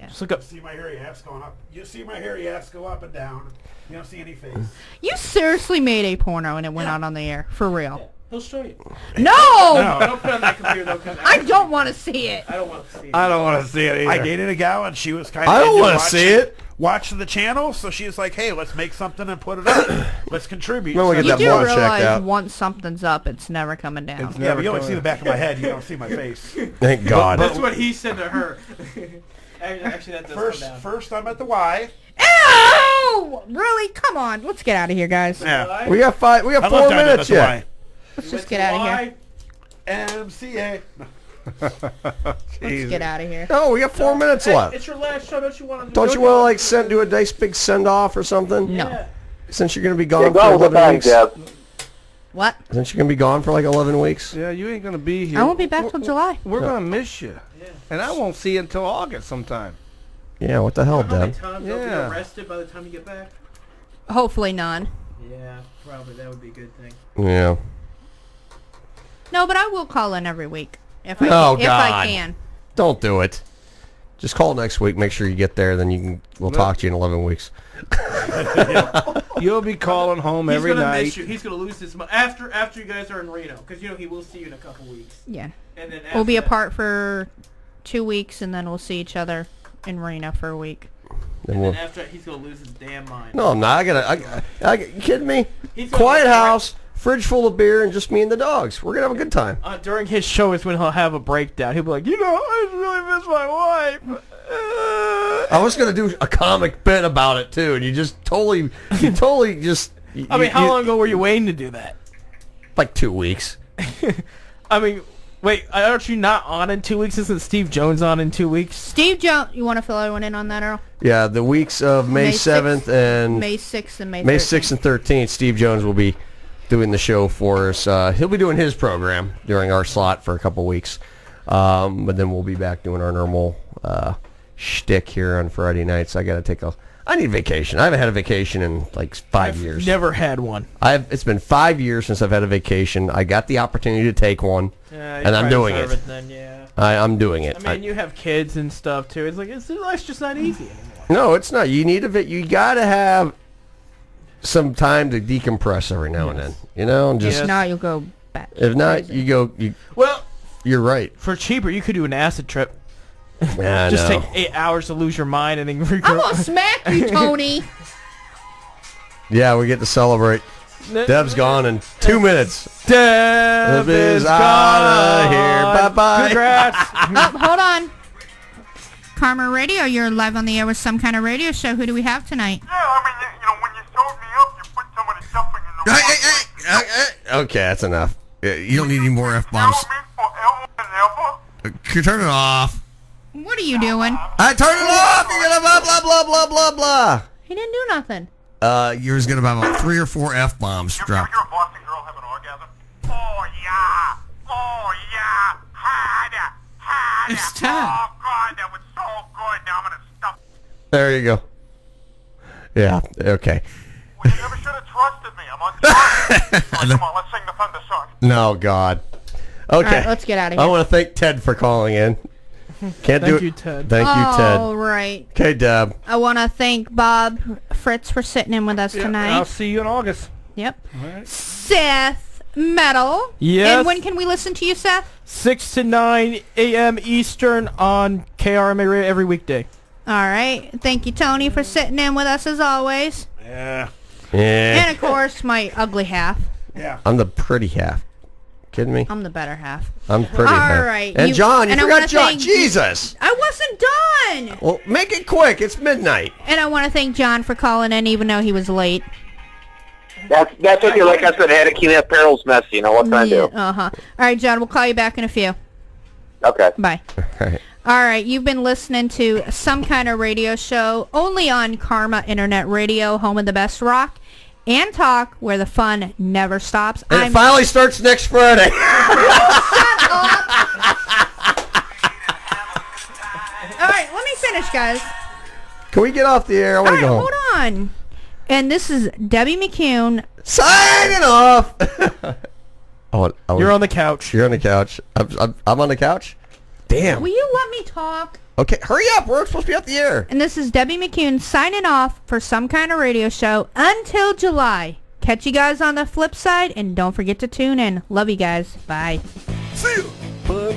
Just look up. See my hairy ass going up. You see my hairy ass go up and down. You don't see any face. You seriously made a porno and it went out on the air for real. He'll show you. No! Don't put it on that computer. Don't put it on that I don't want to see it. I don't want to see it. I don't want to see it either. I dated a gal and she was kind of. I don't want to see it. Watch the channel, so she was like, "Hey, let's make something and put it up. Let's contribute." Well, we So get You that do blood checked realize out. once something's up, it's never coming down. yeah, but you only see the back of my head. You don't see my face. Thank God. That's what he said to her. Actually, that does come down. First, I'm at the Y. Ow! Really? Come on. Let's get out of here, guys. Yeah. We got 4 minutes yet. Let's just get out of here. MCA. Let's get out of here. Oh, we got 4 minutes left. It's your last show. Don't you want to? Don't you want to do a nice big send off or something? No. Since you're going to be gone Yeah, for go with the 11 bang, weeks. Deb. What? Since you're going to be gone for like 11 weeks. Yeah, you ain't gonna be here. I won't be back till July. We're gonna miss you, and I won't see you until August sometime. Yeah, what the hell, How many Deb? times they'll be Yeah. arrested by the time you get back? Hopefully none. Yeah, probably. That would be a good thing. Yeah. No, but I will call in every week if I Oh, can. God. If I can. Don't do it. Just call next week. Make sure you get there. Then we'll talk to you in 11 weeks. You'll be calling home every He's gonna night. miss you. He's gonna lose his mind after you guys are in Reno, because he will see you in a couple weeks. Yeah. And then We'll be after that- apart for 2 weeks, and then we'll see each other in Reno for a week. Then And we'll, then after that, he's gonna lose his damn mind. no, I'm not. You kidding me? He's gonna Quiet be- house, fridge full of beer, and just me and the dogs. We're going to have a good time. During his show is when he'll have a breakdown. He'll be like, I really miss my wife. I was going to do a comic bit about it, too, and you totally just... I mean, how long ago were you waiting to do that? Like 2 weeks. I mean, wait, aren't you not on in 2 weeks? Isn't Steve Jones on in 2 weeks? Steve Jones, you want to fill everyone in on that, Earl? Yeah, the weeks of May 7th and... May 6th and May 13th. May 6th and 13th, Steve Jones will be doing the show for us. He'll be doing his program during our slot for a couple weeks. But then we'll be back doing our normal shtick here on Friday nights. I need vacation. I haven't had a vacation in like 5 years. Never had one. It's been 5 years since I've had a vacation. I got the opportunity to take one, and I'm doing it. Then, yeah. I'm doing it. I mean, you have kids and stuff too. It's like life's just not easy anymore. No, it's not. You need you got to have some time to decompress every now and then. And just If not, you'll go back. If not, you go. Well, you're right. For cheaper, you could do an acid trip. Yeah, I Just know. take 8 hours to lose your mind and then I'm gonna smack you, Tony. Yeah, we get to celebrate. Deb's gone in 2 minutes. Deb is is out of here. Bye-bye. Congrats. Oh, hold on. Karma Radio, you're live on the air with Some Kind of Radio Show. Who do we have tonight? Okay, that's enough. You don't need any more F-bombs. Turn it off. What are you doing? I turned it off. You're gonna blah blah blah blah blah blah. He didn't do nothing. Yours gonna have about 3 or 4 F-bombs dropped. It's Ted. There you go. Yeah. Okay. No, God. Okay. All right, let's get out of I here. want to thank Ted for calling in. Can't do Thank it. you, Ted. Thank you, Ted. All right. Okay, Deb. I want to thank Bob Fritz for sitting in with us tonight. I'll see you in August. Yep. Seth Metal. Yes. And when can we listen to you, Seth? 6 to 9 a.m. Eastern on KRMA Radio every weekday. All right. Thank you, Tony, for sitting in with us as always. Yeah. Yeah. And of course, my ugly half. Yeah. I'm the pretty half. Kidding me? I'm the better half. I'm pretty All half. right. And John, you and I forgot wanna John. thank- Jesus. I wasn't done. Well, make it quick. It's midnight. And I want to thank John for calling in, even though he was late. That's okay. Like I said, I had to keep that Perril's messy. You know what can I do? Uh-huh. All right, John, we'll call you back in a few. Okay. Bye. All right, you've been listening to Some Kind of Radio Show, only on Karma Internet Radio, home of the best rock and talk, where the fun never stops. And it finally starts next Friday. All right, let me finish, guys. Can we get off the air? I want to go home. Hold on. And this is Debbie McCune. Signing off. You're on the couch. You're on the couch. I'm on the couch? Damn. Will you let me talk? Okay, hurry up. We're supposed to be off the air. And this is Debbie McCune signing off for Some Kind of Radio Show until July. Catch you guys on the flip side, and don't forget to tune in. Love you guys. Bye. See you.